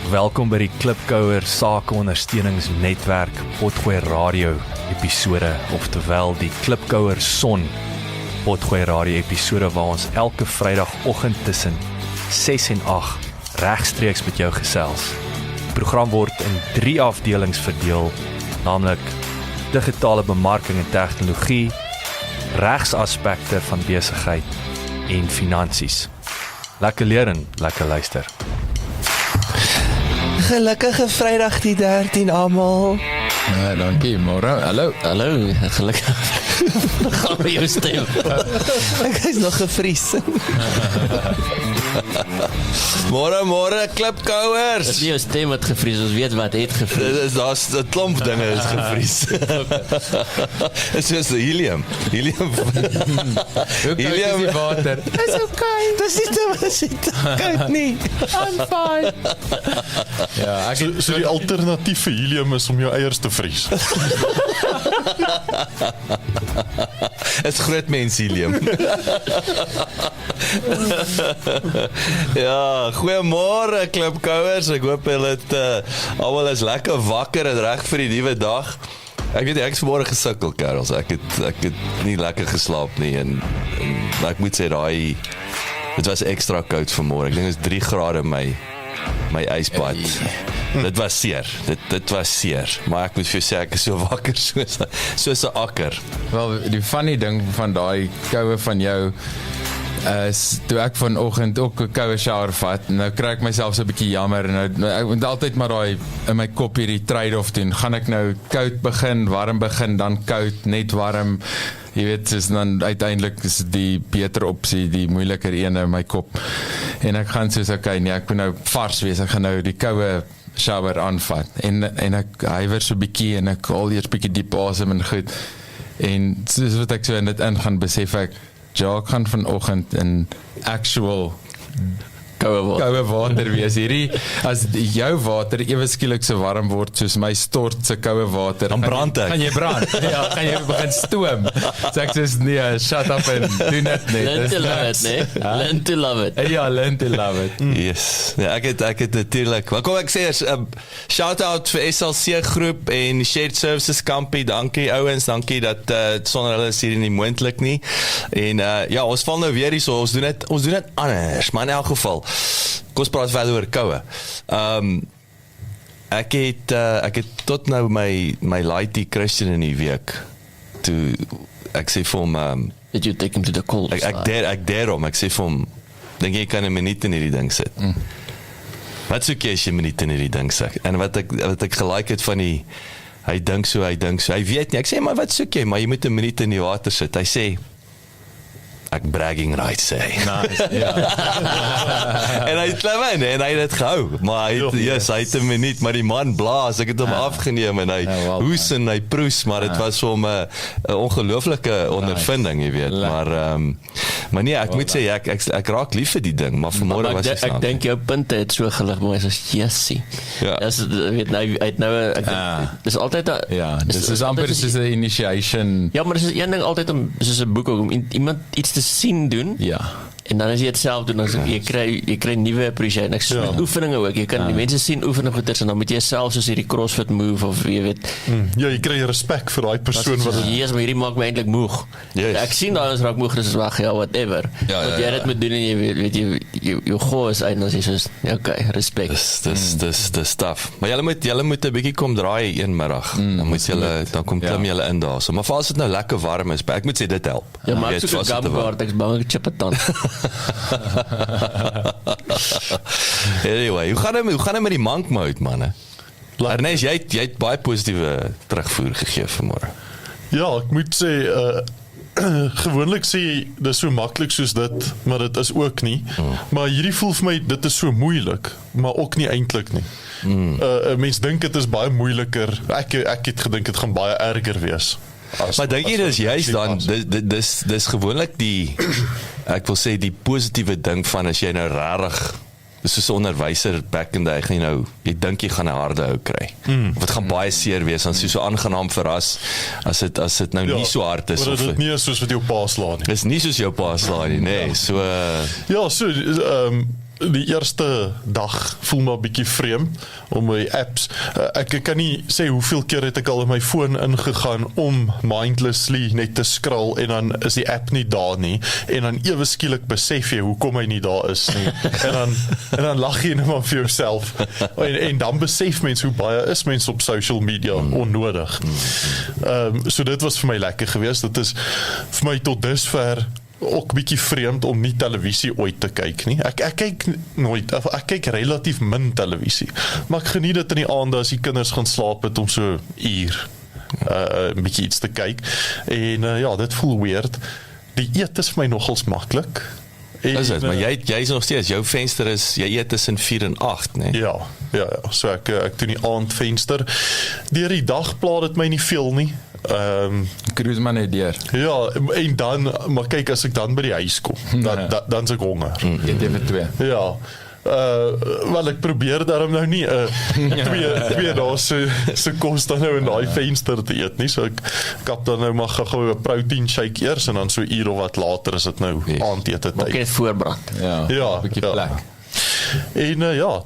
Welkom by die Klipkouer Sakeondersteuningsnetwerk Potgooi Radio episode, oftewel die Klipkouer Son Potgooi Radio episode waar ons elke Vrydagoggend tussen 6 en 8 regstreeks met jou gesels. Die program word in 3 afdelings verdeel, naamlik digitale bemarking en tegnologie, regsaspekte van besigheid en finansies. Lekker leer en lekker luister. Gelukkige Vrydag die 13 almal. Dankie, môre. Hallo, gelukkig. Gaan met jou stem. Ek is nog gevries. Môre, klipkouers. Dis nie jou stem wat gevries, ons weet wat het gevries. Daar's 'n klomp dinge is gevries. Dit is soos helium. Helium is die water. Dis okay. Dis nie nie. I'm fine. Ja, so die alternatief vir helium is om jou eiers te vries. Is groot mens helium. Ja, goeiemôre klipkouers. Ek hoop julle het almal is lekker wakker en reg vir die nuwe dag. Ek weet ek het vanmôre gesukkel, kerels. Ek het nie lekker geslaap nie en ek moet sê dit was ekstra koud vanmôre. Ek dink dit is 3 grade my ysbad. Dit was seer. Dit was seer. Maar ek moet vir jou sê ek is so wakker soos 'n akker. Wel, die funny ding van daai koue van jou is, toe ek vanoggend ook 'n koue shower vat, nou kry ek myself so 'n bietjie jammer, en nou, ek moet altyd maar daai in my kop hierdie trade-off doen, gaan ek nou koud begin, warm begin, dan koud, net warm, jy weet, is dan uiteindelik is die beter opsie, die moeiliker ene in my kop, en ek gaan soos, okay, nee, ek moet nou vars wees, ek gaan nou die koue shower aanvat, en ek huiwer so bietjie, en ek haal eers bietjie diep asem en goed, en soos wat ek so in dit ingaan, besef ek, ja, ek gaan vanoggend in actual koue water wees. Hierdie, as jou water ewe skielik so warm word soos my stort se koue water, dan brand ek. Gaan jy brand? Ja, gaan jy begin stoom. So ek sê nee, shut up and do net nie. Learn to love it, nee? Learn to love it. Ja, learn to love it. Yes. Ja, ek het natuurlik. Maar kom ek sê eers, shout out vir SLC groep en Shared Services Company. Dankie ouens, dankie dat sonder hulle is hier nie moontlik nie. En ja, ons val nou weer hier so, ons doen dit anders, maar in elk geval kom ons praat verder oor koue. Ek het tot nou my laaitie Christian in die week, toe ek sê vir hom, Did you take him to the cold side? Ek dare hom, ek sê vir hom, dink jy kan 'n minuut in hierdie ding sit? Wat soek jy as jy 'n minuut in hierdie ding sit? En wat ek gelike het van hy dink so, hy weet nie, ek sê, maar wat soek jy? Maar jy moet 'n minuut in die water sit. Hy sê, ek bragging rights sê. Nice, ja. En hy het klim in, en hy het dit gehou, maar hy het 'n minuut, maar die man blaas, ek het hom afgeneem, en hy hoes en hy proes, maar dit was vir hom 'n ongelooflike ondervinding, jy weet, maar nee, ek moet sê, ek raak lief vir die ding, maar vanmôre was dit ek dink jou punte het so gelig by my, soos Jessie. Ja. Weet nou, uit nou, dis altyd ja, dis is amper soos 'n initiation. Ja, maar dis is een ding altyd om, soos 'n boek ook, om iemand iets te sien doen, ja, en dan as jy dit self doen, dan jy kry nuwe appreciation. Ek sê met oefeninge ook, jy kan die mense sien oefen goeders, en dan moet jy self soos hierdie CrossFit move, of jy weet. Ja, jy kry respek vir daai persoon wat Jesus, maar hierdie maak my eintlik moeg. Yes. Ek sien daai ons raak moeg, dis wag, ja, whatever. Wat jy dit moet doen, en jy weet jy gooi is uit, en dan sê soos, okay, respek. Dis stuff. Maar julle moet 'n bietjie kom draai een middag. Dan kom klim julle in daar. So, maar vir as dit nou lekker warm is, ek moet sê dit help. Ja, maar ek soek 'n gumguard, ek's bang ek chip het dan. Anyway, hoe gaan dit met die monk mode, manne? Ernest, jy het baie positiewe terugvoer gegee vanmôre. Ja, ek moet sê, gewoonlik sê dis so maklik soos dit, maar dit is ook nie. Maar hierdie voel vir my, dit is so moeilik, maar ook nie eintlik nie. Mens dink dit is baie moeiliker. Ek het gedink dit gaan baie erger wees. Maar dink jy dis juist dan, dis gewoonlik ek wil sê die positiewe ding van as jy nou rarig, soos 'n onderwyser back in the day, jy dink jy gaan 'n harde hou kry. Of dit gaan baie seer wees, dan is jy so aangenaam verras as dit nou nie so hard is. Maar dit nie is soos wat jou pa slaan nie. Dis nie soos jou pa slaan nie, nee. So ja, so die eerste dag voel my 'n bietjie vreemd om my apps, ek kan nie sê hoeveel keer het ek al in my foon ingegaan om mindlessly net te scroll en dan is die app nie daar nie en dan ewe skielik besef jy hoekom hy nie daar is nie en dan lag jy net maar vir jouself en dan besef mens hoe baie is mens op social media onnodig. So dit was vir my lekker geweest. Dit is vir my tot dusver ook bietjie vreemd om nie televisie ooit te kyk nie. Ek kyk nooit, ek kyk relatief min televisie, maar ek geniet dit in die aande as die kinders gaan slaap het om so uur 'n bietjie iets te kyk en ja, dit voel weird. Die eet is vir my nogals maklik. Is dit, maar jy is nog steeds, jou venster is, jy eet tussen 4 en 8, nee? Ja, so ek doen die aandvenster. Deur die dag pla dit my nie veel nie. Cruise maar net deur. Ja, en dan, maar kyk, as ek dan by die huis kom, dan is ek honger. Eet jy vir 2. Ja, wel ek probeer daarom nou nie twee dae se kos dan nou in daai venster te eet nie, so ek kap dan nou maar gou 'n protein shake eers en dan so uur of wat later is dit nou aandete tyd. Maak jy voorbrand. Ja, 'n bietjie plek. En ja,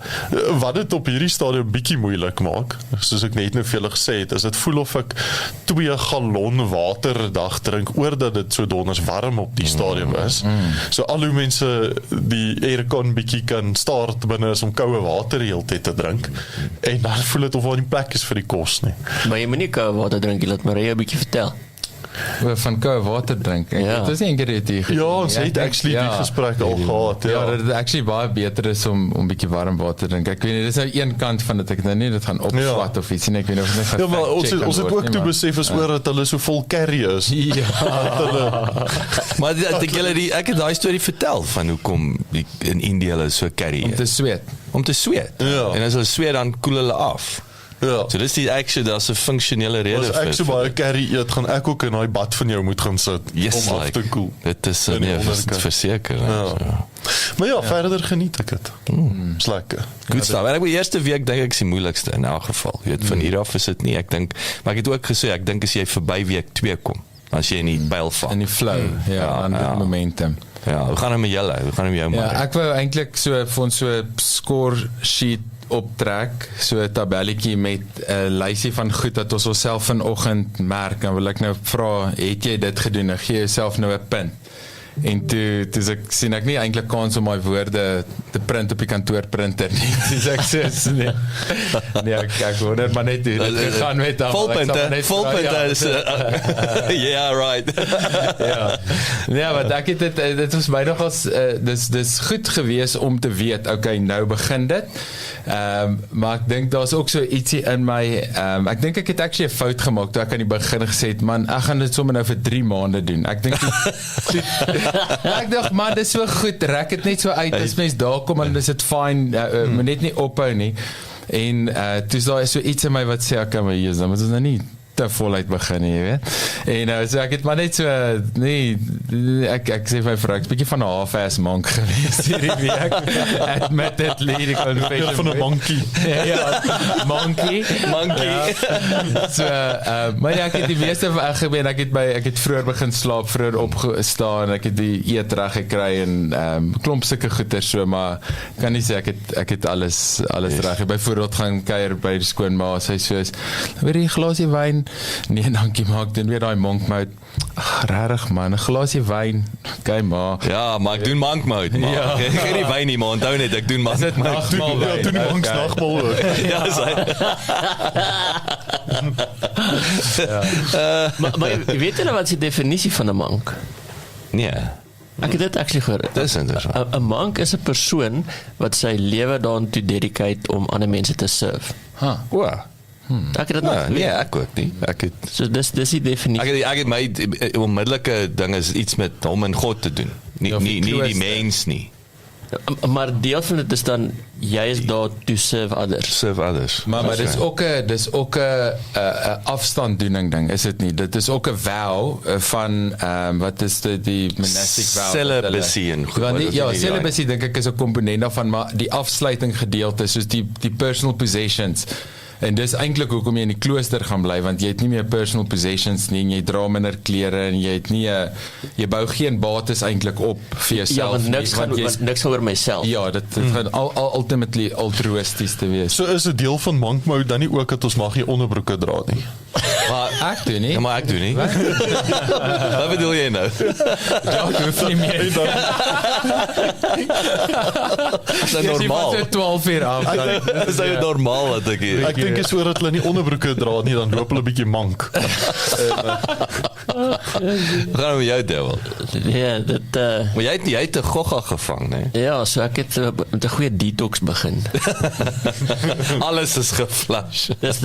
wat dit op hierdie stadium bietjie moeilik maak, soos ek net nou vir julle gesê het, is dit voel of ek 2 gallon water 'n dag drink, oordat dit so donders warm op die stadium is. So al hoe mense die aircon bietjie kan start binne is om koue water die hele tyd te drink, en dan voel dit of daar nie plek is vir die kos nie. Maar jy moet nie koue water drink, jy laat Maria 'n bietjie vertel. Van koue water drink. Ja. Dit is nie een keer dit Ja, ons het actually die gesprek al gehad. Ja, dat het actually baie beter is om bietjie warm water te drink. Ek weet nie, dis nou een kant van dit, ek nou nie dit gaan opswat of iets nie, ek weet nie of dit Ja, maar ons het ook toe besef is oor dat hulle so vol curry is. Maar ek het daai storie vertel van hoekom in Indië hulle so curry om te sweet. Om te sweet. Ja. En as hulle sweet, dan koel hulle af. Ja. So dis die actually, daar's 'n funksionele rede As ek so baie curry eet, gaan ek ook in daai bad van jou moet gaan sit om af te koel. Dit is In die nee, onderkant. verseker. Ja. Maar ja, verder geniet ek dit. Is lekker. Goed staan. En ek die eerste week dink ek is die moeilikste in elk geval. Jy weet, van hier af is dit nie. Ek dink, maar ek het ook gesê, ek dink as jy verby week 2 kom, as jy in die pyl val. In die flow, aan die momentum. Ja, we gaan nou met julle, we gaan nou met jou maar. Ja, ek wou eintlik so vir ons so 'n score sheet optrek, so 'n tabelletjie met 'n lysie van goed wat ons onsself vanoggend merk, en wil ek nou vra, het jy dit gedoen? Dan gee jouself nou 'n punt. En toe sien ek nie eintlik kans om my woorde te print op die kantoorprinter nie. Dis ek sê nee, ek wonder maar net hoe dit gegaan met hom. Volpunte is yeah, right. Ja. Nee, maar ek het dit was my nogals dis goed gewees om te weet, okay, nou begin dit. Maar ek dink daar's ook so ietsie in my, ek dink ek het actually 'n fout gemaak toe ek aan die begin gesê het, man, ek gaan dit sommer nou vir 3 maande doen. Ek dink ek dink, man, dis so goed, rek dit net so uit, as mens daar kom en dis dit fine, moet net nie ophou nie. En toe is daar so iets in my wat sê, ek kan my hier, dan moet ons nou nie te voluit begin, jy weet. En so ek het maar net so, nee, ek sê vir my vrou, ek is bietjie van 'n half-ass monk geweest hierdie week. Admittedly, confession van 'n monkey. Ja, monkey. Ja. So, maar ja, ek het die meeste gebeur, ek het vroeër begin slaap, vroeër opgestaan, ek het die eet reg gekry en klomp sulke goeie so, maar kan nie sê ek het alles reg. Byvoorbeeld gaan kuier by die skoonma, sy soos, weer 'n glasie wyn. Nee, dankie, maar ek doen weer daai monk mode. Regtig man, 'n glasie wyn. Okay, maar. Ja, maar ek doen monk mode. Maar Ja. ek gee nie wyn nie, maar onthou net ek doen monk Is dit mode. nagmaal? Ja, doen die monks nagmaal ook. Ja, sy. Maar weet julle wat is die definisie van 'n monk? Nee, Ek het dit actually gehoor. dis interessant. 'n monk is 'n persoon wat sy lewe daartoe dedicate om ander mense te serve. O. Ek het dit nog Nee, ek ook nie. Ek het So dis die definisie. ek het my onmiddellike ding is iets met hom en God te doen. Nie die mens nie. Maar deel van dit is dan jy is daar to serve others. Serve others. Maar dis ook 'n afstanddoening ding, is dit nie? Dit is ook 'n vow van wat is die monastic vow? Celibacy en goed. Ja, celibacy dink ek is 'n komponent daarvan, maar die afsluiting gedeelte soos die personal possessions En dis eintlik hoekom jy in die klooster gaan bly, want jy het nie meer personal possessions nie, en jy dra minder klere en jy het nie jy bou geen bates eintlik op vir jouself. Ja, want niks gaan oor myself. Ja, dit gaan ultimately altruïsties te wees. So is 'n deel van monk mode dan nie ook dat ons mag nie onderbroeke dra nie. Maar Ek doen nie. ja, maar ek doen nie. Wat bedoel jy nou? Ja, ek hoef nie meer. Dis normaal. Jy 12 uur af. Dis nou normaal wat ek hier. Ek dink is oor dat hulle nie onderbroeke dra nie, dan loop hulle 'n bietjie mank. Gaan met jou devil. Ja, dit Maar jy het 'n gogga gevang, né? ja, so ek het met 'n goeie detox begin. Alles is geflash. Dis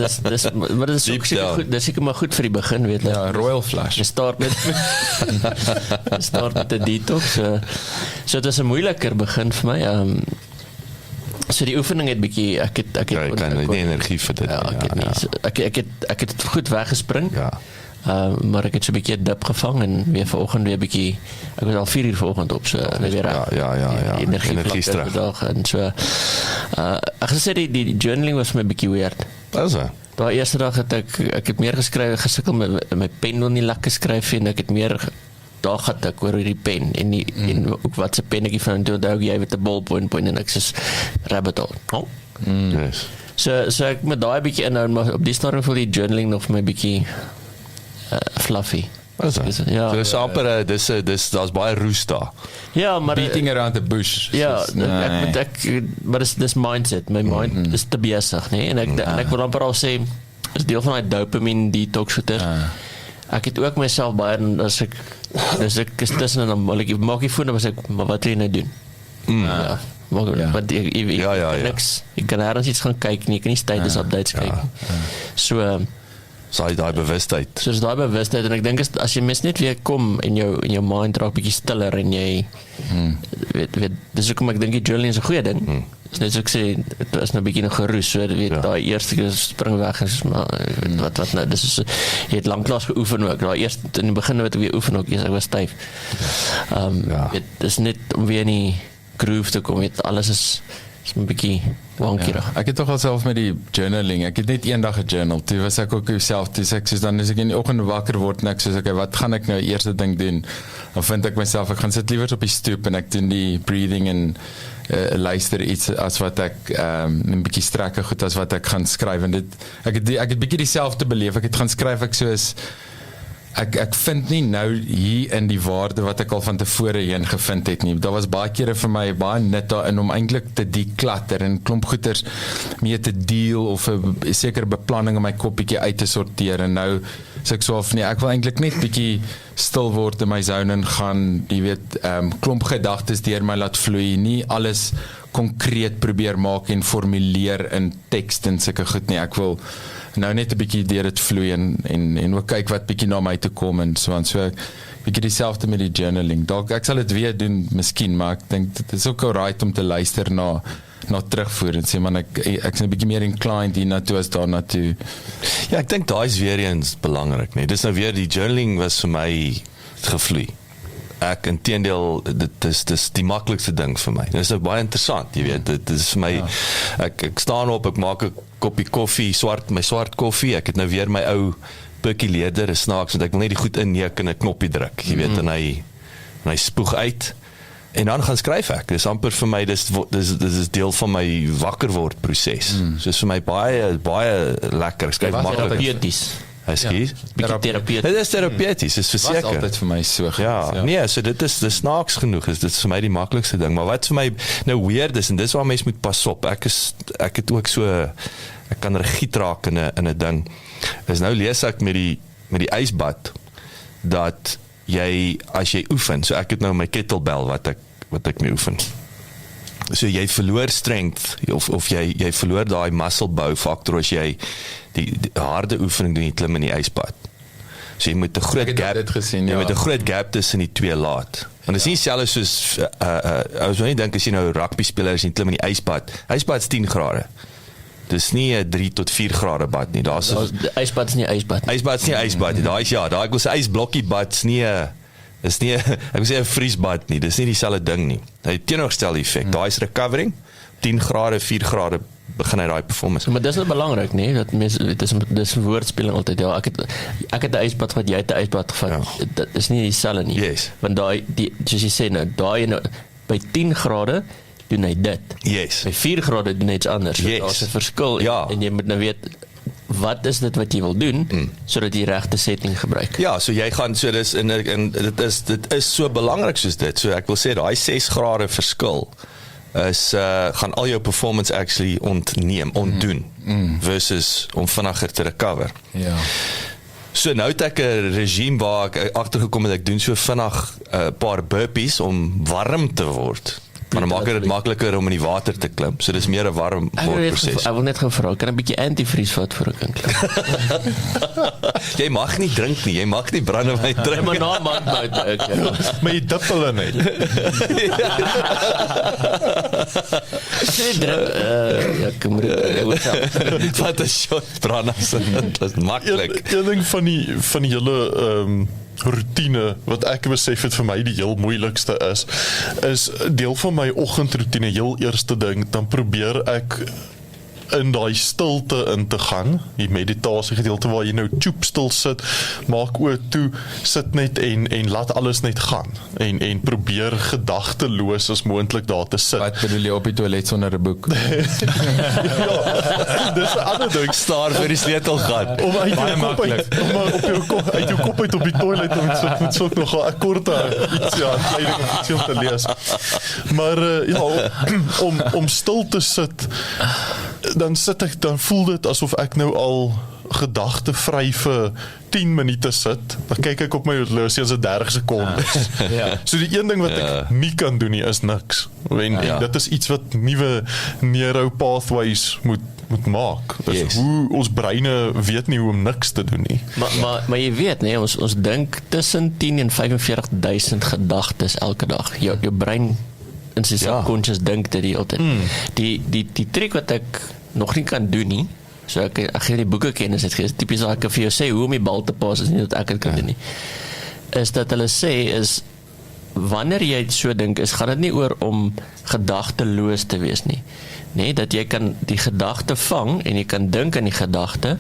maar dit is Deep ook seker down. goed, dis seker maar goed vir die begin, weet jy. Ja, Royal Flush. Jy start met 'n detox. So dit is 'n moeiliker begin vir my. So die oefening het bietjie ek Kan nie energie vir dit. ja, ek het goed weggespring. Ja. Maar ek het so 'n bietjie 'n dip gevang en weer vanoggend weer 'n bietjie ek was al 4 uur vanoggend op so weer reg. Ja. Energie terug. Dag en so ek gesê die journaling was my bietjie weird. Dis so. Daai eerste dag het ek het meer gesukkel met my pen wil nie lekker skryf en ek het meer daar gehad ek oor die pen en ook wat se pennetjie van toe onthou jy met 'n ballpoint en ek sê rabbit hole. Oh. Yes. So ek met daai bietjie inhou maar op die stadium voel die journaling nog vir my bietjie fluffy. Dis Ja. So dis amper daar's baie roes daar. Ja, maar Beating around the bush. ja, Nee. maar dis mindset. My mind is te besig, nee, en ek wil amper al sê is deel van daai dopamine detox goeie. Ek het ook myself baie as ek is tussen en dan ek maak die foon en sê maar wat wil jy nou doen? Ja. Want Ja. niks. Ek kan ergens iets gaan kyk nie, ek kan nie status updates kyk. So Saai daai bewustheid. So is daai bewustheid en ek dink as jy mis net weer kom en jou mind raak bietjie stiller en jy weet dis hoekom ek dink die journaling is 'n goeie ding. Dis net so ek sê dit is nou bietjie nog geroes so weet daai eerste keer spring weg en maar wat nou dis is jy het lanklaas geoefen ook. Daai eerste in die begin wat ek weer oefen ook, ek was styf. Dit is net om weer in die groove te kom. Weet alles is 'n bietjie wonky. Ek het tog alself met die journaling. Ek het net eendag gejournal. Toe was ek ook self, toe ek soos dan as ek in die oggend wakker word en ek soos okay, wat gaan ek nou eerste ding doen? Dan vind ek myself ek gaan sit liewer op die stoep en ek doen die breathing en luister iets as wat ek 'n bietjie strekke goed as wat ek gaan skryf en dit ek het bietjie dieselfde beleef. Ek het gaan skryf ek soos ek vind nie nou hier in die waarde wat ek al van tevore heen gevind het nie. Daar was baie kere vir my baie nut daarin om eintlik te deklatter en klomp goeters mee te deel of 'n sekere beplanning in my kop bietjie uit te sorteer en nou sê ek so of nee, ek wil eintlik net bietjie stil word in my zone en gaan, jy weet, klomp gedagtes deur my laat vloei, nie alles konkreet probeer maak en formuleer in teks en sulke goed nie. Ek wil nou net 'n bietjie deur dit vloei en ook kyk wat bietjie na my toe kom en so aan. So bietjie dieselfde met die journaling. Dalk ek sal dit weer doen miskien, maar ek dink dit is ook alright om te luister na terugvoer en sê man ek is 'n bietjie meer inclined hiernatoe as daarnatoe. Ja, ek dink daai is weer eens belangrik, nee. Dis nou weer die journaling was vir my gevloei. Ek inteendeel dis die maklikste ding vir my. Dit is ook baie interessant, jy weet. Dit is vir my ek staan op, ek maak 'n koppie koffie, my swart koffie. Ek het nou weer my ou percolator, is snaaks want ek wil net die goed inneek en 'n knoppie druk, jy weet, en hy spoeg uit. En dan gaan skryf ek. Dis amper vir my dis is deel van my wakker word proses. So is vir my baie lekker. Ek skryf maklik. Terapeuties. Ekskuus. Bietjie terapeuties. Dit is terapeuties, is verseker. Was altyd vir my so. Ja, nee, so dit is snaaks genoeg. Dit is vir my die maklikste ding, maar wat vir my nou weird is en dis waar mense moet pas op. Ek het ook so ek kan regiet raak in 'n ding. Is nou lees ek met die ysbad dat jy as jy oefen, so ek het nou my kettlebell wat ek mee oefen. So jy verloor strength of jy verloor daai muscle bou faktor as jy die harde oefening doen, jy klim in die ysbad. So jy moet 'n groot gap gesien, jy moet 'n groot gap tussen die twee laat. Want dit is nie selfs soos as jy dink as jy nou rugby speler is en klim in die ysbad. Ysbad is 10 grade. Dis nie 'n 3 tot 4 grade bad nie. Daar's ysbad is nie ysbad. Ysbad is nie ysbad nie. Daai ek wil sê ysblokkie bad is nie ek wil sê 'n vriesbad nie. Dis nie dieselfde ding nie. Hy het teenoorgestelde effek. Daai is recovering 10 grade, 4 grade begin hy daai performance. Maar dis nou belangrik, nee, dat mense dis woordspeling altyd. Ja, ek het 'n ysbad wat jy het 'n ysbad gevat. Ja. Dit is nie dieselfde nie. Yes. Want soos jy sê nou, by 10 grade doen hy dit. Yes. By 4 grade doen hy iets anders. Yes. Daar's 'n verskil Ja. en jy moet nou weet wat is dit wat jy wil doen sodat jy die regte setting gebruik. Ja, so jy gaan so dis en dit is so belangrik soos dit. So ek wil sê daai 6 grade verskil is gaan al jou performance actually ontdoen versus om vinniger te recover. Ja. So nou het ek 'n regime waar ek agtergekom het ek doen so vinnig 'n paar burpees om warm te word. Maar dan maak dit makliker om in die water te klim. So dis meer 'n warm proses. Ek wil net gevra, kan 'n bietjie antivries vat vir 'n kind klim? Jy mag nie drink nie, jy mag nie brandewyn drink. Maar na maand ek. Maar jy dip hulle net. Sê drink, ja, kom maar. Wat 'n shot brandewyn, dit is maklik. Een ding van die hele routine wat ek besef het vir my die heel moeilikste is deel van my oggendroetine, heel eerste ding, dan probeer ek in daai stilte in te gaan, die meditasie gedeelte waar jy nou stil sit, maak oë toe, sit net en laat alles net gaan en probeer gedagteloos as moontlik daar te sit. Wat bedoel jy, op die toilet sonder 'n boek? Ja, dis 'n ander ding. Staar vir die sleutel gaan. Om uit Baie jou kop uit, uit jou kop uit op die toilet om met so nog 'n korte iets aanleiding of iets om te lees. Maar ja, om stil te sit, dan voel dit asof ek nou al gedagtevry vir 10 minute sit. Dan kyk ek op my horlosie en dit 30 sekondes. Ja. So die een ding wat ek nie kan doen nie is niks. En dit is iets wat nuwe neuro pathways moet maak. Dis Yes. hoe ons breine weet nie hoe om niks te doen nie. Maar jy weet, nee, ons dink tussen 10 en 45,000 gedagtes elke dag. Jou brein in sy subconscious dink dit die hele tyd. Die trick wat ek nog nie kan doen nie, so ek gee die boeke kennis het gee, tipies as ek vir jou sê hoe om die bal te pas, is nie dat ek dit kan doen nie, is dat hulle sê is wanneer jy so dink, gaan dit nie oor om gedagteloos te wees nie. Nee, dat jy kan die gedagte vang en jy kan dink aan die gedagte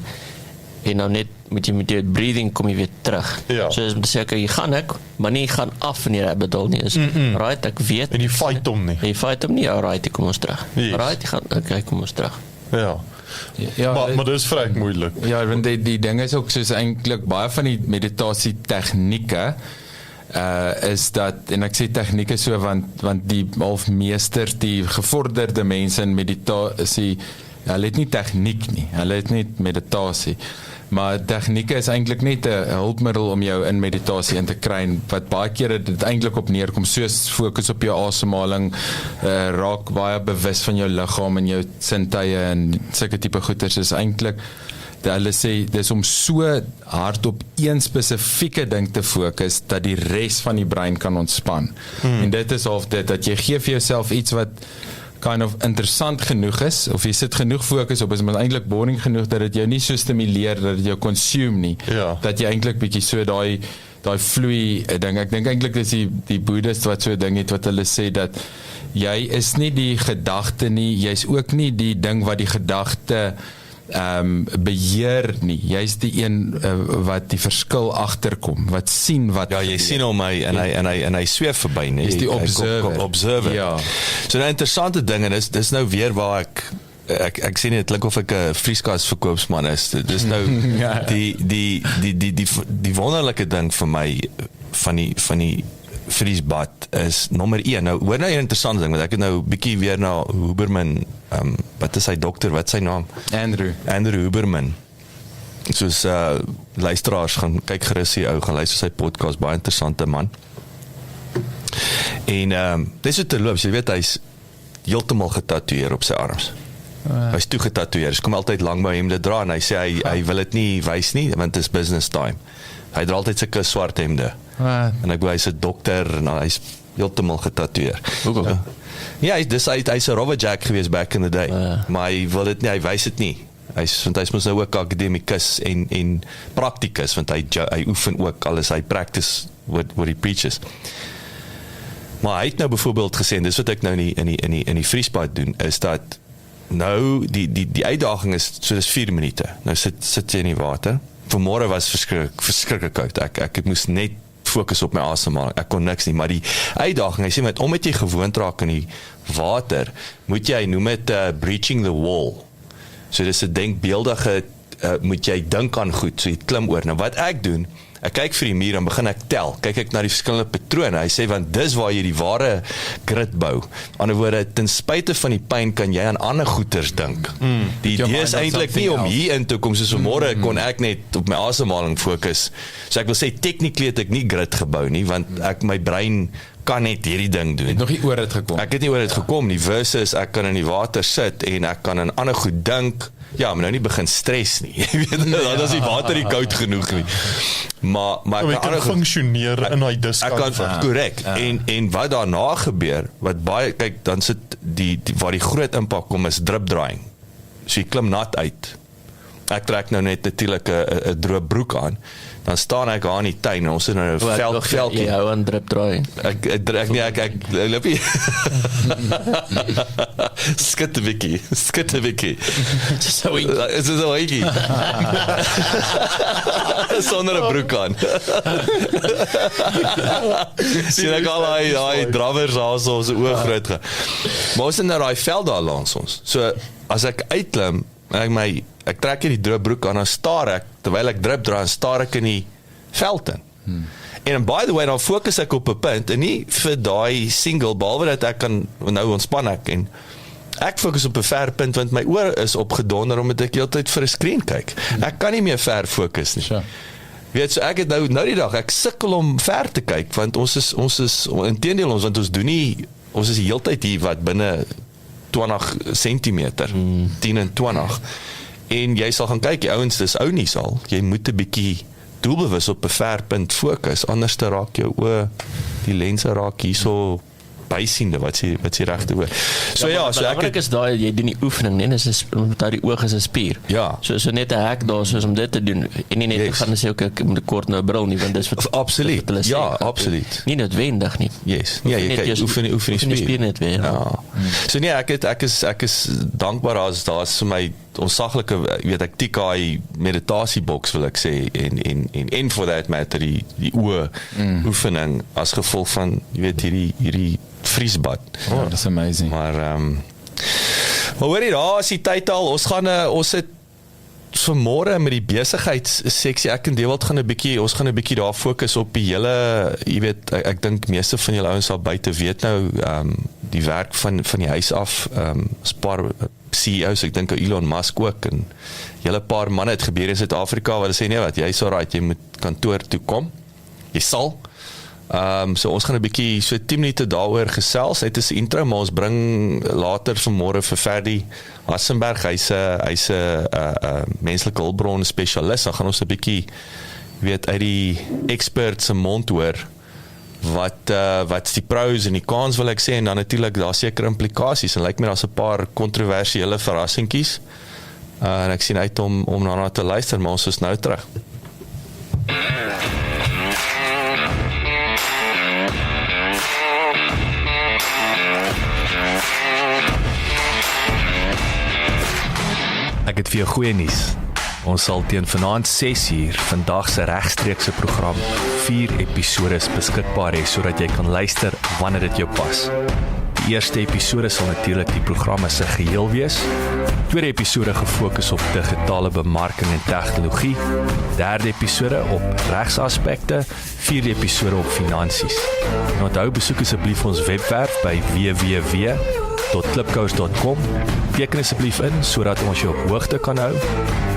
en dan net met jou breathing kom jy weer terug. Ja. So as om te sê, okay, jy gaan maar nie gaan af in die rabbit hole nie. Is right, ek weet. En jy fight hom nie. Jy fight hom nie, alright, kom ons terug. Yes. Alright, jy gaan, okay, kom ons terug. Ja. Ja, Maar dit is vrek moeilik. Ja, want die ding is ook soos eintlik baie van die meditasie tegnieke is dat, en ek sê tegnieke so want die halfmeesters, die gevorderde mense in meditasie, hulle het nie tegniek nie, hulle het net meditasie. Maar tegnieke is eintlik net 'n hulpmiddel om jou in meditasie in te kry, wat baie kere dit eintlik op neerkom, soos fokus op jou asemhaling, raak baie bewus van jou liggaam en jou sintuie en sulke tipe goeters is eintlik, hulle sê, dis om so hard op een spesifieke ding te fokus, dat die res van die brein kan ontspan. En dit is half dit, dat jy gee vir jouself iets wat kind of interessant genoeg is, of jy sit genoeg fokus op, is maar eintlik boring genoeg, dat dit jou nie so stimuleer, dat dit jou consume nie, dat jy eintlik bietjie so daai vloei ding, ek dink eintlik dis die boeddhist wat so ding het, wat hulle sê, dat jy is nie die gedagte nie, jy is ook nie die ding wat die gedagte beheer nie, jy is die een wat die verskil agterkom, wat sien wat Ja, jy sien hom en hy sweef verby, nee. Is die observer. Observer. Ja. So 'n interessante ding en dis nou weer waar ek sien dit klink of ek 'n vrieskas verkoopsman is. Dis nou die wonderlike ding vir my van die vriesbad is nommer 1. Nou hoor nou 'n interessante ding, want ek het nou bietjie weer na Huberman, wat is sy dokter, wat is sy naam? Andrew Huberman. Soos luisteraars gaan kyk gerus die ou, gaan luister sy podcast, baie interessante man. En dis het terloops, jy weet hy's heeltemal getatoeëer op sy arms. Hy's toe getatoeëer. Dit kom altyd lank by hom te dra en hy sê hy wil dit nie wys nie want dit is business time. Hy dra altyd sulke swart hemde. En ek glo hy's 'n dokter en hy's heeltemal getatoeëer. Hoekom? Ja, hy's 'n Robert Jack gewees back in the day. Maar hy wil dit nie, hy wys dit nie. Hy's mos nou ook akademikus en praktikus, want hy oefen ook alles, hy practice what he preaches. Maar hy het nou byvoorbeeld gesê, en dis wat ek nou in die vriespad doen, is dat nou die uitdaging is so dis 4 minute. Nou sit jy in die water. Vanmôre was verskriklik koud. Ek moes net fokus op my asemhaling. Ek kon niks nie, maar die uitdaging, hy sê met omdat jy gewoond raak in die water, moet jy noem dit breaching the wall. So dis 'n denkbeeldige moet jy dink aan goed, so jy klim oor. Nou wat ek doen, ek kyk vir die muur en begin ek tel. Kyk ek na die verskillende patrone. Hy sê want dis waar jy die ware grit bou. Ander woorde, ten spyte van die pyn kan jy aan ander goeters dink. Die idee is eintlik nie om hier in te kom soos vanmôre kon ek net op my asemhaling fokus. So ek wil sê technically het ek nie grit gebou nie, want my brein kan net hierdie ding doen. Het nog nie oor dit gekom. Ek het nie oor dit gekom nie, versus ek kan in die water sit en ek kan aan ander goed dink. Ja, maar nou nie begin stres nie. Jy weet, dan is die water nie koud genoeg nie. Maar Jy kan funksioneer in daai discomfort. Ek kan korrek. En wat daarna gebeur, wat baie kyk, dan sit waar die groot impak kom is drip drying. So jy klim nat uit. Ek trek nou net natuurlik 'n droë broek aan. Dan staan ek daar in die tuin en ons het nou 'n veld. Jy hou aan drip drying. Ek loop nie. Skitterwikkie. Is dit so eentjie? Sonder 'n broek aan. Sien ek al daai drawers daar so se oë groot gaan. Maar ons het nou daai veld daar langs ons. So as ek uitklim, ek trek hier die droë broek aan en staar ek, terwyl ek drip draai, staar ek in die veld in. En by the way, dan fokus ek op 'n punt, en nie vir daai single, behalwe dat ek kan, nou ontspan ek, en ek fokus op 'n ver punt, want my oor is opgedonder, omdat ek heeltyd vir 'n skerm kyk. Ek kan nie meer ver fokus nie. Sure. Weet, so ek het nou die dag, ek sukkel om ver te kyk, want ons is inteendeel want ons doen nie, ons is die heeltyd hier wat binne 20 centimeter, 10 en 20, en jy sal gaan kyk, die ouens, dis ou nie sal, jy moet 'n bietjie doelbewus op 'n ver punt fokus, anders te raak jou oë, die lense raak hierso bysiende, wat jy regte woord. So ja, so ek is daai jy doen die oefening, nee, dis omdat die oog is 'n spier. Ja. So net 'n hek daar soos om dit te doen. En nie net te gaan sê ek moet kort nou bril nie, want dis wat absoluut. Wat Ja, absoluut. Nie noodwendig nie. Yes. Ja, jy kyk oefen die spier net weer. Ja. So nee, ek is dankbaar as daar's vir my onsaglike, weet ek, TKI meditasieboks wil ek sê, en for that matter die oë oefening as gevolg van, jy weet, hierdie vriesbad. Oh, that's amazing. Maar hoor jy, daar is die tyd al, ons het vanmôre met die besigheidsseksie, ek en Dewald gaan 'n bietjie daar fokus op die hele, jy weet, ek dink meeste van julle ouens al buite weet nou, die werk van die huis af, 'n paar CEO's, ek dink Elon Musk ook, en hele paar manne het gebeur in Suid-Afrika, wat hulle sê, nee wat, jy is alright, jy moet kantoor toe kom, jy sal, so ons gaan 'n bietjie so 10 minute daaroor gesels. Dit is 'n intro, maar ons bring later vanmôre vir Ferdi Hassenberg, hy's 'n menslike hulpbron spesialis. Dan gaan ons 'n bietjie weet uit die expert se mond hoor wat's die pros en die cons wil ek sê, en dan natuurlik daar seker implikasies, en lyk my daar's 'n paar kontroversiële verrassingkies. En ek sien uit om daarna te luister, maar ons is nou terug. Ek het vir jou goeie nuus. Ons sal teen vanaand 6uur vandag se regstreekse program 4 episodes beskikbaar hê sodat jy kan luister wanneer dit jou pas. Die eerste episode sal natuurlik die programme se geheel wees. Tweede episode gefokus op digitale bemarking en tegnologie. Derde episode op regsaspekte. Vierde episode op finansies. En onthou, besoek asseblief ons webwerf by www.klipkous.com. Teken asseblief in sodat ons jou op hoogte kan hou.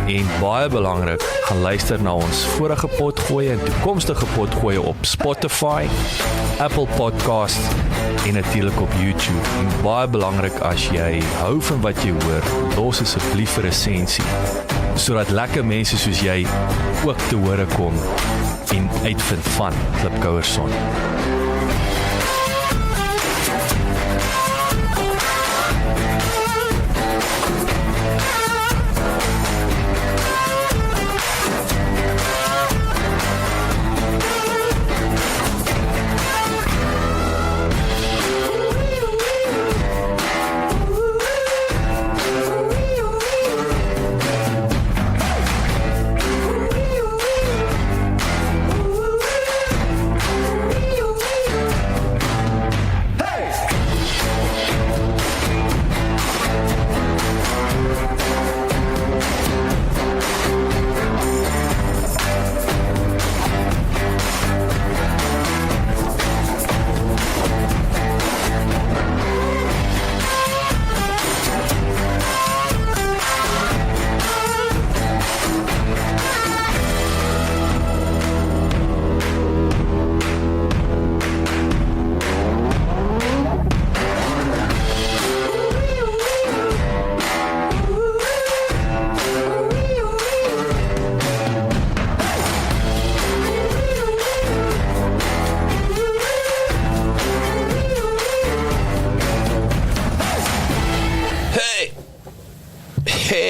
En baie belangrik, gaan luister na ons vorige potgoeie en toekomstige potgoeie op Spotify, Apple Podcast en natuurlik op YouTube. En baie belangrik, as jy hou van wat jy hoor, los asseblief 'n resensie, sodat lekker mense soos jy ook te hore kom en uitvind van Klipkouers Son.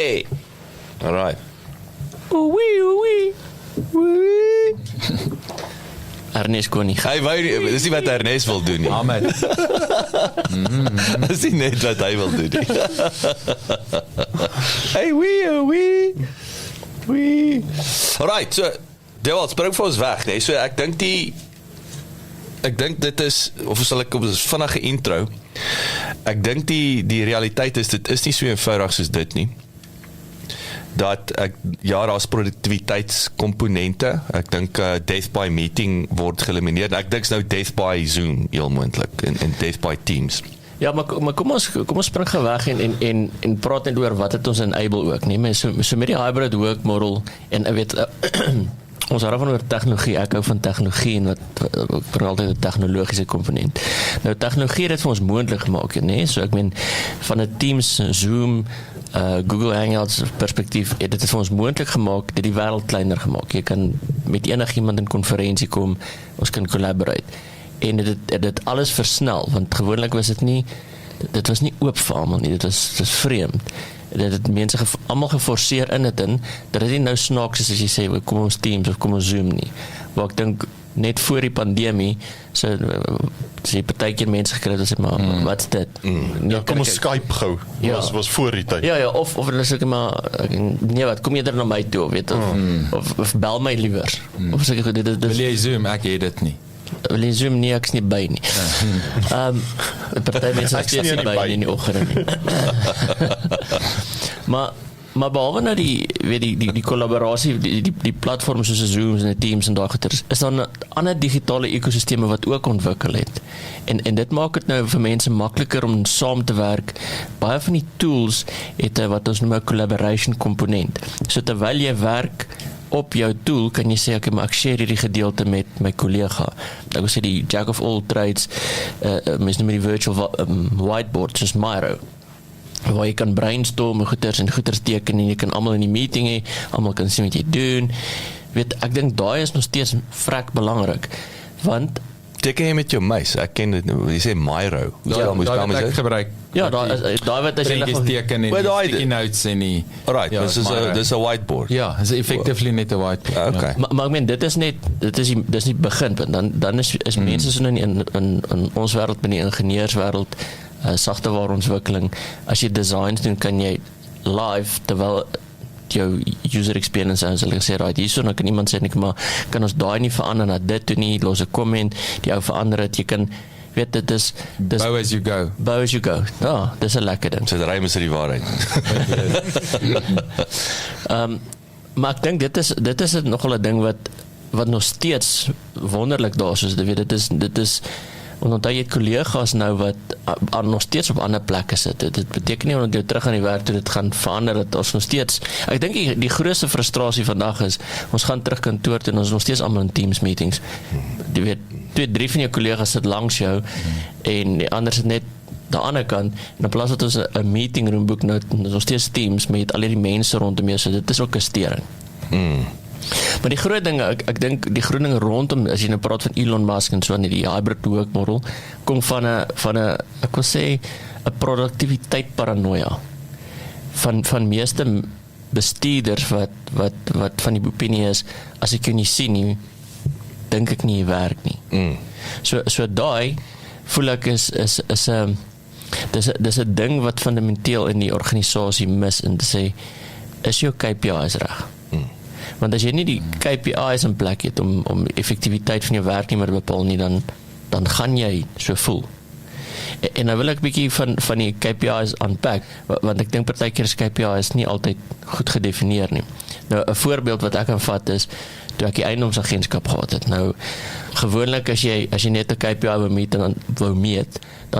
Yeah. Alright. Ernest kon nie. Hy wou dis nie wat Ernest wil doen nie. Ahmed. Dis nie net wat hy wil doen nie. Hey, wee. Alright, so Dewald, spring vir ons weg, nee. So ek dink dit is, of sal ek op 'n vinnige intro. Ek dink die realiteit is dit is nie so eenvoudig soos dit nie. Dat daar's produktiwiteitskomponente. Ek dink death by meeting word geëlimineer. Ek dink nou death by Zoom heel moontlik en death by Teams. Ja, maar kom ons spring gou weg en praat net oor wat het ons enable ook, nee, maar so met die hybrid work model en ek weet ons hou van oor tegnologie, ek hou van tegnologie en wat bring altyd 'n tegnologiese komponent. Nou tegnologie het dit vir ons moontlik gemaak, nee, so ek meen van 'n Teams, Zoom, Google Hangouts perspektief het dit vir ons moontlik gemaak, dit die wêreld kleiner gemaak. Jy kan met enigiemand in konferensie kom, ons kan collaborate. En dit alles versnel, want gewoonlik was dit was nie oop vir almal nie, dit was vreemd. Dit het mense almal geforseer in dit in, dat dit nie nou snaaks is as jy sê, kom ons Teams of kom ons Zoom nie. Maar ek dink, net voor die pandemie, so jy partykeer mense gekry het, sê maar, wat's dit? Ja, kom ons Skype gou, was voor die tyd. Ja, of hulle sê maar, nee wat, kom eerder na my toe, weet, of bel my liewer. Of sê ek, Wil jy Zoom? Ek het dit nie. Wil jy Zoom nie, ek's nie by nie. Party mense is nie by nie in die oggend nie. Maar behalwe nou die collaborasie, die platforms soos Zooms en Teams en daai goeters, is daar ander digitale ekosisteme wat ook ontwikkel het. En dit maak dit nou vir mense makliker om saam te werk. Baie van die tools het wat ons noem 'n collaboration komponent. So terwyl jy werk op jou tool, kan jy sê, okay, maar ek share hierdie gedeelte met my kollega. Ek wil sê die jack of all trades, mens noem die virtual whiteboard, soos Miro, waar jy kan brainstorm en goeters teken, en jy kan almal in die meeting hê, almal kan sien wat jy doen. Weet, ek dink daai is nog steeds vrek belangrik, want teken jy met jou muis, ek ken dit nou, jy sê Miro. Ja, daai wat ek gebruik. Ja, daai wat as jy prentjies teken en die sticky notes en die... Alright, dis 'n whiteboard. Ja, dis effectively net 'n whiteboard. Okay. Maar ek meen, dit is nie begin, dan is mense so in ons wêreld, in die ingenieurswêreld, sagteware ontwikkeling, as jy designs doen, kan jy live, terwyl jou user experience en hulle sê, right, hierso, dan kan iemand sê, maar kan ons daai nie verander na dit toe nie, los 'n comment, die ou verander het, jy kan, weet, dit is bow as you go. Bow as you go. Ja, dis 'n lekker ding. So die rym is die waarheid. Maar ek dink dit is nogal 'n ding wat nog steeds wonderlik daar is, dit is omdat jy het kollegas nou wat nog steeds op ander plekke sit. Dit beteken nie omdat jy terug aan die werk toe dit gaan verander, dat ons nog steeds, ek dink die grootste frustrasie vandag is, ons gaan terug kantoor toe en ons is nog steeds almal in Teams meetings. Jy weet, 2-3 van jou kollegas sit langs jou en die ander sit net aan die ander kant, en in plaas dat ons 'n meeting room boek, nou nog steeds Teams, maar jy het al die mense rondom jou, so dit is ook 'n stering. Maar die groot ding, ek dink die groot ding rondom, as jy nou praat van Elon Musk en so, en die hybrid work model, kom van 'n ek wil sê 'n produktiwiteit paranoia van meeste bestuurders wat van die opinie is, as ek jou nie sien nie, dink ek nie jy werk nie. So daai voel ek is dis 'n ding wat fundamenteel in die organisasie mis, en te sê, is jou KPI's reg? Want as jy nie die KPI's in plek het om effektiwiteit van jou werknemer te bepaal nie, dan gaan jy so voel. En nou wil ek 'n bietjie van die KPI's unpack, want ek dink partykeer is KPI's nie altyd goed gedefinieer nie. Nou 'n voorbeeld wat ek kan vat is toe ek die eiendomsagentskap gehad het. Nou gewoonlik as jy net 'n KPI wou meet, dan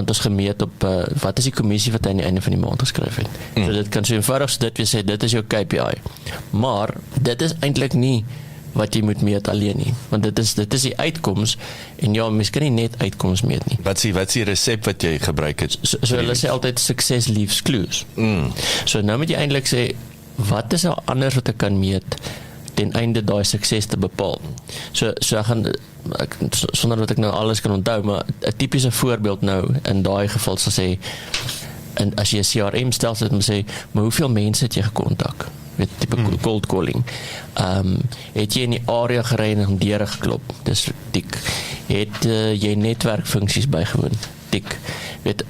het ons gemeet op wat is die kommissie wat hy aan die einde van die maand geskryf het. So dit kan so eenvoudig so dit wees sê, dit is jou KPI. Maar dit is eintlik nie wat jy moet meet alleen nie, want dit is die uitkoms, en ja, mens kan nie net uitkoms meet nie. Wat is die resep wat jy gebruik het? So hulle sê altyd success leaves clues. So nou moet jy eintlik sê, wat is nou anders wat ek kan meet ten einde daai sukses te bepaal. So ek sonder dat ek nou alles kan onthou, maar 'n tipiese voorbeeld nou in daai geval sal sê, en as jy 'n CRM stelsel het, moet sê, maar hoeveel mense het jy gekontak? Met tipe cold calling. Het jy in die area gery en deure geklop? Dis tik. Het jy netwerkfunksies bygewoon? Tik. Weet,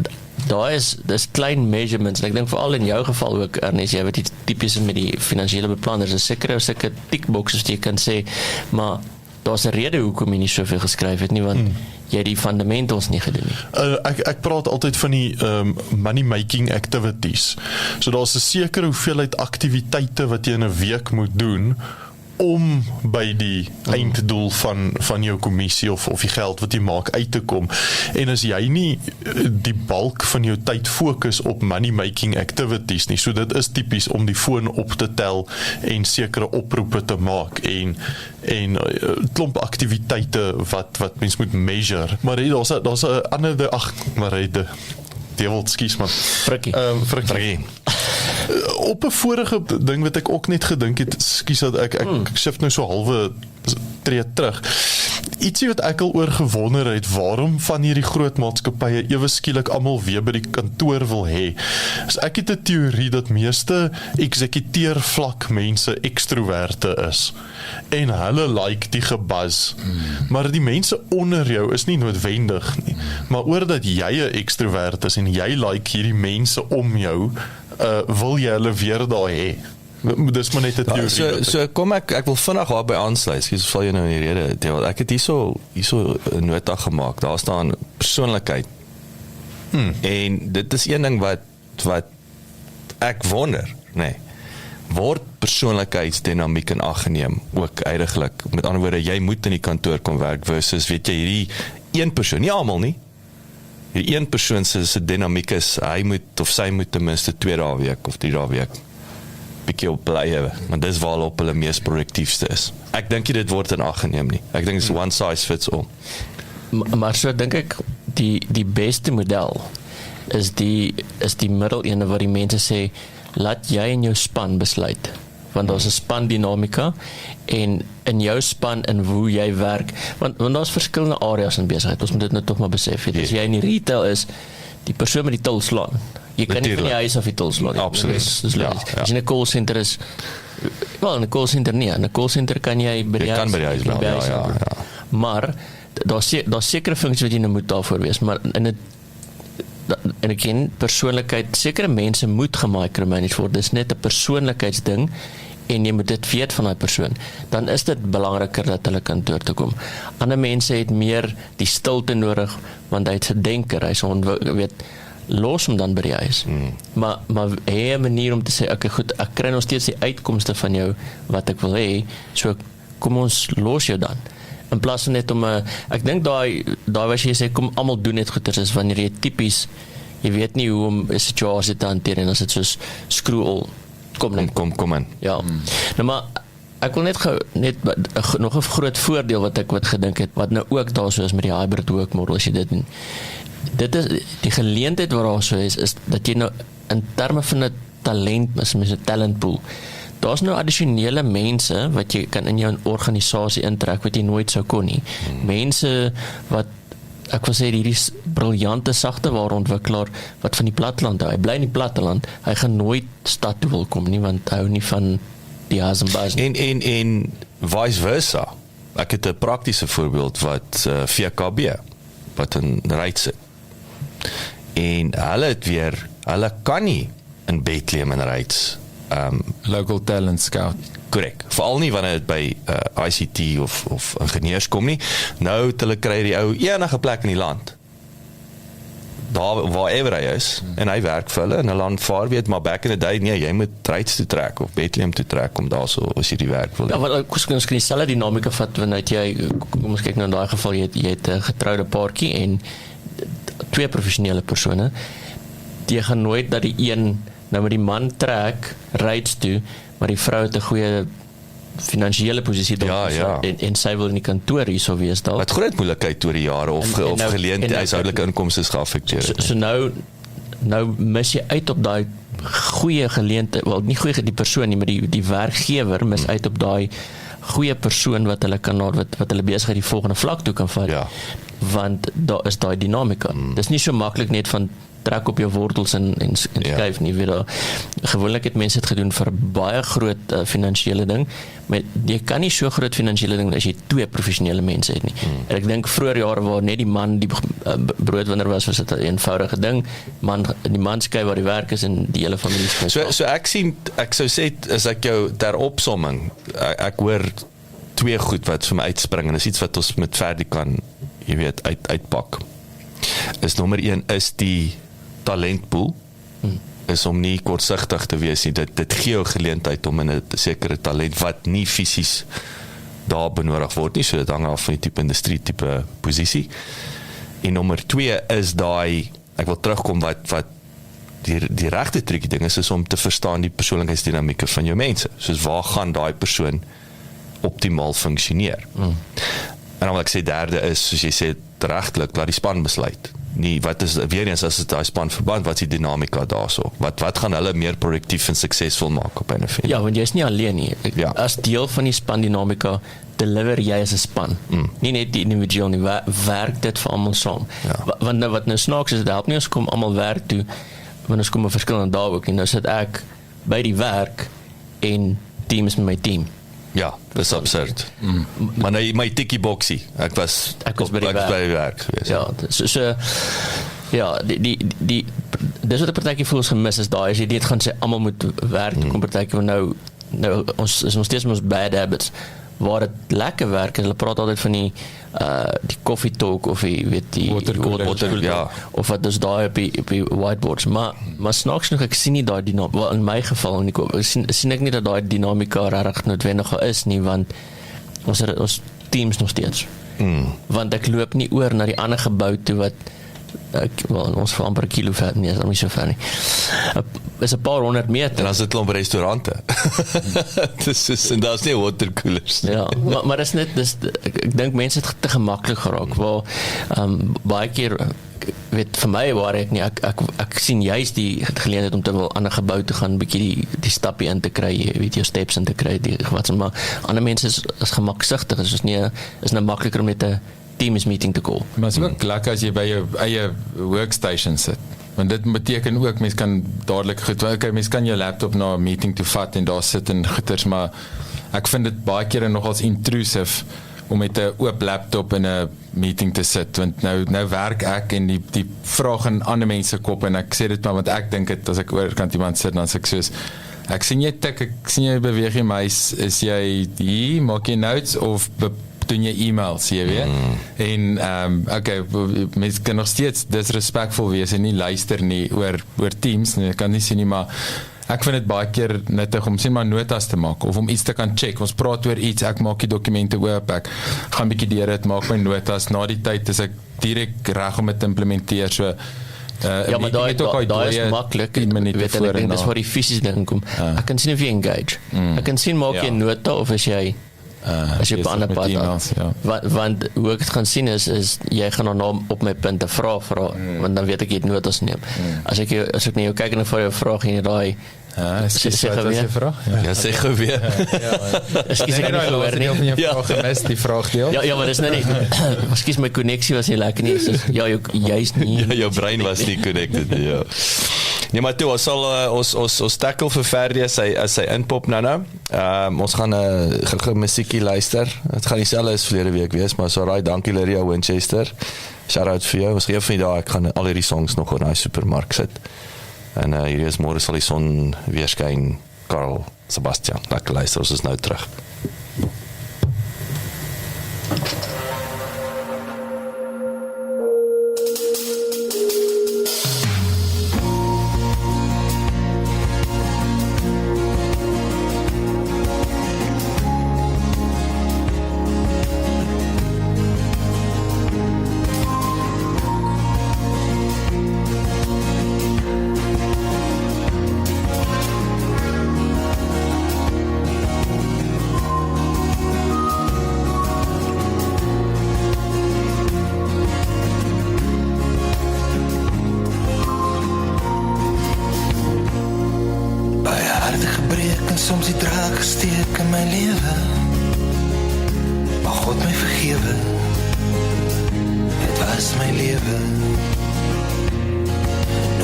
dis klein measurements, en ek dink veral in jou geval ook, Ernest, jy weet die tipies met die finansiële beplanners, is seker tickboxes wat jy kan sê, maar daar's 'n rede hoekom jy nie soveel geskryf het nie, want jy die fundamentals nie gedoen nie. Ek praat altyd van die money making activities. So daar's 'n sekere hoeveelheid aktiwiteite wat jy in 'n week moet doen om by die einddoel van jou kommissie of die geld wat jy maak uit te kom. En as jy nie die bulk van jou tyd fokus op money making activities nie, so dit is tipies om die foon op te tel en sekere oproepe te maak en klomp aktiwiteite wat mens moet measure. Maar daar's 'n ander skies man. Frikkie. Op 'n vorige ding wat ek ook net gedink het, skies dat ek shift nou so halwe tree terug. Ietsie wat ek al oor gewonder het, waarom van hierdie groot maatskappye ewe skielik almal weer by die kantoor wil hê. So ek het 'n teorie dat meeste eksekuteer vlak mense ekstroverte is. En hulle like die gebuzz. Maar die mense onder jou is nie noodwendig nie. Maar oordat jy 'n ekstrovert is en jy like hierdie mense om jou, wil jy hulle weer daar hê. Dis maar net 'n teorie. So kom ek wil vinnig daarby aansluit. Skus, val jy nou in die rede. Ek het hierso 'n nota gemaak. Daar staan persoonlikheid. En dit is een ding wat ek wonder, word persoonlikheidsdinamiek in ag geneem ook uiteindelik. Met ander woorde, jy moet in die kantoor kom werk versus weet jy hierdie een persoon, nie almal nie. Hierdie een persoon se dinamiek is hy moet of sy moet ten minste 2 dae 'n week of 3 dae 'n week bietjie op bly hê, want dis waarop hulle mees produktiefste is. Ek dink dit word in ag geneem nie. Ek dink dit is one size fits all. Maar so dink ek die beste model is die middel ene wat die mense sê, laat jy in jou span besluit, want daar's 'n span dinamika en in jou span en hoe jy werk, want daar's verskillende areas in besigheid, ons moet dit nou tog maar besef. As jy in die retail is, die persoon met die til slaan, jy kan nie van die huis af die til slaan. Absoluut. As jy in 'n call center is, wel in 'n call center nie, in 'n call center kan jy by die huis bel, ja. Maar daar's sekere funksies wat jy nou moet daarvoor wees, maar en ek ken persoonlikheid, sekere mense moet gemicromanage word, dis net 'n persoonlikheidsding en jy moet dit weet van daai persoon, dan is dit belangriker dat hulle kantoor toe kom. Ander mense het meer die stilte nodig, want hy het se denker, hy weet, los hom dan by die huis. Maar hê 'n manier om te sê, okay, goed, ek kry nog steeds die uitkomste van jou wat ek wil hê, so kom ons los jou dan. In plaas van net om, ek dink daai wat jy sê, kom almal doen net goeders, is wanneer jy tipies, jy weet nie hoe om 'n situasie te hanteer, en as dit soos screw all, kom in. Ja. Nou maar, ek wil net nog 'n groot voordeel wat ek gedink het, wat nou ook daar so is met die hybrid work model, as jy dit doen. Dit is, die geleentheid waar daar so is dat jy nou, in terme van 'n talent, as mens 'n talentpool, daar's nou addisionele mense wat jy kan in jou organisasie intrek wat jy nooit sou kon nie. Mense wat, ek wil sê, hierdie briljante sagtewareontwikkelaar wat van die platteland hou. Hy bly in die platteland, hy gaan nooit stad toe wil kom nie, want hy hou nie van die haas en baas nie. En vice versa. Ek het 'n praktiese voorbeeld wat VKB wat in Ryds sit. En hulle kan nie in Bethlehem en Ryds Local Talent Scout. Korrek. Veral nie wanneer dit by ICT of ingenieurs kom nie. Nou het hulle kry die ou enige plek in die land. Daar waarever hy is, en hy werk vir hulle, en hulle aanvaar weet, maar back in the day, nee, jy moet Ryds toe trek, of Bethlehem toe trek, om daar so, as jy die werk wil. Ja, want ons kan dieselfde dinamika vat, wanneer jy, kom ons kyk nou in daai geval, jy het 'n getroude paartjie, en 2 professionele persone, die gaan nooit dat die een, nou met die man trek, Ryds toe, maar die vrou het 'n goeie finansiële posisie en sy wil in die kantoor hierso wees daar. Wat groot moeilikheid oor die jare of geleentheid huishoudelike inkomste is geaffekteer. So nou mis jy uit op daai goeie geleentheid, wel nie goeie die persoon nie, maar die werkgewer mis uit op daai goeie persoon wat hulle kan wat hulle besigheid die volgende vlak toe kan vat. Ja. Want daar is daai dinamika. Dis nie so maklik net van trek op jou wortels en skuif nie, weet daar, gewoonlik het mense dit gedoen vir baie groot finansiële ding, maar jy kan nie so groot finansiële ding as jy 2 professionele mense het nie. En ek dink vroeër jare waar net die man die broodwinner was dit 'n eenvoudige ding, die man skei waar die werk is en die hele familie skei. So ek sou sê, as ek jou ter opsomming, ek hoor 2 goed wat vir my uitspring, en is iets wat ons met Ferdi kan, jy weet, uitpak. Is nommer 1 is die talentpool, is om nie kortsigtig te wees nie, dit gee jou geleentheid om in 'n sekere talent wat nie fisies daar benodig word nie, so dit hang af van die tipe industrie, tipe posisie. En nommer 2 is daai, ek wil terugkom wat die regte triekie ding is om te verstaan die persoonlikheidsdinamieke van jou mense, soos waar gaan daai persoon optimaal funksioneer. En dan wil ek sê derde is, soos jy sê, regtelik, laat die span besluit. Nie, wat is, weer eens, as dit die span verband, wat is die dinamika daarso? Wat gaan hulle meer produktief en suksesvol maak op 'n event? Ja, want jy is nie alleen nie. As deel van die span dinamika, deliver jy as 'n span. Nie net die individueel nie, werk dit vir almal saam. Want nou, wat nou snaaks is, dit help nie ons kom almal werk toe, want ons kom op verskillende dae ook, en nou sit ek by die werk, en team is met my team. Ja, dit is absurd. Maar nou, my tikkie boksie, ek was by die werk gewees. Ja, so ja, dis wat 'n partytjie vir ons gemis is, daai as jy dit gaan sê, almal moet werk, kom partytjie, nou ons is nog steeds met ons bad habits, waar dit lekker werk, hulle praat altyd van die coffee talk, of die water, ja. of wat dus daai op die whiteboards, maar snaaks genoeg, ek sien nie daai dinamika, in my geval, sien ek nie dat daai dinamika regtig noodwendig is nie, want ons teams nog steeds, want ek loop nie oor na die ander gebou toe, wat ons vir amper 'n kilo ver, nee, is nie so ver nie, is 'n paar 100 meter. En dan sit klomp restaurante. En daar is nie waterkoelers. Ja, maar dis net, ek dink mense het te gemaklik geraak, waar baie keer, weet, vir my waar ek nie, ek sien juist die geleentheid om te wil aan 'n gebou te gaan, bietjie die stappie in te kry, weet jou steps in te kry, maar ander mense is gemaksigtig, is nou makliker om net 'n Teams meeting te call. Maar het is ook lekker as jy by jou eie workstation sit. Want dit beteken ook, mens kan dadelik goed, okay, mens kan jou laptop na 'n meeting toe vat en daar sit en goeters, maar ek vind dit baie kere nogals intrusive om met 'n oop laptop in 'n meeting te sit, want nou werk ek en die vraag in ander mense kop, en ek sê dit maar, want ek dink dit, as ek oorkant iemand sit, dan sê ek soos, ek sien jy tik, ek sien jy beweeg jy muis, is jy hier, maak jy notes, of doen jy e-mails, jy weet, en okay, mens kan nog steeds disrespectful wees en nie luister nie oor Teams, nie, ek kan nie sien nie, maar ek vind dit baie keer nuttig om sê maar notas te maak, of om iets te kan check, ons praat oor iets, ek maak die dokumente oop, ek gaan bietjie deur dit, maak my notas, na die tyd is ek direk reg om dit te implementeer, so ja, maar daai is maklik, weet ek dink dis waar die fisies ding kom, ek kan sien of jy engage, ek kan sien maak jy nota, of as jy as jy op 'n ander pad want hoe ek het gaan sien is jy gaan nou op my punte vra, want dan weet ek jy het notas neem. As ek na jou kyk en vir jou vraag en jy daai sê gou ja, sê gou weer. Ekskuus, ek het nie gehoor nie. Die vraagdeel. Ja, maar dis nou nie. Ekskuus, my koneksie was nie lekker nie. Ja, jy's nie. Ja, jou brein was nie connected nie, ja. Nee, maar toe, ons sal ons tackle vir Ferdi as hy inpop nou. Ons gaan gou musiekie luister. Het gaan dieselfde as verlede week wees, maar so raai, dankie Lyria Winchester. Shout out vir jou. Ons gee van die dag, ek gaan al hierdie songs nog in daai supermark sit. En hier is môre sal die son weer skyn. Karl Sebastian, lekker luister, ons is nou terug. Soms die draak gesteek in my lewe, maar God my vergewe, het was my lewe.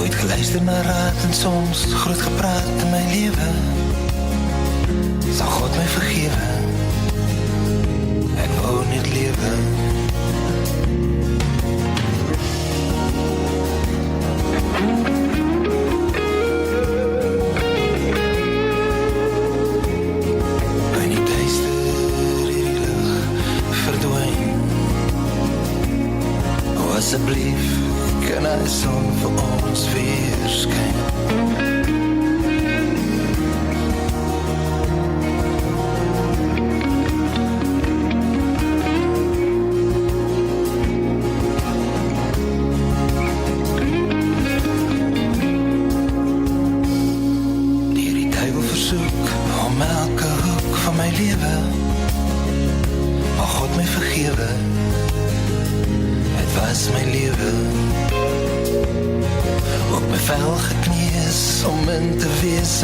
nooit geluister na raad en soms groot gepraat in my lewe. Sal God my vergewe? Ek wou net lewe. In die duister hierdie lig verdwyn. O asseblief, kan hy son vir ons weer skyn?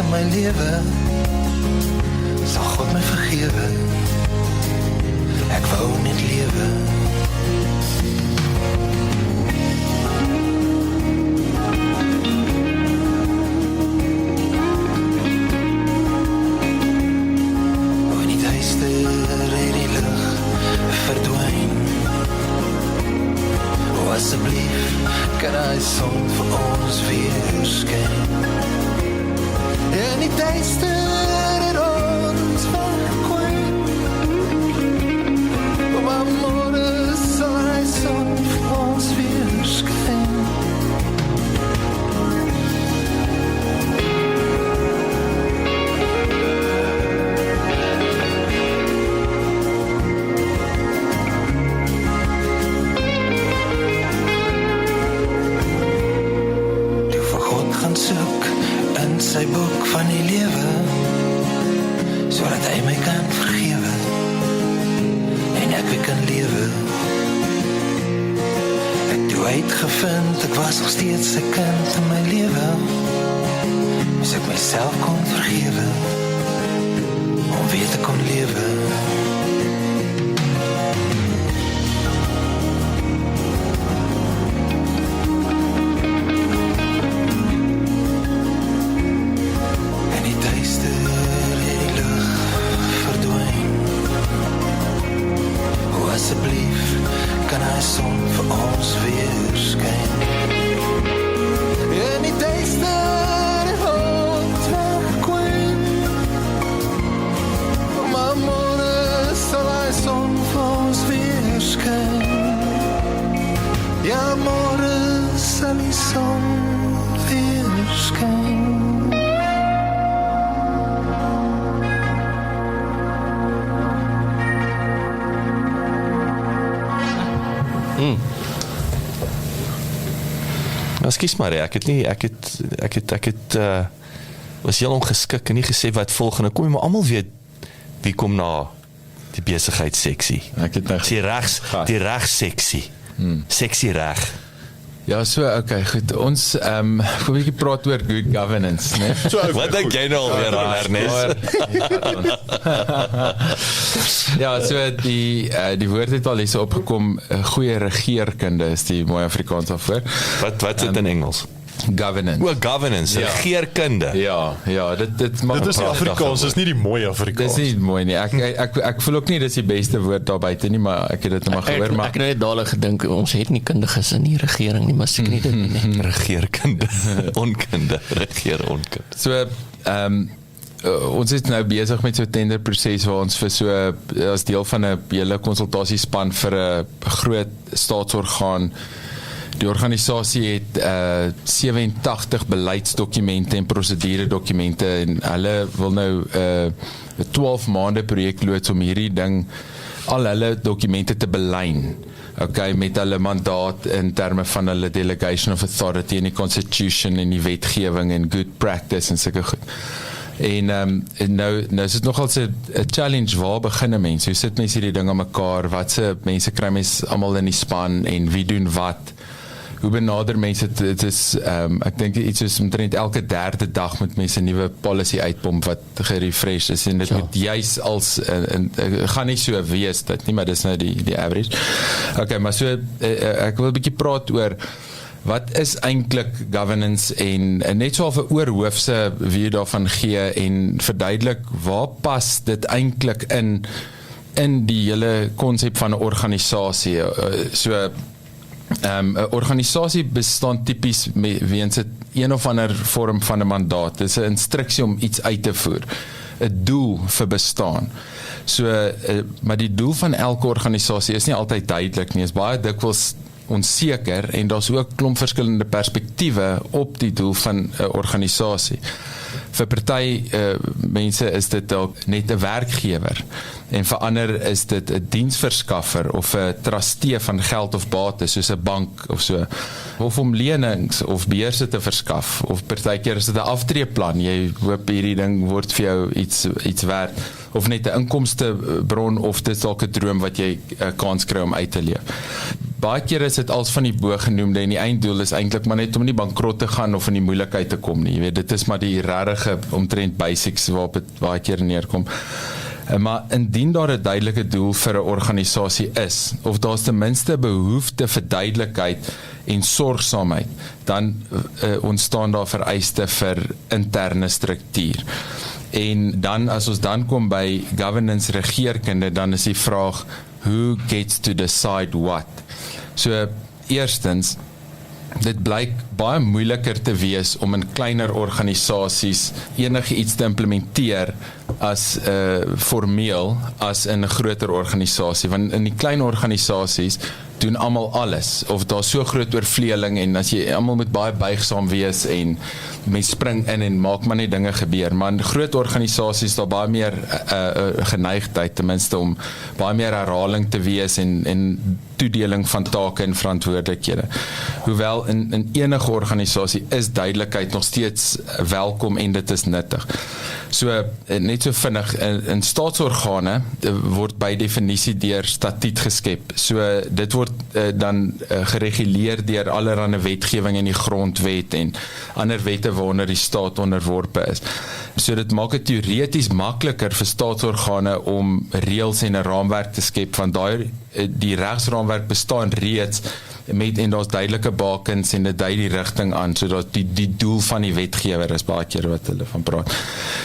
In my lewe sal God my vergewe. Ek wou net lewe. O in die duister in die lig verdwyn. O asseblief, kan hy son vir ons weer skyn? En die duister het ons verkwyn. Maar môre sal hy son vir ons weer skyn. Toe vir God gaan soek in sy boek van die lewe, sodat hy my kan vergewe en ek weer kan lewe. Ek toe uitgevind, ek was nog steeds 'n kind in my lewe, moes ek myself kon vergewe om weer te kon lewe. Ja, môre sal die son weer skyn. Ekskuus maar, ek het was heel ongeskik en nie gesê wat volgende kom, maar almal weet wie kom na die besigheidsseksie. Ek het nou die regsseksie. Seksie reg. Ja, so, okay, goed. Ons, ek wil 'n bietjie praat oor good governance, né? Wat dink jy nou alweer aan, Ernest? Ja, so die woord het al hier opgekom, goeie regeerkunde is die mooi Afrikaans daarvoor. Wat dit in Engels? Governance. O, governance, Ja. regeerkunde. Ja, dit maak Dit is Afrikaans, dis nie die mooi Dis Afrikaans. nie mooi nie. Ek voel ook nie dis die beste woord daar buite nie, maar ek het dit maar gehoor, maar Ek het net dadelik gedink ons het nie kundiges in die regering nie, maar seker nie dit nie. Regeerkunde, onkunde, regeeronkunde. so ons is nou besig met so 'n tenderproses waar ons vir so as deel van 'n hele konsultasiespan vir 'n groot staatsorgaan. Die organisasie het 87 beleidsdokumente en proseduredokumente en hulle wil nou 'n 12 maande projek loods om hierdie ding, al hulle dokumente te belyn. Okay, met hulle mandaat in terme van hulle delegation of authority en die constitution en die wetgewing en good practice en sulke goed. En nou is dit nogal 'n challenge, waar begin 'n mens? Hoe sit mense hierdie ding aan mekaar? Watse mense kry mens almal in die span en wie doen wat? Hoe benader mense dit is, ek dink iets is omtrent elke derde dag moet mense 'n nuwe policy uitpomp wat gerefresh is en dit moet juis als gaan nie so wees dit nie, maar dis nou die average. Okay, maar so ek wil 'n bietjie praat oor wat is eintlik governance en net so 'n oorhoofse wie daarvan gee en verduidelik waar pas dit eintlik in die hele konsep van 'n organisasie. So 'n organisasie bestaan tipies weens 'n een of ander vorm van 'n mandaat. Dit is 'n instruksie om iets uit te voer, 'n doel vir bestaan. So, maar die doel van elke organisasie is nie altyd duidelik nie, is baie dikwels onseker en daar's ook klomp verskillende perspektiewe op die doel van 'n organisasie. Vir party mense is dit dalk net 'n werkgewer en vir ander is dit 'n diensverskaffer of 'n trustee van geld of bates soos 'n bank of so, of om lenings of beurse te verskaf, of partykeer is dit 'n aftreeplan, jy hoop hierdie ding word vir jou iets werd, of net 'n inkomstebron of dit is dalk 'n droom wat jy 'n kans kry om uit te leef. Baie keer is dit als van die bogenoemde en die einddoel is eintlik maar net om nie bankrot te gaan of in die moeilikheid te kom nie. Jy weet, dit is maar die regte omtrent basics waarop dit baie keer neerkom. Maar indien daar 'n duidelike doel vir 'n organisasie is, of daar's ten minste behoefte vir duidelikheid en sorgsaamheid, dan ontstaan daar vereiste vir interne struktuur. En dan, as ons dan kom by governance regeerkunde, dan is die vraag, who gets to decide what? So, eerstens, dit blyk baie moeiliker te wees om in kleiner organisasies enige iets te implementeer as formeel as in 'n groter organisasie, want in die klein organisasies doen almal alles, of daar so groot oorvleeling en as jy almal moet baie buigsaam wees en mens spring in en maak maar net dinge gebeur, maar in groot organisasies daar baie meer geneigtheid ten minste om baie meer herhaling te wees en toedeling van take en verantwoordelikhede. Hoewel in enige organisasie is duidelikheid nog steeds welkom en dit is nuttig. So, net so vinnig, in staatsorgane word by definisie deur statuut geskep. So, dit word dan gereguleer deur allerlei wetgewing in die grondwet en ander wette waaronder die staat onderworpe is. So, dit maak dit teoreties makliker vir staatsorgane om reëls en 'n raamwerk te skep, want die regsraamwerk bestaan reeds en daar's duidelike bakens en dit dui die rigting aan, sodat die doel van die wetgewer is baie keer wat hulle van praat.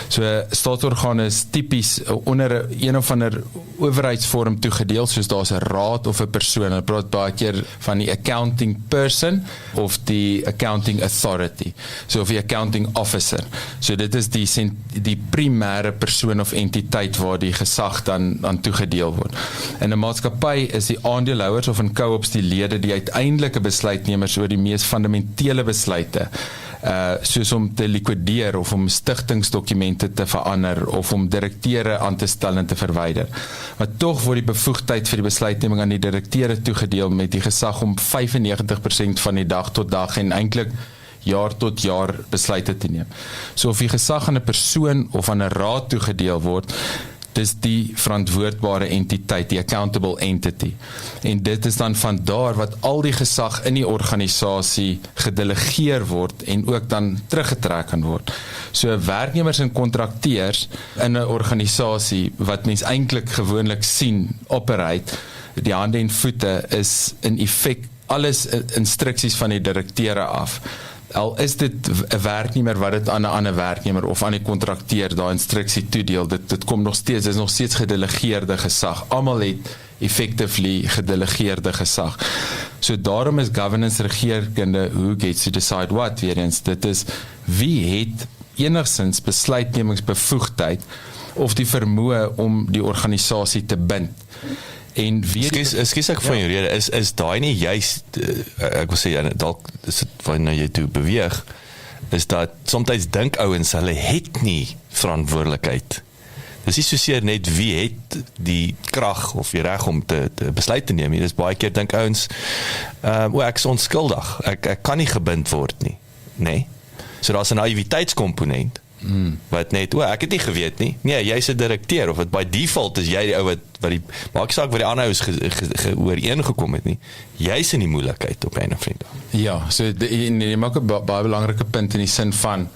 So, staatsorgane is tipies onder een of ander owerheidsvorm toegedeel, soos daar's 'n raad of 'n persoon. Hulle praat baie keer van die accounting person of die accounting authority, so of die accounting officer. So, dit is die primêre persoon of entiteit waar die gesag dan aan toegedeel word. In 'n maatskappy is die aandeelhouers of in co-ops die lede die uiteindelike besluitnemers oor die mees fundamentele besluite, soos om te likwideer of om stigtingsdokumente te verander of om direkteure aan te stel en te verwyder. Maar tog word die bevoegdheid vir die besluitneming aan die direkteure toegedeel met die gesag om 95% van die dag tot dag en eintlik jaar tot jaar besluite te neem. So of die gesag aan 'n persoon of aan 'n raad toegedeel word, dis die verantwoordbare entiteit, die accountable entity. En dit is dan van daar wat al die gesag in die organisasie gedelegeer word en ook dan teruggetrek kan word. So werknemers en kontrakteurs in 'n organisasie wat mens eintlik gewoonlik sien operate, die hande en voete is in effek alles instruksies van die direkteure af. Al is dit 'n werknemer wat dit aan 'n ander werknemer of aan die kontrakteur daai instruksie toedeel, dit kom nog steeds, is nog steeds gedelegeerde gesag. Almal het effectively gedelegeerde gesag. So daarom is governance regeerkunde who gets to decide what, weer eens, dit is wie het enigstens besluitnemingsbevoegdheid of die vermoë om die organisasie te bind. En Ekskuus ek van jou rede, is daai nie juist, ek wil sê, dalk is dit wanneer jy toe beweeg, is dat soms dink ouens, hulle het nie verantwoordelikheid. Dis nie soseer net wie het die krag of die reg om te besluit te neem nie, dis baie keer dink ouens, ek is onskuldig, ek kan nie gebind word nie, nee. So daar's 'n naïwiteitskomponent, wat net, ek het nie geweet nie, nee, jy's 'n direkteur, of het by default is jy die ou wat die, maak saak wat die ander ouens ooreengekom het nie, jy's in die moeilikheid op 'n of ander. Ja, so jy maak 'n baie belangrike punt in die sin van,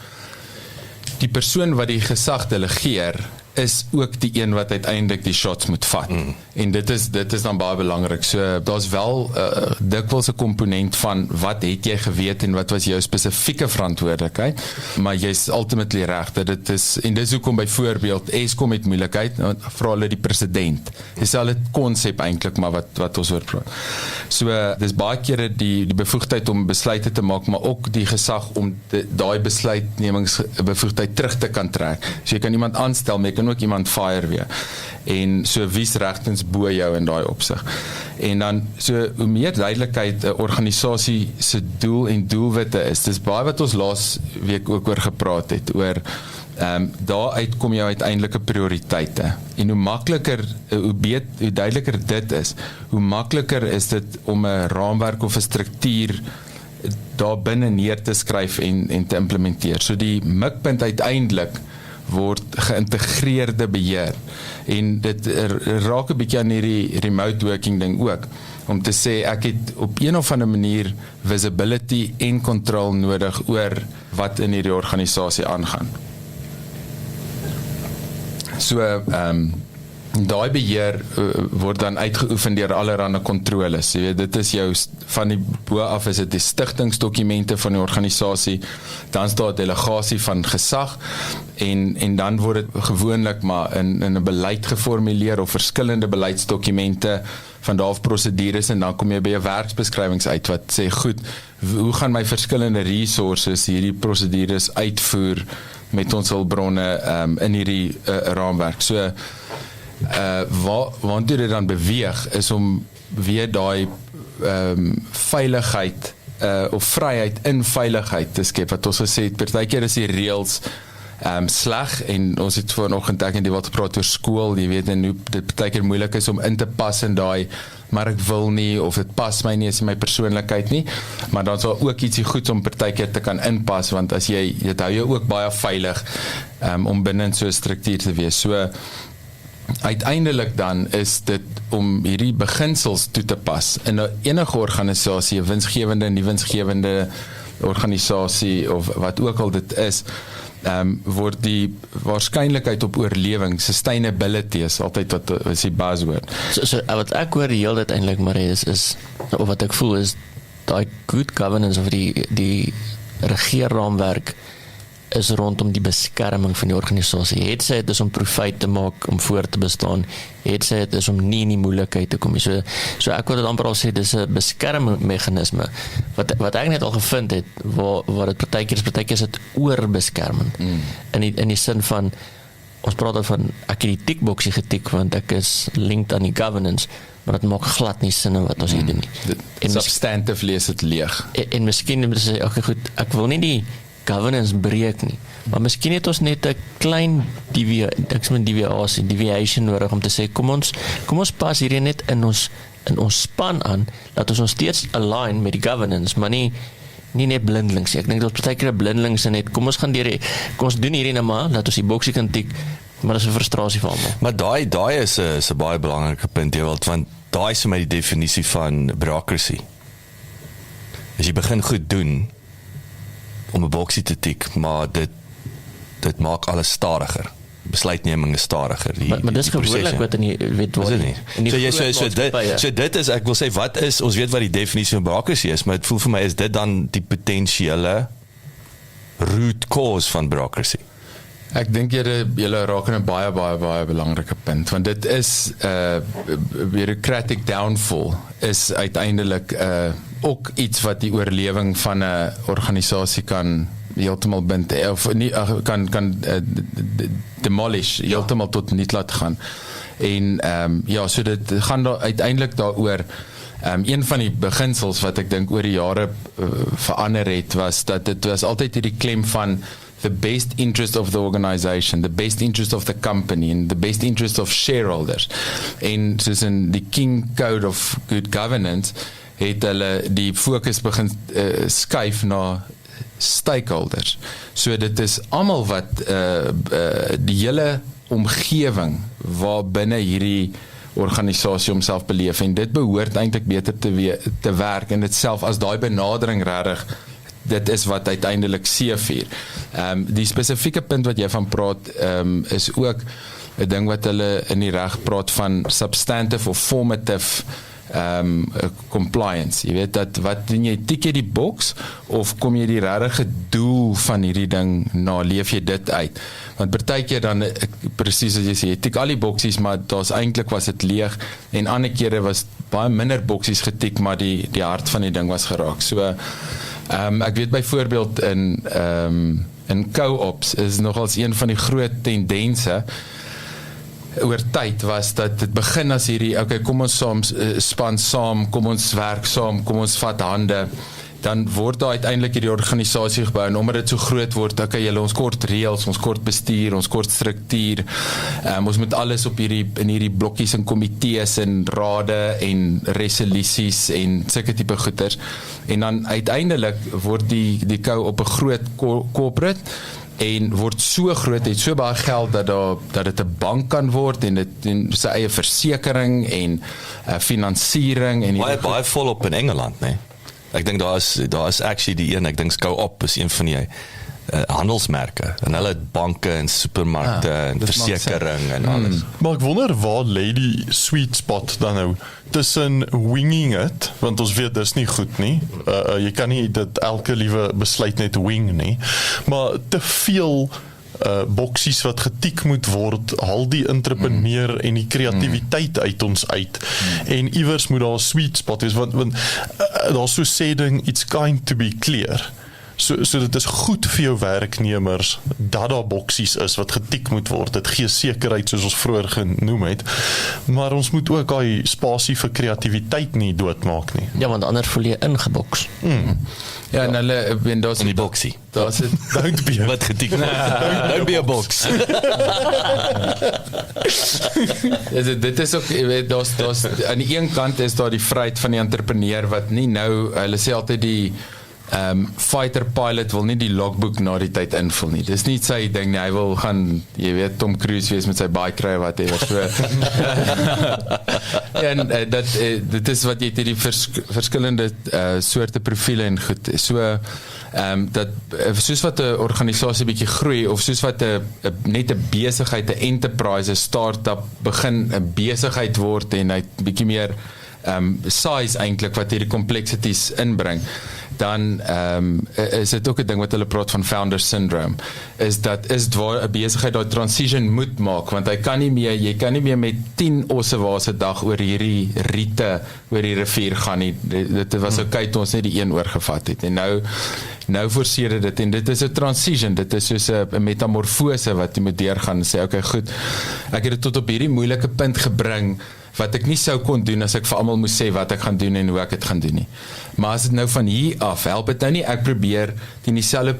die persoon wat die gesag delegeer, is ook die een wat uiteindelik die shots moet vat. En dit is dan baie belangrik. So daar's wel dikwels 'n komponent van wat het jy geweet en wat was jou spesifieke verantwoordelikheid, maar jy's ultimately reg dat dit is, en dis hoekom byvoorbeeld Eskom het moeilikheid, vra hulle die president. Dis al 'n konsep eintlik, maar wat ons oor praat. So dis baie kere die bevoegdheid om besluite te maak, maar ook die gesag om daai besluitnemingsbevoegdheid terug te kan trek. So jy kan iemand aanstel, maar jy kan ook iemand fire weer. En so wie's regtens bo jou in daai opsig. En dan so hoe meer duidelikheid 'n organisasie se doel en doelwitte is. Dis baie wat ons laas week ook oor gepraat het oor daaruit kom jou uiteindelike prioriteite. En hoe makliker, hoe duideliker dit is, hoe makliker is dit om 'n raamwerk of 'n struktuur daar binne neer te skryf en te implementeer. So die mikpunt uiteindelik word geïntegreerde beheer. En dit raak 'n bietjie aan hierdie remote working ding ook. Om te sê ek het op een of ander manier visibility en control nodig oor wat in hierdie organisasie aangaan. So daai beheer word dan uitgeoefen deur allerlei kontroles. Jy weet, dit is jou van die bo af is dit die stigtingsdokumente van die organisasie, dan is daar 'n delegasie van gesag en dan word dit gewoonlik maar in 'n beleid geformuleer of verskillende beleidsdokumente van daar af prosedures en dan kom jy by 'n werksbeskrywings uit wat sê goed, hoe gaan my verskillende resources hierdie prosedures uitvoer met ons hulpbronne in hierdie raamwerk. So waartoe dit dan beweeg is om weer daai veiligheid of vryheid in veiligheid te skep, wat ons gesê het, partykeer is die reëls sleg en ons het vanoggend ek en die wat gepraat oor skool, jy weet, en hoe dit partykeer moeilik is om in te pas in daai, maar ek wil nie, of dit pas my nie, is my persoonlikheid nie, maar dan is daar ook ietsie goeds om partykeer te kan inpas, want as jy, dit hou jou ook baie veilig om binne in so 'n struktuur te wees. So uiteindelik dan is dit om hierdie beginsels toe te pas in enige organisasie, 'n winsgewende, nie winsgewende organisasie of wat ook al dit is, word die waarskynlikheid op oorlewing, sustainability is altyd wat is die buzzword. So wat ek hoor die hele tyd eintlik maar is of wat ek voel is daai good governance of die regeerraamwerk is rondom die beskerming van die organisasie. Het sy het is om profijt te maak, om voor te bestaan, het sy het is om nie in die moeilikheid te kom. So ek wil dit amper al sê, dis 'n beskermmeganisme, wat ek net al gevind het, waar dit partykeer is dit oorbeskermend, in die sin van, ons praat dan van, ek het die tikboksie getik, want ek is linked aan die governance, maar dit maak glad nie sin wat ons hier doen nie. Substantively is dit leeg. En miskien moet jy sê, okay goed, ek wil nie die governance breek nie, maar miskien het ons net 'n klein deviation nodig om te sê, kom ons pas hierdie net in ons span aan, laat ons steeds align met die governance, maar nie net blindelings. Ek dink dat partykeer blindelings en net, kom ons doen hierdie nou maar, laat ons die boksie kan tik, maar dis 'n frustrasie vir almal. Maar daai is 'n baie belangrike punt, want daai is vir my die definisie van bureaucracy. As jy begin goed doen om 'n boksie te tik, maar dit maak alles stadiger. Besluitneming is stadiger. Maar dis gewoonlik wat in die so dit is, ek wil sê, ons weet wat die definisie van bureaucracy is, maar dit voel vir my is dit dan die potensiële root cause van bureaucracy. Ek dink julle raak in 'n baie belangrike punt, want dit is bureaucratic downfall is uiteindelik ook iets wat die oorlewing van 'n organisasie kan heeltemal bind, of nie, kan demolish, heeltemal tot niet laat gaan. En so dit gaan daar uiteindelik daaroor. Een van die beginsels wat ek dink oor die jare verander het, was dat dit was altyd hierdie klem van the best interest of the organization, the best interest of the company, and the best interest of shareholders. En soos in die King Code of Good Governance het hulle die fokus begin skuif na stakeholders. So dit is almal wat die hele omgewing waar binne hierdie organisasie homself beleef, en dit behoort eintlik beter te werk, en dit self as daai benadering regtig, dit is wat uiteindelik seëvier. Die spesifieke punt wat jy van praat, is ook 'n ding wat hulle in die reg praat van substantive of formative compliance. Jy weet dat wat doen jy, tik jy die boks of kom jy die regte doel van hierdie ding na, leef jy dit uit? Want partykeer dan presies as jy sê, jy tik al die boksies, maar daar's eintlik was dit leeg en ander kere was baie minder boksies getik, maar die hart van die ding was geraak. So ek weet byvoorbeeld in co-ops is nogals een van die groot tendense oor tyd was dat dit begin as hierdie, okay, kom ons span saam, kom ons werk saam, kom ons vat hande, dan word daar uiteindelik hierdie organisasie gebou, en omdat dit so groot word, okay, ons kort reëls, ons kort bestuur, ons kort struktuur, ons moet alles in hierdie blokkies en komitees en rade en resolusies en sulke tipe goeders, en dan uiteindelik word die kou op 'n groot corporate, en word so groot, het so baie geld dat dit 'n bank kan word en dit sy eie versekering en finansiering en baie volop in Engeland, nee. Ek dink daar is actually die een, ek dink Co-op is een van die handelsmerke, en hulle het banke en supermarkte en versekering en alles. Maar ek wonder waar lê die sweet spot dan nou tussen winging it, want ons weet dis nie goed nie, jy kan nie dit elke liewe besluit net wing nie, maar te veel boksies wat getik moet word, haal die entrepreneur en die kreativiteit uit ons uit, en iewers moet daar 'n sweet spot wees, want daar so sê ding, it's going to be clear. So dit is goed vir jou werknemers dat daar boksies is wat getik moet word. Dit gee sekerheid soos ons vroeër genoem het. Maar ons moet ook daai spasie vir kreatiwiteit nie doodmaak nie. Ja, want anders voel jy ingeboks. Ja, en hulle in die boksie. Daar's dit Don't be wat getik word. Don't be a box. Dit is ook, jy weet, daar's aan die een kant is daar die vryheid van die entrepreneur wat nie nou, hulle sê altyd die fighter pilot wil nie die logboek na die tyd invul nie. Dis nie sy ding nie, hy wil gaan, jy weet, Tom Cruise wees met sy bike ry wat hy was so. En dit is wat jy die verskillende soorte profiele en goed. So dat soos wat 'n organisasie bietjie groei of soos wat net 'n besigheid, 'n enterprise, 'n start-up begin 'n besigheid word en hy bietjie meer size eintlik wat hierdie complexities inbring, dan is dit ook 'n ding wat hulle praat van founder syndrome, is waar 'n besigheid daai transition moet maak, want jy kan nie meer met 10 ossewase 'n dag oor hierdie riete oor die rivier gaan nie. Dit was okay toe ons net die een oorgevat het, en nou forceer dit, en dit is 'n transition, dit is soos 'n metamorfose wat jy moet deurgaan en sê, okay, goed, ek het dit tot op hierdie moeilike punt gebring, wat ek nie sou kon doen as ek vir almal moes sê wat ek gaan doen en hoe ek dit gaan doen nie. Maar as dit nou van hier af, help dit nou nie, ek probeer in dieselfde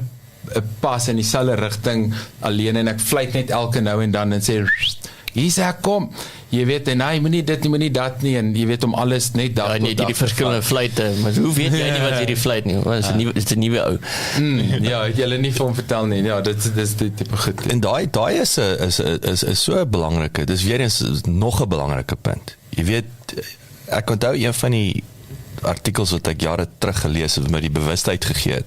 pas in dieselfde rigting alleen, en ek fluit net elke nou en dan en sê, hier's ek, kom, jy weet, en hy moenie dit nie, moenie dat nie, en jy weet om alles net dag tot dag. Ja, die verskillende fluite, maar hoe weet jy nie wat hierdie fluit nie? Dit is 'n nuwe ou. Ja, het julle nie vir hom vertel nie. Ja, dit is die tipe goed. En daai is so 'n belangrike, dis weer eens nog 'n belangrike punt. Jy weet, ek onthou een van die artikels wat ek jare terug gelees het, met die bewustheid gegee het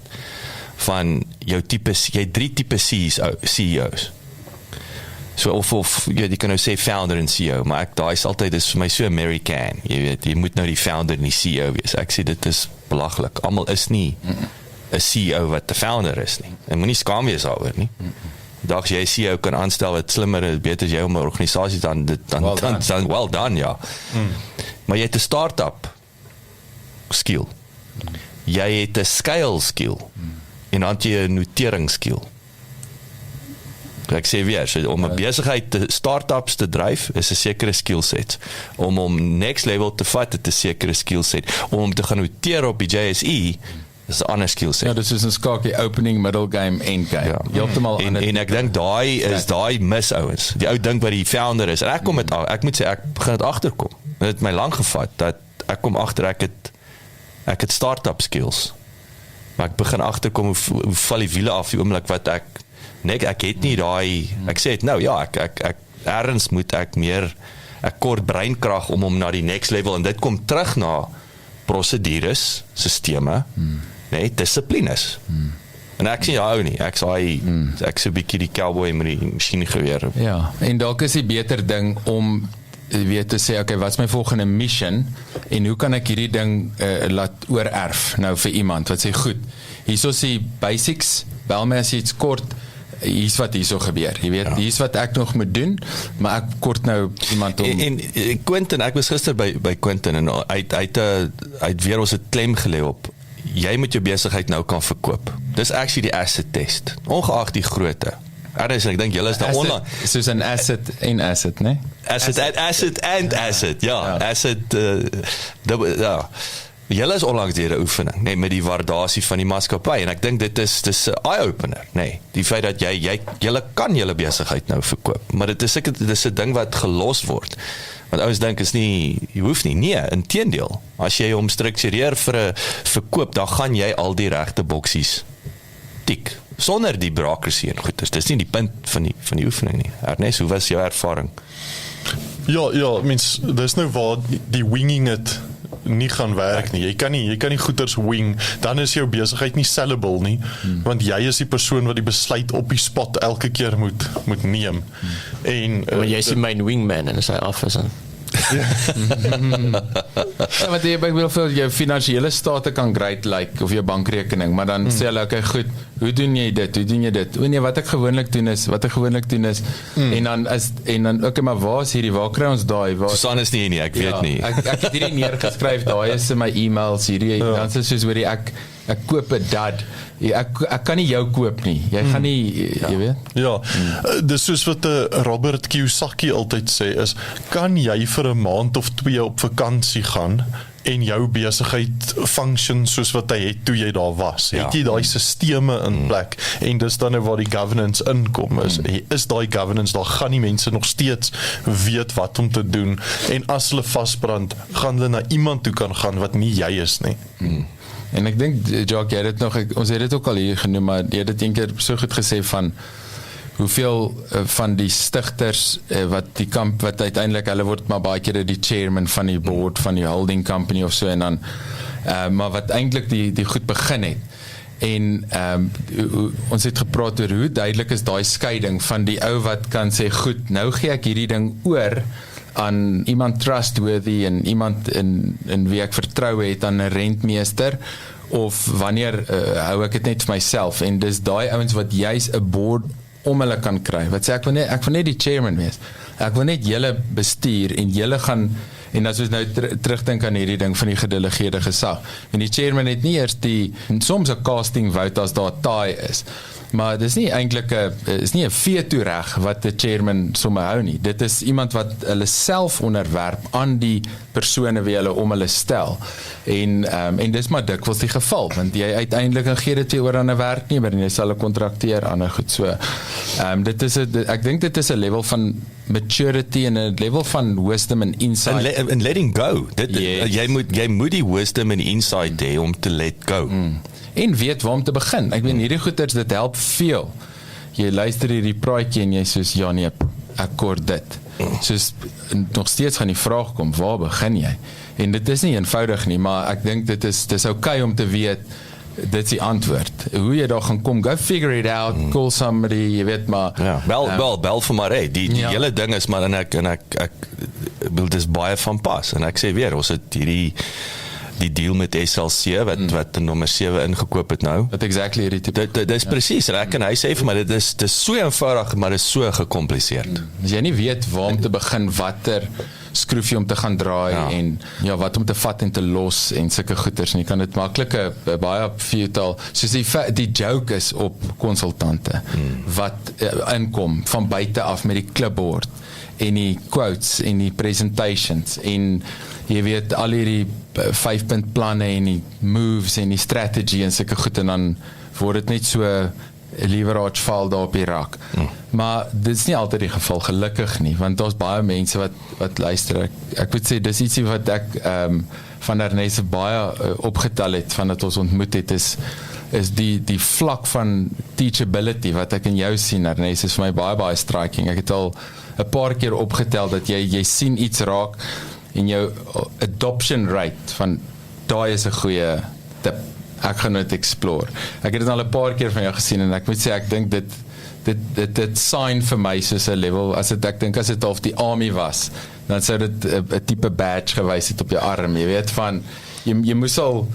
van jou tipes, jy het 3 tipe CEOs. So of jy kan nou sê founder en CEO, maar daai is altyd, is vir my so American. Jy weet, jy moet nou die founder en die CEO wees. Ek sê dit is belaglik. Almal is nie 'n CEO wat 'n founder is nie. En moenie skaam wees daaroor nie. Dags jy 'n CEO kan aanstel wat slimmer en beter as jy om 'n organisasie dan well done, ja. Maar jy het 'n start-up skill. Jy het 'n scale skill. En dan het jy 'n notering skill. Ek sê weer, so om 'n besigheid start-ups te dryf is 'n sekere skill set. Om next level te vat, het 'n sekere skill set. Om te gaan noteer op die JSE is 'n ander skill set. Ja, dis is 'n skakie opening, middle game, end game. Ja. Heeltemal en ek dink daai mis ouens. Die ou dink wat die founder is. En ek kom ek moet sê ek begin dit agterkom. Dit het my lank gevat dat ek kom agter ek het start-up skills. Maar ek begin agterkom hoe val die wiele af die oomblik wat ek het nie daai, ek sê dit nou, ja, ek ergens moet ek kort breinkrag om na die next level, en dit kom terug na prosedures, sisteme, dissiplines. En ek sien ou nie, ek so 'n bietjie die cowboy met die masjiengeweer. Ja, en dalk is die beter ding om weet te sê, okay, wat is my volgende mission en hoe kan ek hierdie ding laat oorerf nou vir iemand wat sê, goed, hierso is die basics, bel my as jy iets kort, hier's wat hierso gebeur, jy weet, hier's wat ek nog moet doen, maar ek kort nou iemand om... En Quentin, ek was gister by Quentin en hy het weer ons het klem gelê op, jy moet jou besigheid nou kan verkoop. Dis actually die asset test, ongeag die grootte. Ernest, ek dink julle is daar online. Soos 'n asset en asset, né? Asset, ja. Asset, ja. Julle is onlangs deur 'n oefening, nee, met die waardasie van die maatskappy en ek dink dis 'n eye-opener, nee. Die feit dat julle kan julle besigheid nou verkoop, maar dit is 'n ding wat gelos word. Want ouens dink is nie, jy hoef nie, nee, inteendeel. As jy hom struktureer vir 'n verkoop, dan gaan jy al die regte boksies tik. Sonder die bureaucracy en goeders. Dis nie die punt van die oefening nie. Ernest, hoe was jou ervaring? Ja, mens, dis nou waar die winging het nie gaan werk nie. Jy kan nie goeders wing, dan is jou besigheid nie sellable nie, want jy is die persoon wat die besluit op die spot elke keer moet neem. En maar jy is die main wingman en is hy af is. Ja, want jy wil vir jou finansiële state kan great like, of jou bankrekening, maar dan sê hulle, okay, goed, hoe doen jy dit? O nee, wat ek gewoonlik doen is, en dan, okay, maar waar is hierdie, waar kry ons daai? Susan is nie, ek weet nie. Ek het hierdie neergeskryf, daai is in my e-mails, hierdie, dan is soos hoorie, ek koop 'n dad, ek kan nie jou koop nie, jy gaan nie, jy weet? Ja, dis soos wat Robert Kiyosaki altyd sê, is, kan jy vir 'n maand of 2 op vakansie gaan, en jou besigheid function soos wat hy het toe jy daar was. Ja. Het jy daai sisteme in plek, en dis dan nou waar die governance inkom, is daai governance, daar gaan die mense nog steeds weet wat om te doen, en as hulle vasbrand, gaan hulle na iemand toe kan gaan, wat nie jy is nie. En ek dink, Jacques, ons het dit ook al hier genoem, maar jy het dit een keer so goed gesê van, hoeveel van die stigters wat uiteindelik, hulle word maar baie keer die chairman van die board van die holding company of so, en dan maar wat eintlik die goed begin het. En ons het gepraat oor hoe duidelik is daai skeiding van die ou wat kan sê, goed, nou gee ek hierdie ding oor aan iemand trustworthy en iemand in wie ek vertrou het, aan 'n rentmeester, of wanneer hou ek dit net vir myself, en dis daai ouens wat juis 'n board om hulle kan kry, wat sê ek wil net die chairman wees, ek wil net julle bestuur, en julle gaan, en as ons nou terugdink aan hierdie ding van die gedelegeerde gesag, en die chairman het nie eers soms 'n casting vote as daar taai is, maar dis nie eintlik is nie 'n veto reg wat die chairman sommer hou nie, dit is iemand wat hulle self onderwerp aan die persone wie hulle om hulle stel, en dis maar dikwels die geval, want jy uiteindelik gee dit weer oor aan 'n werknemer, en jy sal 'n kontrakteer aan 'n goed so, ek dink dit is 'n level van maturity en 'n level van wisdom and insight, and letting go, jy moet die wisdom and insight hê om te let go, en weet waar om te begin. Ek weet hierdie goeders, dit help veel. Jy luister hierdie praatjie en jy soos, ja nee, ek kort dit. Soos, nog steeds gaan die vraag kom, waar begin jy? En dit is nie eenvoudig nie, maar ek dink dit is okay om te weet, dit is die antwoord. Hoe jy daar gaan kom, go figure it out, call somebody, jy weet maar. Ja, bel vir maar, die hele ding is maar, en ek wil dis baie van pas, en ek sê weer, ons het die deal met SLC, wat nommer 7 ingekoop het nou. Wat exactly hierdie type. Dit is presies, en hy sê vir my, dit is so eenvoudig, maar dit is so gecompliseerd. As jy nie weet waar om te begin, watter skroefie om te gaan draai, en wat om te vat en te los, en sulke goeders, en jy kan dit maklik baie futile, soos die joke is op konsultante, wat inkom, van buite af met die clipboard, en die quotes, en die presentations, en jy weet, al hierdie 5-punt planne, en die moves, en die strategy, en sulke goed, en dan word dit net so leverage val daar op die rak. Maar dit is nie altyd die geval, gelukkig nie, want daar's baie mense wat luister. Ek moet sê, dis ietsie wat ek van Ernest baie opgetel het, van dat ons ontmoet het, is die vlak van teachability, wat ek in jou sien, Ernest, is vir my baie striking. Ek het al 'n paar keer opgetel, dat jy sien iets raak, en jou adoption rate, van daai is 'n goeie tip, ek gaan nooit explore. Ek het dit al 'n paar keer van jou gesien en ek moet sê ek dink dit sign vir my soos 'n level ek dink as dit of die army was, dan sou dit 'n tipe badge gewys het op jou arm. Jy weet van jy moes al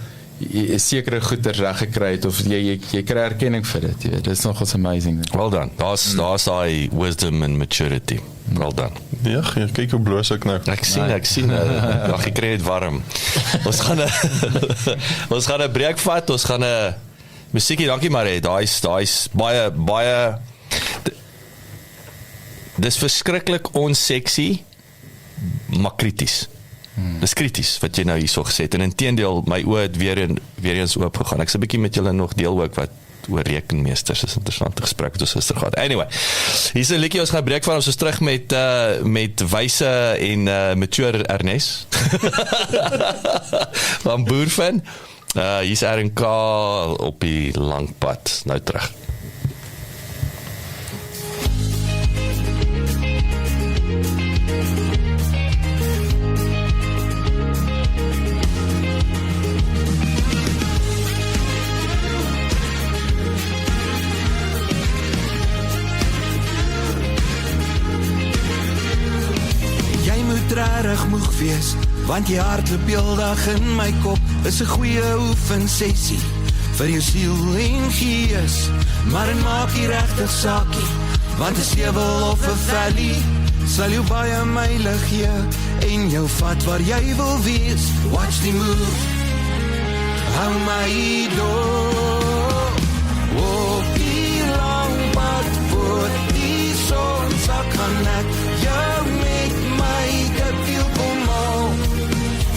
sekere goeders reg gekry het of jy kry erkenning vir dit, jy weet. Dit is nogals amazing. Well done. Daar's daai wisdom and maturity. Well done. Ja, kyk hoe bloos ek nou. Ek sien, ag ek kry dit warm. Ons gaan 'n breek vat, ons gaan 'n musiekie, dankie Marie, daai's baie dis verskriklik onsexy, maar krities. Dis krities wat jy nou hierso gesê het en inteendeel my oë het weer eens oop gegaan. Ek's 'n bietjie met julle nog deel ook wat oor rekenmeesters is 'n interessante gesprek wat ons gister gehad. Anyway, hier's 'n liedjie ons gaan breek van ons is terug met wyse en mature Ernest. Van Boerfin. Hier's RNK op die lang pad nou terug. Rarig moeg wees, want jy hardloop heeldag in my kop, is 'n goeie oefensessie vir jou siel en gees, maar dit maak nie regtig saakie, want 'n stewel of 'n valley sal jou baie myle gee en jou vat waar jy wil wees. Watch the move, hou my door, op die lang pad voor die son sal kan ek jou met my gevoel kom al,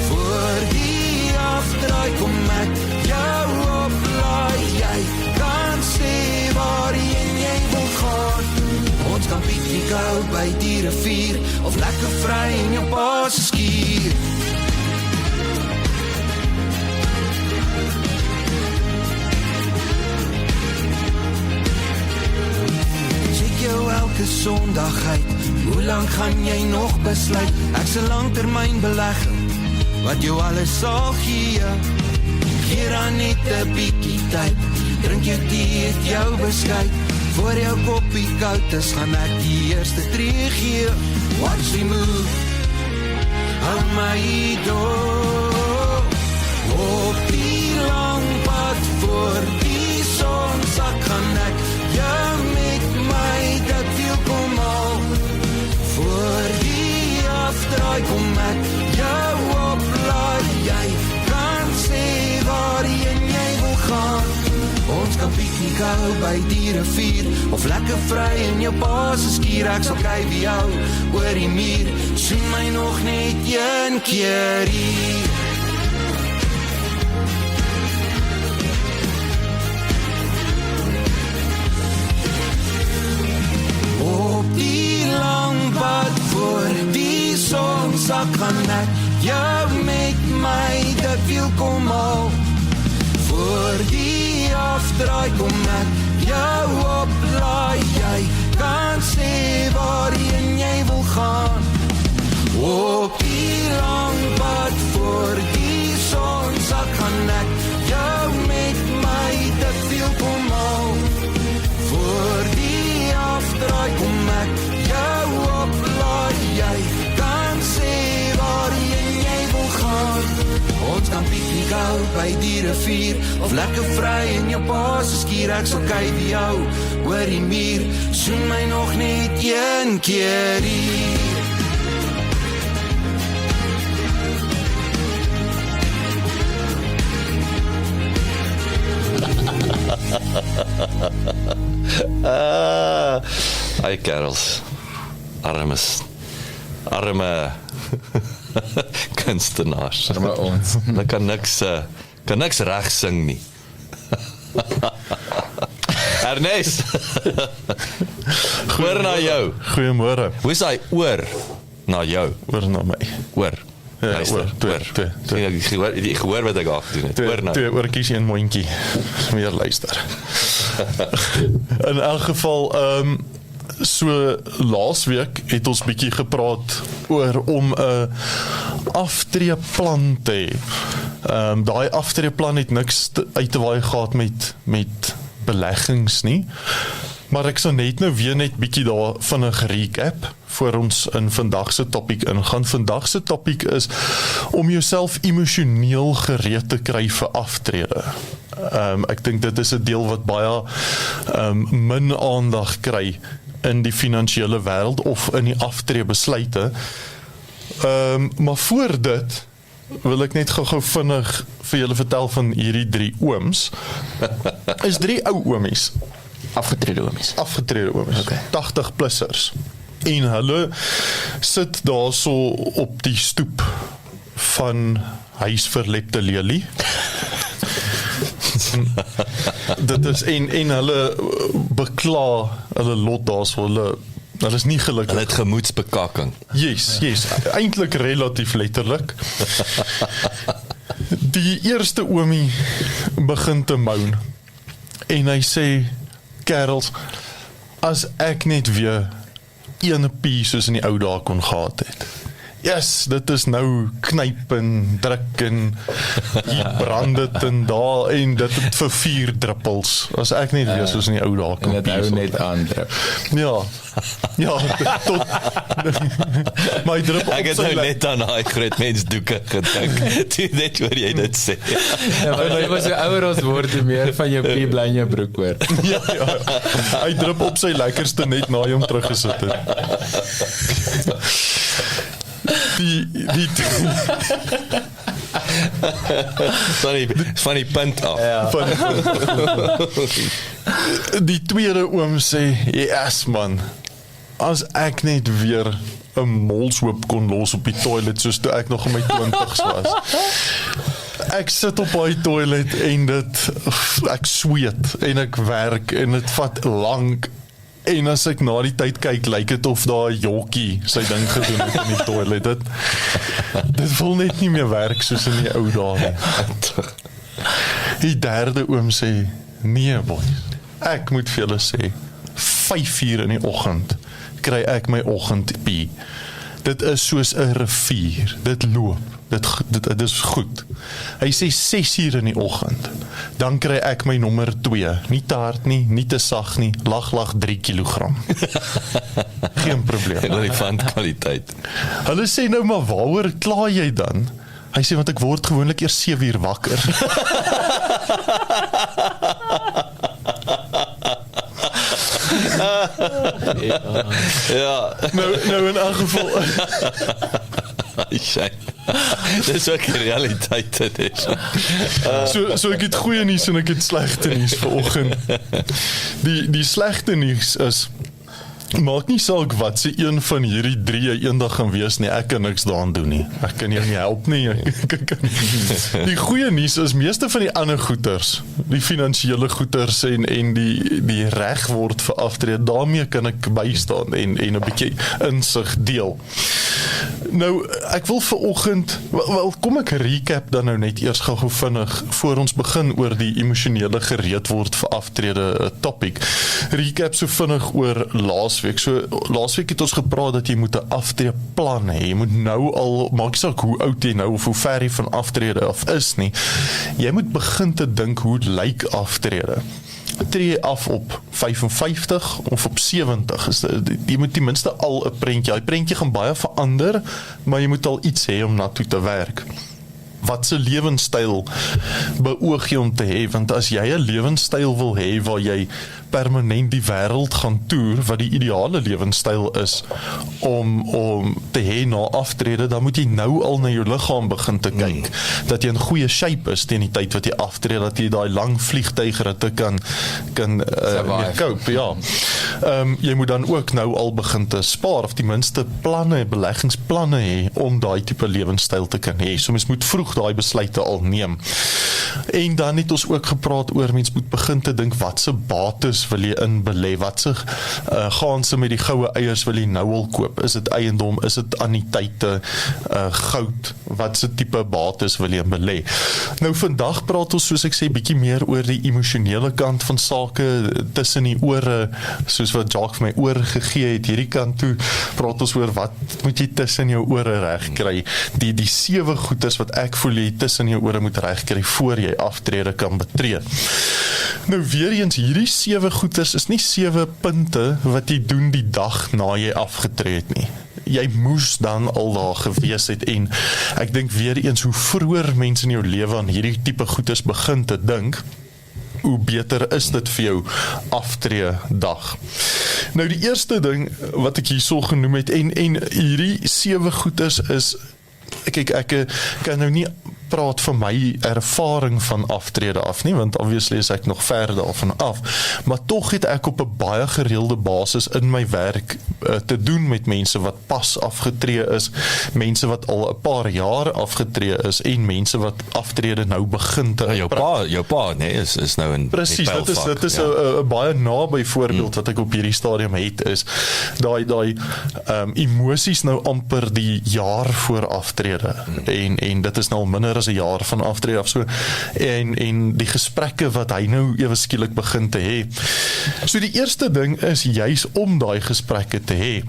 voor die afdraai kom ek jou oplaai, jy kan sê waarheen jy wil gaan, ons kan piknik hou by die rivier, of lekker vry in jou pa se skier. Jou elke Sondag uit, hoe lang gaan jy nog besluit? Ek's 'n langtermyn belegging wat jou alles sal gee. Gee dan net 'n bietjie tyd, drink jou tee, eet jou beskuit, voor jou koppie koud is, gaan ek die eerste tree gee. Watch the move, hou my door, op die lang pad voor die son sak, gaan ek jou met my dat viel kom al, voor die afdraai kom ek jou oplaai, jy kan sê waarheen jy wil gaan, ons kan piknik hou by die rivier, of lekker vry in jou pa se skier, ek sal kyk wie jou oor die muur, sien my nog net een keer hier. Pad voor die son sak, gaan ek jou met my dat wil kom al, voor die afdraai kom ek jou oplaai, jy kan sê waarheen jy wil gaan, op die lang pad voor die son sak, gaan ek jou met my dat wil kom al, voor die afdraai kom ek jou oplaai, jy kan sê waarheen jy wil gaan, ons kan piknik hou by die rivier, of lekker vry in jou pa se skier, ek sal kyk wie jou oor die muur, soen my nog net een keer hier. Hi kerels, arme kunstenaars. Arme ons. Hulle kan niks reg sing nie. Ernest, oor na jou. Goeiemôre. Hoe is hy oor na jou? Oor na my. Oor. Ja, Luister, oor. Ek gehoor wat ek afgedoen het. Oor nou. Twee oortjies en mondjie. Meer luister. In elk geval, so laasweek het ons bietjie gepraat oor om 'n aftreeplan te hê. Daai aftreeplan het niks uit te waai gehad met beleggings nie. Maar ek sal net bietjie daar vinnig recap voor ons in vandag se topik ingaan. Vandag se topik is om jouself emosioneel gereed te kry vir aftrede. Ek dink dit is 'n deel wat baie min aandag kry in die finansiële wêreld of in die aftreebesluite. Maar voor dit wil ek net gou vinnig vir julle vertel van hierdie 3 ooms. Is 3 ou oomies. Afgetrede oomies. Okay. 80-plussers. En hulle sit daar so op die stoep van huis verlepte lelie. Dit is en hulle bekla hulle lot daar so hulle is nie gelukkig. Hulle het gemoedsbekakking. Yes, eintlik relatief letterlik. Die eerste oomie begin te moan en hy sê, kerels, as ek net weer een pie soos in die ou dae kon gehad het. Yes, dit is nou knyp en druk en hier brand dit en daar en dit het vir 4 druppels. As ek net weer soos in die ou dae kon en dit hou net aandruk. Ja, tot my drup op Ek het nou net aan daai groot mens doeke gedink. Toe net hoor jy dit sê. Ja, maar jy was so ouer ons word, hoe meer van jou pie bly in jou broek hoor. Ja. Hy drup op sy lekkerste net na hom teruggesit het. Van die punt af. Die tweede oom sê, yes man, as ek net weer 'n molshoop kon los op die toilet soos toe ek nog in my 20's was. Ek sit op daai toilet en ek sweet en ek werk en dit vat lank. En as ek na die tyd kyk, lyk dit of daar 'n jokkie sy ding gedoen het in die toilet. Dit wil net nie meer werk soos in die ou dae nie. Die derde oom sê, nee boys, ek moet vir julle sê, 5:00 in die oggend kry ek my oggendpie. Dit is soos 'n rivier, dit loop. Dit is goed. Hy sê 6:00 in die oggend, dan kry ek my nommer 2, nie te hard nie, nie te sag nie, lag 3 kilogram. Geen probleem. Relevant kwaliteit. Hulle sê nou, maar waaroor kla jy dan? Hy sê, want ek word gewoonlik eers 7:00 wakker. Ja. Nou in elk geval. Dis ook die realiteit dit is. So ek het goeie nuus en ek het slegte nuus vanoggend. Die slegte nuus is, maak nie saak wat se een van hierdie 3 eendag gaan wees nie, ek kan niks daaraan doen nie. Ek kan jou nie help nie. Die goeie nuus is, meeste van die ander goeters, die finansiële goeters en die reg word vir aftrede, daarmee kan ek bystaan en 'n bietjie insig deel. Nou, ek wil vanoggend, wel kom ek recap dan nou net eers gou vinnig, voor ons begin oor die emosionele gereed word vir aftrede topic. Recap so vinnig oor laasweek. So, laasweek het ons gepraat dat jy moet 'n aftreeplan hê. Jy moet nou al, maak nie saak hoe oud jy nou of hoe ver jy van aftrede af is nie. Jy moet begin te dink hoe het lyk aftrede. Tree jy af op 55 of op 70, jy moet ten minste al 'n prentjie, die prentjie gaan baie verander, maar jy moet al iets hê om na toe te werk. Wat se lewenstyl beoog jy om te hê? Want as jy 'n lewenstyl wil hê waar jy permanent die wêreld gaan toer, wat die ideale lewenstyl is om te hê na aftrede, dan moet jy nou al na jou liggaam begin te kyk, dat jy in goeie shape is teen die tyd wat jy aftrede, dat jy daai lang vliegtuigritte kan cope, ja. Jy moet dan ook nou al begin te spaar, of ten minste beleggingsplanne hê, om daai tipe lewenstyl te kan hê. So mens moet vroeg daai besluite al neem. En dan het ons ook gepraat oor, mens moet begin te dink, wat se bates eiers wil jy in belê? Wat se gaanse met die goue eiers wil jy nou al koop? Is dit eiendom, is dit anniteite, goud, wat se tipe bates wil jy belê? Nou vandag praat ons, soos ek sê, bietjie meer oor die emosionele kant van sake tussen die ore, soos wat Jacques vir my oor gegee het, hierdie kant toe praat ons oor wat moet jy tussen jou ore reg kry, die 7 goeders wat ek voel jy tussen jou ore moet reg kry voor jy aftrede kan betree. Nou weer eens, hierdie 7 goeders is nie 7 punte wat jy doen die dag na jy afgetree het nie. Jy moes dan al daar gewees het en ek dink weer eens hoe vroeër mense in jou lewe aan hierdie tipe goeders begin te dink, hoe beter is dit vir jou aftree dag. Nou die eerste ding wat ek hierso genoem het en hierdie 7 goeders is, kyk ek kan nou nie praat van my ervaring van aftrede af nie, want obviously is ek nog ver daarvan af, maar tog het ek op 'n baie gereelde basis in my werk te doen met mense wat pas afgetree is, mense wat al 'n paar jaar afgetree is en mense wat aftrede nou begin te jou pa nee, is nou in presies, dit is 'n baie naby voorbeeld wat ek op hierdie stadium het, is daai emosies nou amper die jaar voor aftrede en dit is nou al minder as 'n jaar van aftrede af so en die gesprekke wat hy nou ewe skielik begin te hê. So die eerste ding is juis om daai gesprekke te hê,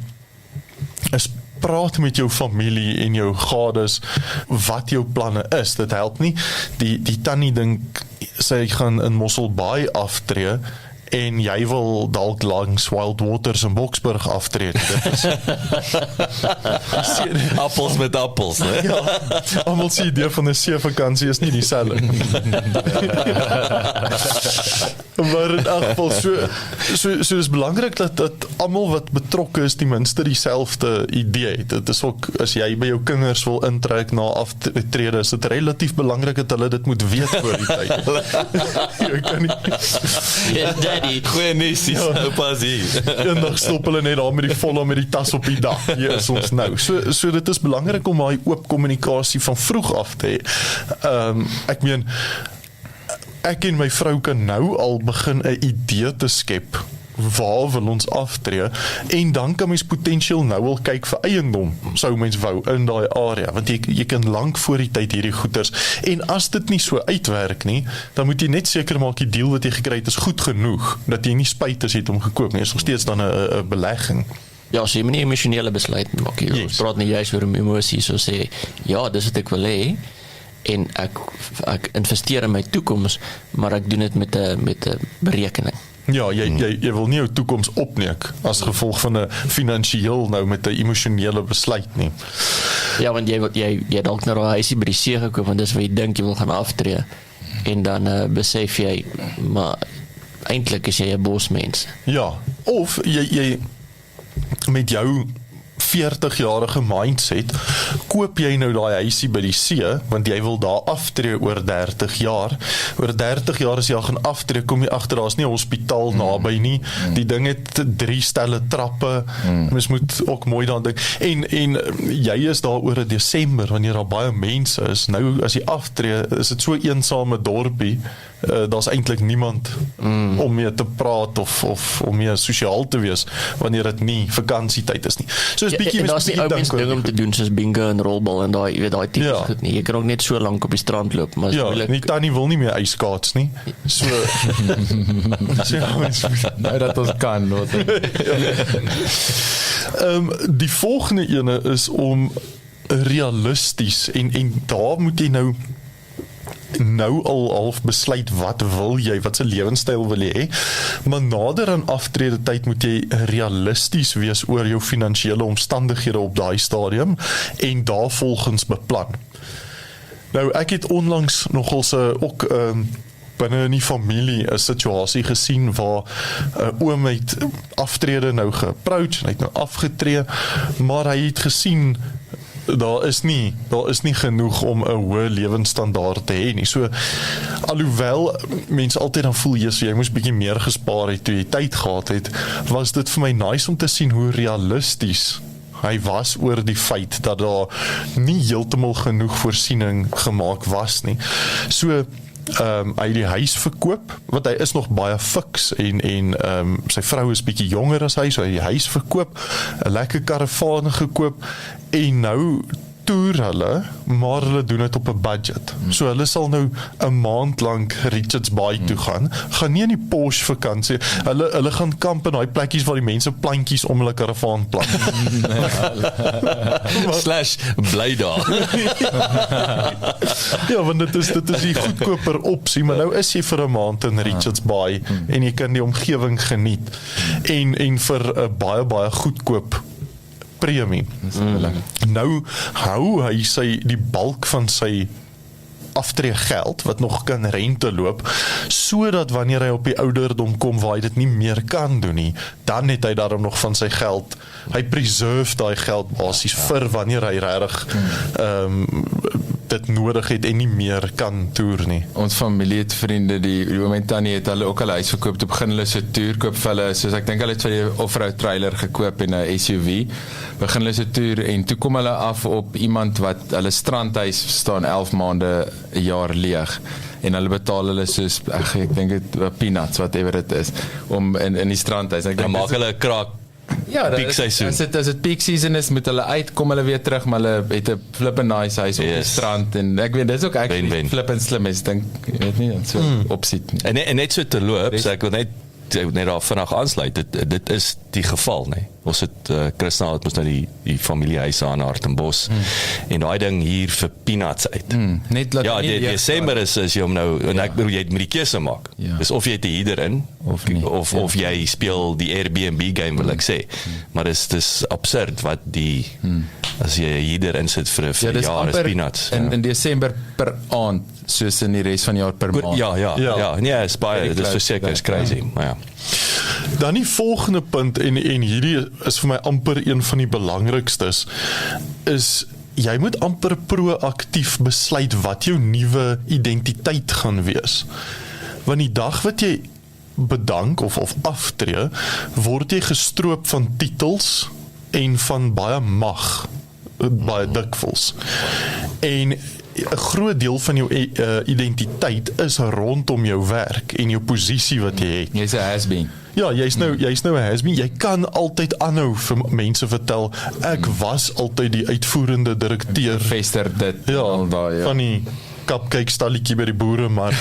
is praat met jou familie en jou gades wat jou planne is. Dit help nie die tannie dink sy gaan in Mosselbaai aftree en jy wil dalk langs Wild Waters in Boksburg aftree. Dit is appels met appels, né? Ja, almal se idee van 'n seevakansie is nie dieselfde. Maar in elk geval, so is belangrik dat almal wat betrokke is, die minste dieselfde idee het. Dit is ook, as jy by jou kinders wil intrek na aftrede, is dit relatief belangrik dat hulle dit moet weet voor die tyd. Jy kan nie goeie nuus, oupa sien. Eendag stop hulle net daar met die volle met die tas op die dak. Hier is ons nou. So dit is belangrik om daai oop kommunikasie van vroeg af te hê. Ek meen, ek en my vrou kan nou al begin 'n idee te skep waar wil ons aftree en dan kan mens potensieel nou al kyk vir eiendom, sou mens wou in daai area, want jy kan lank voor die tyd hierdie goeders, en as dit nie so uitwerk nie, dan moet jy net seker maak die deal wat jy gekry het is goed genoeg, dat jy nie spyt as jy het om gekoop nie, is nog steeds dan 'n belegging. Ja, so jy moet nie emosionele besluit maak hier. Ons praat nie juist oor emosies, so sê, ja, dis wat ek wil hê, en ek investeer in my toekoms, maar ek doen dit met 'n berekening. Ja, jy wil nie jou toekoms opneek as gevolg van 'n finansiëel nou met 'n emosionele besluit nie. Ja, want jy dalk nou 'n huisie by die see gekoop, want dis wat jy dink jy wil gaan aftree, en dan besef jy, maar eintlik is jy 'n bosmens. Ja, of jy met jou 40-jarige mindset, koop jy nou daai huisie by die see, want jy wil daar aftree oor 30 jaar. Oor 30 jaar as jy gaan aftree, kom jy agter, daar is nie 'n hospitaal naby nie. Die ding het 3 stelle trappe. Mens moet ook mooi daaraan dink. En jy is daar oor 'n Desember, wanneer daar baie mense is. Nou, as jy aftree, is dit so eensame dorpie. Daar's eintlik niemand om mee te praat of om mee sosiaal te wees wanneer dit nie vakansietyd is nie. So is bietjie daar's nie ou mense ding om te doen soos bingo en rolbal en daai tipe goed nie. Jy kan ook net so lank op die strand loop, maar ja, nie tannie wil nie meer ijskaats nie. So nou dat ons kan, die volgende ene is om realisties en daar moet jy nou al half besluit wat wil jy, wat se lewenstyl wil jy hê, maar nader aan aftrede tyd moet jy realisties wees oor jou finansiële omstandighede op daai stadium en daarvolgens beplan. Nou ek het onlangs nogals ook binne in die familie 'n situasie gesien waar oom het aftrede nou geapproach, hy het nou afgetree, maar hy het gesien daar is nie genoeg om 'n hoë lewensstandaard te hê nie. So alhoewel mense altyd dan voel jy moes bietjie meer gespaar het toe jy tyd gehad het, was dit vir my nice om te sien hoe realisties hy was oor die feit dat daar nie heeltemal genoeg voorsiening gemaak was nie. So hy het die huis verkoop, want hy is nog baie fiks en sy vrou is bietjie jonger as hy, so hy het die huis verkoop, 'n lekker karavaan gekoop en nou toer hulle, maar hulle doen dit op 'n budget. So hulle sal nou 'n maand lank Richards Bay toe gaan nie in die Porsche vakansie, hulle gaan kamp in daai plekkies waar die mense plantjies om hulle karavaan plant. / bly daar. Ja, want dit is die goedkoper opsie, maar nou is jy vir 'n maand in Richards Bay en jy kan die omgewing geniet en vir 'n baie goedkoop premie. Nou hou hy die balk van sy aftree geld, wat nog kan rente loop, sodat wanneer hy op die ouderdom kom waar hy dit nie meer kan doen nie, dan het hy daarom nog van sy geld, hy preserve daai geld basies vir wanneer hy regtig dit nodig het en nie meer kan toer nie. Ons familie het vriende, die Tannie het hulle ook al huis verkoop, toe begin hulle so toer, koop vir hulle, soos ek dink hulle het vir die off-road trailer gekoop en 'n SUV, begin hulle so toer, en toe kom hulle af op iemand wat, hulle strandhuis staan 11 maande 'n jaar leeg, en hulle betaal hulle soos, ek dink het peanuts, whatever it is, om in die strandhuis, Dan maak hulle 'n kraak. Ja, peak seisoen. As dit peak season is, moet hulle uit, kom hulle weer terug, maar hulle het 'n flippin nice huis op die strand, en ek weet, dit is ook actually flippin slim, ek dink, jy weet nie, dat so opsiet nie. En net so te loop, so ek wil net daar vinnig aansluit, dit is die geval, nee. Ons het, Christina het ons nou die familiehuis aan Hartenbos, en daai ding hier vir peanuts uit. Net laat ja, Desember is jy om nou, en ek bedoel, jy moet die keuse maak. Dus of jy het 'n heater in, of jy speel die Airbnb game, wil ek sê. Maar dis absurd, wat as jy 'n heater insit vir 'n jaar is peanuts. In Desember per aand, soos in die res van die jaar per maand. Ja, nee, is baie, dit is verseker, is crazy, maar ja. Dan die volgende punt, en hierdie is vir my amper een van die belangrikstes, is jy moet amper proaktief besluit wat jou nuwe identiteit gaan wees. Want die dag wat jy bedank of aftree, word jy gestroop van titels en van baie mag, baie dikwels. En 'n groot deel van jou identiteit is rondom jou werk en jou posisie wat jy het. Jy's 'n has-been. Ja, jy's nou 'n has-been. Jy kan altyd aanhou vir mense vertel, ek was altyd die uitvoerende direkteur. Vester dit al daai, van die cupcake stalletjie by die boere, maar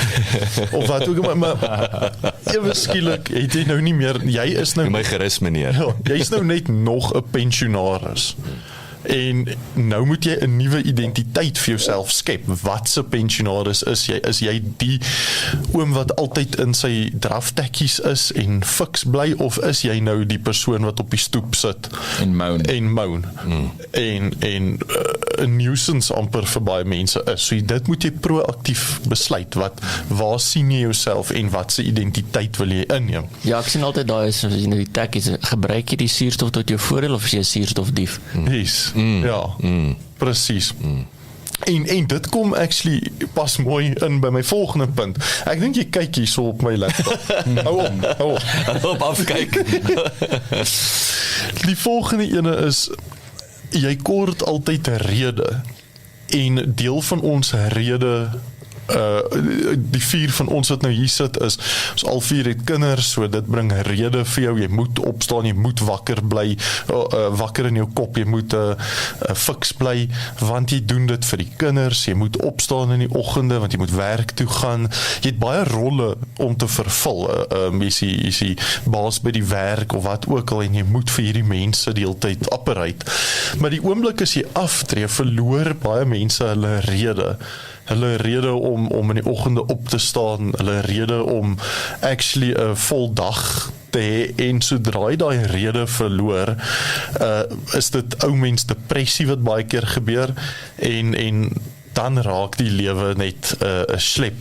of wat ook, maar ewe skielik het jy nou nie meer, jy is nou my gerus meneer. Ja, jy's nou net nog 'n pensionaris. En nou moet jy 'n nuwe identiteit vir jouself skep. Wat se pensionaris is jy? Is jy die oom wat altyd in sy draftekkies is en fiks bly, of is jy nou die persoon wat op die stoep sit en moan en 'n nuisance amper vir baie mense is. So dit moet jy proaktief besluit, waar sien jy jouself en wat se identiteit wil jy inneem? Ja, ek sien altyd daai is in die tekkies, gebruik jy die suurstof tot jou voordeel of is jy 'n suurstofdief? Yes. Presies. En dit kom actually pas mooi in by my volgende punt. Ek dink jy kyk hierso op my laptop. Hou op afkyk. Die volgende ene is, jy kort altyd 'n rede, en deel van ons rede, die 4 van ons wat nou hier sit is, ons al 4 het kinders, so dit bring rede vir jou, jy moet opstaan, jy moet wakker bly, wakker in jou kop, jy moet fiks bly, want jy doen dit vir die kinders, jy moet opstaan in die oggende, want jy moet werk toe gaan, jy het baie rolle om te vervul, jy is die baas by die werk, of wat ook al, en jy moet vir hierdie mense die hele tyd operate, maar die oomblik as jy aftree, verloor baie mense hulle rede om in die oggende op te staan, hulle rede om actually 'n vol dag te hê, en sodra jy daai rede verloor, is dit ou mens depressie wat baie keer gebeur, en dan raak die lewe net 'n slep.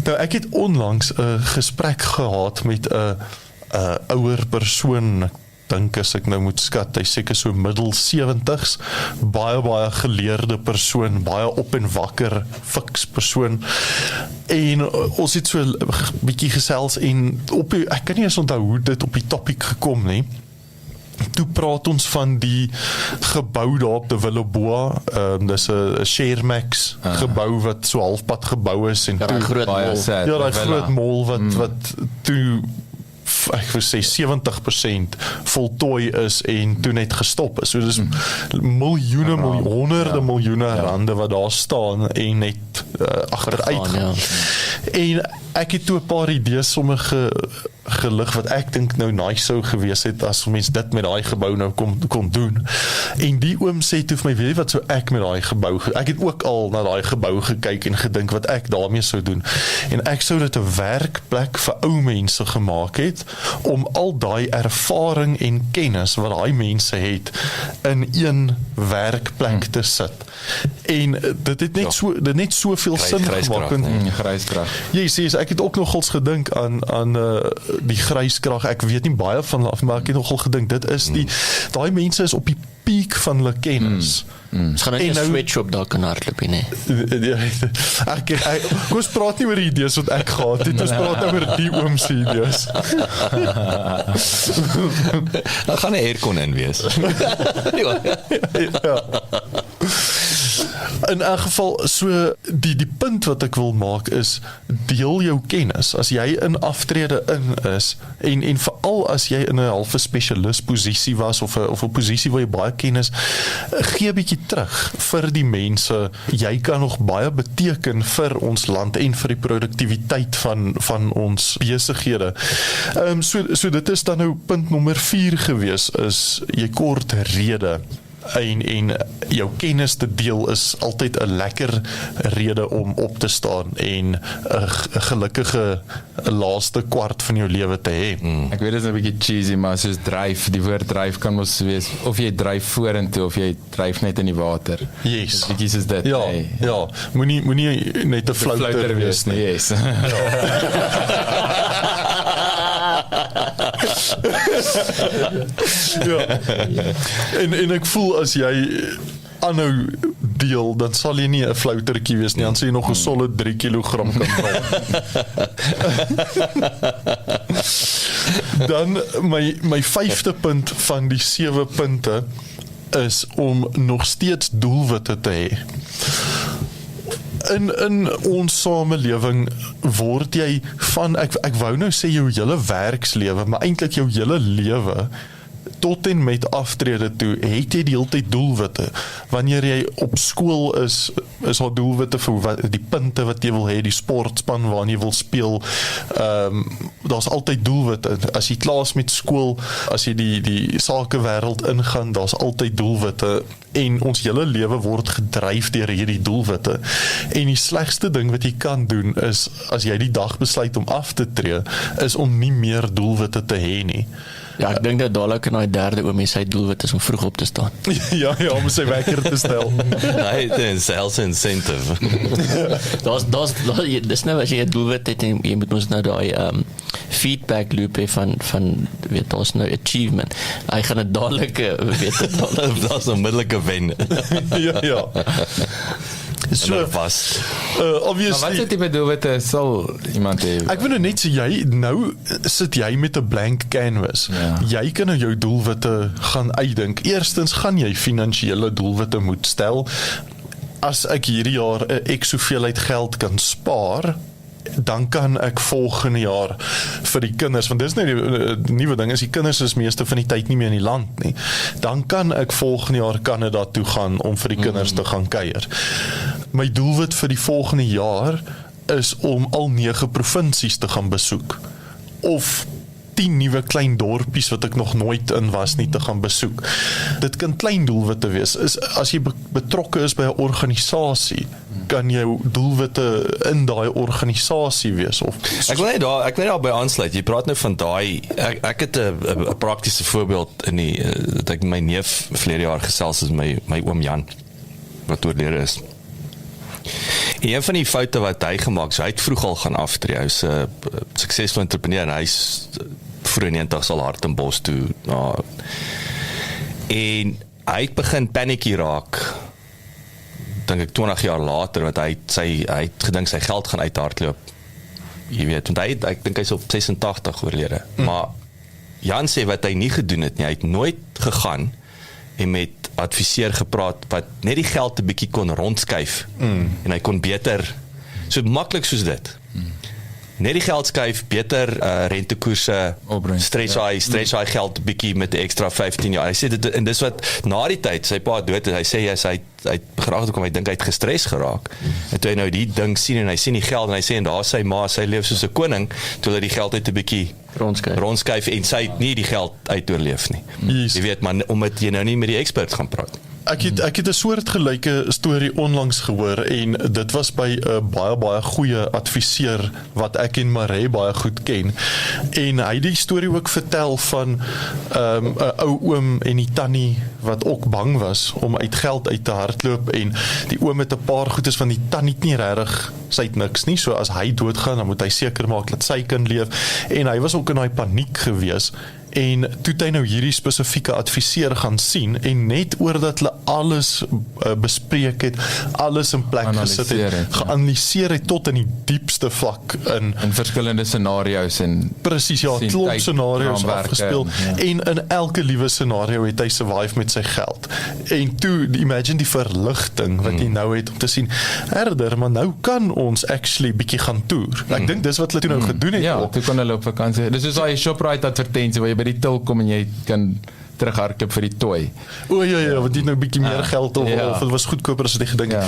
Nou, ek het onlangs 'n gesprek gehad met 'n ouer persoon, dink as ek nou moet skat, hy seker so middel 70s, baie geleerde persoon, baie op en wakker, fiks persoon, en ons het so 'n bietjie gesels, en ek kan nie eens onthou hoe dit op die topic gekom nie, Toe praat ons van die gebou daar op de Willeboa, dis 'n Sharemax gebou wat so halfpad gebou is en Ja, daai groot mall. ja, daai groot mall wat toe ek wil sê 70% voltooi is en toe net gestop is. So dis miljoene, honderde miljoene rande wat daar staan en net agteruit gaan. En ek het toe 'n paar idees sommige gelig wat ek dink nou nice sou gewees het as mens dit met daai gebou nou kon doen. En die oom sê toe vir my, weet jy wat sou ek met daai gebou, ek het ook al na daai gebou gekyk en gedink wat ek daarmee sou doen. En ek sou dit 'n werkplek vir ou mense gemaak het om al daai ervaring en kennis wat daai mense het in een werkplek te sit. En dit het net soveel sin gemaak. Gryskrag. Yes, ek het ook nogals gedink aan die gryskrag. Ek weet nie baie van af, maar ek het nogal gedink dit is daai mense is op die piek van hulle kennis. Ons gaan net 'n sweatshop daar kan hardloop nie. Kom ons praat nie oor die idees wat ek gehad het, ons praat oor die oom se idees. Dan gaan 'n aircon in wees. Ja. In elk geval, so die punt wat ek wil maak is, deel jou kennis. As jy in aftrede in is, en veral as jy in 'n halfe spesialist posisie was, of 'n posisie waar jy baie kennis, gee 'n bietjie terug vir die mense. Jy kan nog baie beteken vir ons land en vir die produktiwiteit van ons besighede. So dit is dan nou punt nommer 4 gewees, is jy kort rede. En jou kennis te deel is altyd 'n lekker rede om op te staan en 'n gelukkige laaste kwart van jou lewe te hê. Ek weet dit is 'n bietjie cheesy, maar soos dryf, die woord dryf kan mos wees of jy dryf vorentoe of jy dryf net in die water. Yes. Bietjie soos dit. Ja, ja. Moenie net 'n flouter wees nie. Yes. Ja. En ek voel as jy aanhou deel, dan sal jy nie 'n floutertjie wees nie, dan sal jy nog 'n solid 3 kilogram kan dra. Dan my 5de punt van die 7 punte is om nog steeds doelwitte te hê. In ons samelewing word jy van, ek wou nou sê jou hele werkslewe, maar eintlik jou hele lewe tot en met aftrede toe, het jy die hele tyd doelwitte. Wanneer jy op skool is daar doelwitte vir die punte wat jy wil hê, die sportspan waarin jy wil speel. Daar's altyd doelwitte. As jy klaar is met skool, as jy die sakewêreld ingaan, daar's altyd doelwitte. En ons hele lewe word gedryf deur hierdie doelwitte. En die slegste ding wat jy kan doen is, as jy die dag besluit om af te tree, is om nie meer doelwitte te hê nie. Ja, ek dink dat dadelik in daai derde oomie sy doelwit is om vroeg op te staan. Ja, om sy wekker te stel. Hy het 'n sales incentive. Dis nou as jy 'n doelwit het en jy moet ons nou daai feedback loop hê van weet daar's nou achievement. Hy gaan dit dadelik weet daar's 'n onmiddellike wen. Ja. So was. Obviously. Maar wat is die bedoelwitte sal iemand hê? Ek wil net sê, nou sit jy met 'n blank canvas. Ja. Jy kan nou jou doelwitte gaan uitdink. Eerstens gaan jy finansiële doelwitte moet stel. As ek hierdie jaar ek soveelheid geld kan spaar, dan kan ek volgende jaar vir die kinders, want dis nou die nuwe ding, is die kinders is meeste van die tyd nie meer in die land nie, dan kan ek volgende jaar Kanada toe gaan om vir die kinders te gaan kuier. My doelwit vir die volgende jaar is om al 9 provinsies te gaan besoek, of 10 nuwe klein dorpies wat ek nog nooit in was nie te gaan besoek. Dit kan klein doelwitte wees. As jy betrokke is by 'n organisasie, kan jou doelwitte in daai organisasie wees. Of Ek wil net daarby aansluit. Jy praat nou van daai, ek het 'n praktiese voorbeeld in dat ek my neef verlede jaar gesels is my oom Jan wat oorlede is. En een van die foute wat hy gemaak, so hy het vroeg al gaan aftree. Hy's 'n suksesvolle entrepreneur en hy's vroeg in 90 al Hartenbos toe. En hy het begin paniekie raak, dink ek 20 jaar later, want hy het gedink sy geld gaan uithardloop. Jy weet, want ek dink hy's op 86 oorlede. Maar Jan sê wat hy nie gedoen het nie, hy het nooit gegaan en met adviseur gepraat wat net die geld 'n bietjie kon rondskuif en hy kon beter, so maklik soos dit. Net die geld skuif, beter rentekoerse, stretch hy geld bietjie met 'n extra 15 jaar. Hy sê dit, en dis wat na die tyd sy pa dood is, hy sê yes, hy het geraak gekom, hy dink hy het gestres geraak. En toe hy nou die ding sien en hy sien die geld en hy sê en daar sy ma, sy leef soos 'n koning, toe hy die geld uit 'n bietjie rondskuif en sy het nie die geld uitoorleef nie. Jy weet, maar omdat jy nou nie met die experts gaan praat. Ek het 'n soortgelyke storie onlangs gehoor en dit was by 'n baie goeie adviseur wat ek en Maree baie goed ken. En hy het die storie ook vertel van 'n ou oom en die tannie wat ook bang was om uit geld uit te hardloop en die oom het 'n paar goedes van die tannie nie regtig, sy het niks nie, so as hy doodgaan dan moet hy seker maak dat sy kan leef en hy was ook in daai paniek gewees. En toe het hy nou hierdie spesifieke adviseur gaan sien en net oordat hulle alles bespreek het, alles in plek gesit het, geanalyseer het tot in die diepste vlak in verskillende scenario's en presies, ja, klop scenario's afgespeel en in elke liewe scenario het hy survive met sy geld. En toe, imagine die verligting wat hy nou het om te sien, herder, maar nou kan ons actually bietjie gaan toer. Ek dink dis wat hulle toe nou gedoen het. Ja, toe kon hulle op vakansie. Dis soos daai Shoprite advertensie waar jy by die til kom en jy kan terughardloop vir die toy. Ja, want die nou 'n bietjie meer geld of dit was goedkoper as wat ek gedink het.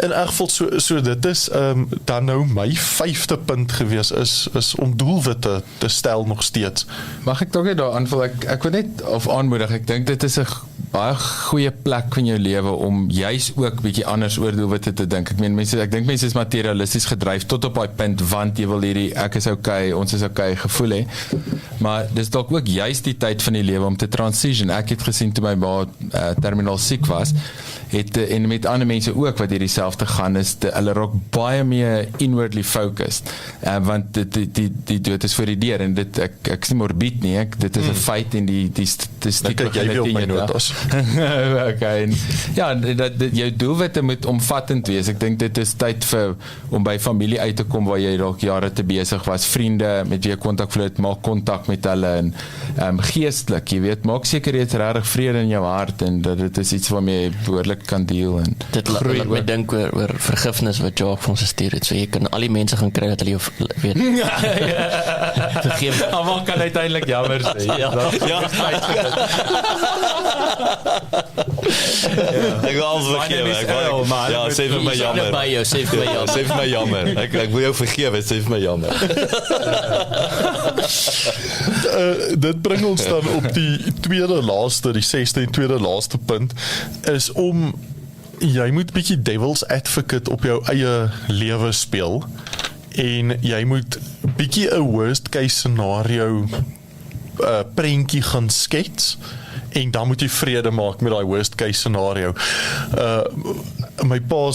In elk geval so dit is dan nou my 5de punt gewees is om doelwitte te stel nog steeds. Mag ek tog net daar aanvul, ek wil net aanmoedig, ek dink dit is 'n baie goeie plek in jou lewe om juis ook bietjie anders oor doelwitte te dink. Ek dink mense is materialisties gedryf tot op daai punt, want jy wil hierdie ek is okay, ons is okay gevoel hê. Maar dis dalk ook juis die tyd van die lewe om te transition. Ek het gesien toe my ma terminaal siek was, en met ander mense ook wat hierdie selfde gaan is, hulle raak baie meer inwardly focused, want die dood is voor die deur, en dit, ek is nie morbid nie, dit is 'n feit en die statistiek jy wil my notas. Okay, en, ja, jou doelwitte moet omvattend wees. Ek dink dit is tyd om by familie uit te kom waar jy dalk jare te besig was, vriende met wie jy kontak verloor het, maak kontak met hulle en geestelik, jy weet, maak seker jy het regtig vrede in jou hart en dat dit is iets waarmee jy behoorlik kan deel en dit laat my dink oor vergifnis wat Jacques vir ons gestuur het, so jy kan al die mense gaan kry dat hulle jou weet vergeef, almal kan uiteindelik jammer sê ek wil alles vergeef, ja, sê vir my jammer sê vir my jammer, ek wil jou vergeef, sê vir my jammer. Dit bring ons dan op die tweede laaste, die 6de en tweede laaste punt, is om jy moet bietjie devil's advocate op jou eie lewe speel en jy moet bietjie 'n worst case scenario prentjie gaan skets en dan moet jy vrede maak met daai worst case scenario. My pa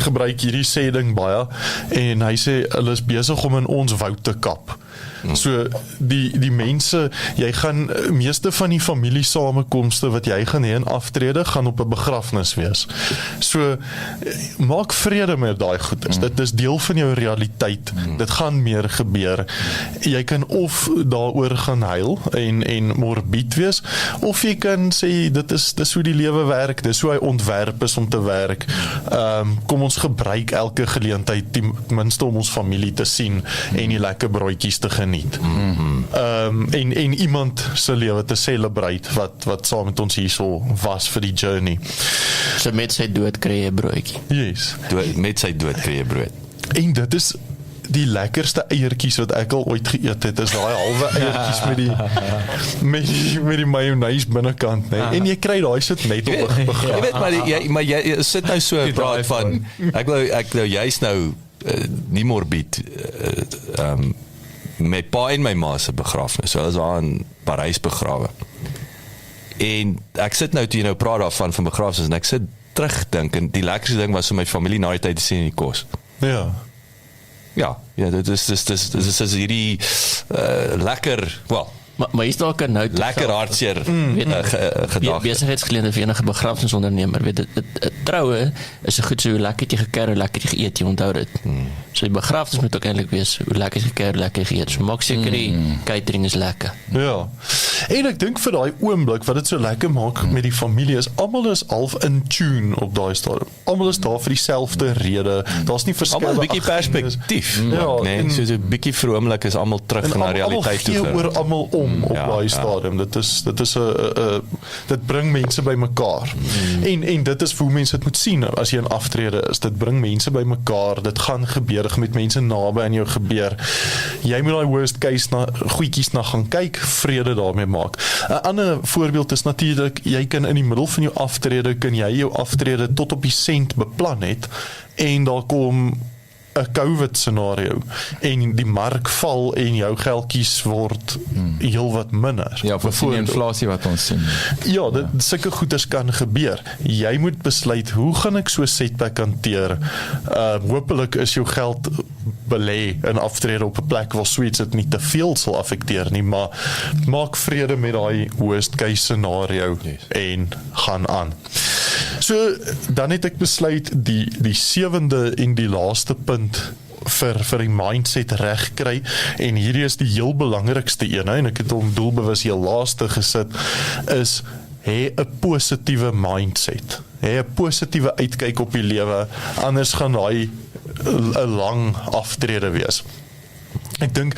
gebruik hierdie sê ding baie en hy sê hulle is besig om in ons woud te kap. So die mense, jy gaan meeste van die familiesamekomste wat jy gaan hê in aftrede gaan op 'n begrafnis wees. So maak vrede met daai goedes. Dit is deel van jou realiteit. Dit gaan meer gebeur. Jy kan of daaroor gaan huil en morbid wees, of jy kan sê dis hoe die lewe werk, dis hoe hy ontwerp is om te werk. Kom ons gebruik elke geleentheid ten minste om ons familie te sien en die lekker broodjies te geniet. En iemand se lewe te celebrate wat saam met ons hierso was vir die journey. So met sy dood kry jy 'n broodjie. Yes. Met sy dood kry jy brood. En dit is die lekkerste eiertjies wat ek al ooit geëet het, is daai halwe eiertjies met die mayonaise binnekant, nee. En jy kry daai sit net op 'n begraf. Jy weet maar jy sit nou so praat van ek nou juist nou nie morbid my pa en my ma se begrafnis, so is daar in Parys begrawe. En ek sit nou toe jy nou praat daarvan van begrafnis en ek sit terugdink en die lekkerste ding was om my familie na die tyd te sien in die kos. Ja, dit is hierdie lekker, wel, maar is daar ook 'n nou lekker hartseer gedagte. Besigheidsgeleentheid vir enige begrafnisondernemer, weet dit troue is 'n goed so lekker jy geker, lekker jy geëet, jy onthou dit. So die begrafenis moet ook eintlik wees, hoe lekker is gekeer, lekker geëet. So maak seker die catering is lekker. Ja. En ek dink vir daai oomblik wat dit so lekker maak met die familie is almal is half in tune op daai stadium. Almal is daar vir dieselfde rede. Daar's nie verskille. Almal 'n bietjie perspektief. Ja, nee, so 'n bietjie vroomlik is almal terug na realiteit toe. Almal gee oor almal om op Ja, daai stadium. Dit is dit bring mense bymekaar. En dit is hoe mense dit moet sien as jy in aftrede is. Dit bring mense bymekaar. Dit gaan gebeur met mense naby aan jou gebeur. Jy moet daai worst case goedjies na gaan kyk, vrede daarmee maak. 'n Ander voorbeeld is natuurlik, jy kan in die middel van jou aftrede, kan jy jou aftrede tot op die sent beplan het, en daar kom 'n COVID scenario en die mark val en jou geldjies word heel wat minder. Ja, vir die inflasie wat ons sien. Ja, sulke goeders kan gebeur. Jy moet besluit, hoe gaan ek so setback hanteer? Hopelik is jou geld belê in aftrede op 'n plek waar suits dit nie te veel sal affekteer nie, maar maak vrede met daai worst case scenario en gaan aan. So, dan het ek besluit die 7de en die laaste punt vir die mindset reg kry, en hierdie is die heel belangrikste een, en ek het hom doelbewus heel laaste gesit, is hê 'n positiewe mindset. Hê 'n positiewe uitkyk op die lewe, anders gaan daai 'n lang aftrede wees. Ek dink,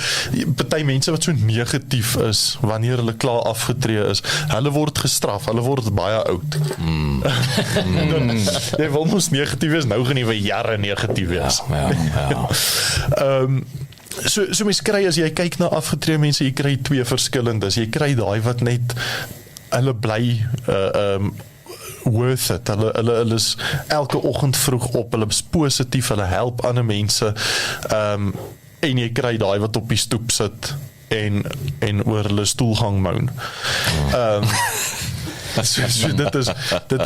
party mense wat so negatief is, wanneer hulle klaar afgetree is, hulle word gestraf, hulle word baie oud. Jy wil mos negatief wees, nou gaan jy vir jare negatief wees. So mens kry, as jy kyk na afgetree mense, jy kry twee verskillendes. Jy kry daai wat net, hulle bly worth it. Hulle is elke oggend vroeg op, hulle is positief, hulle help ander mense, en jy kry daai wat op die stoep sit en oor hulle stoelgang moan. So dit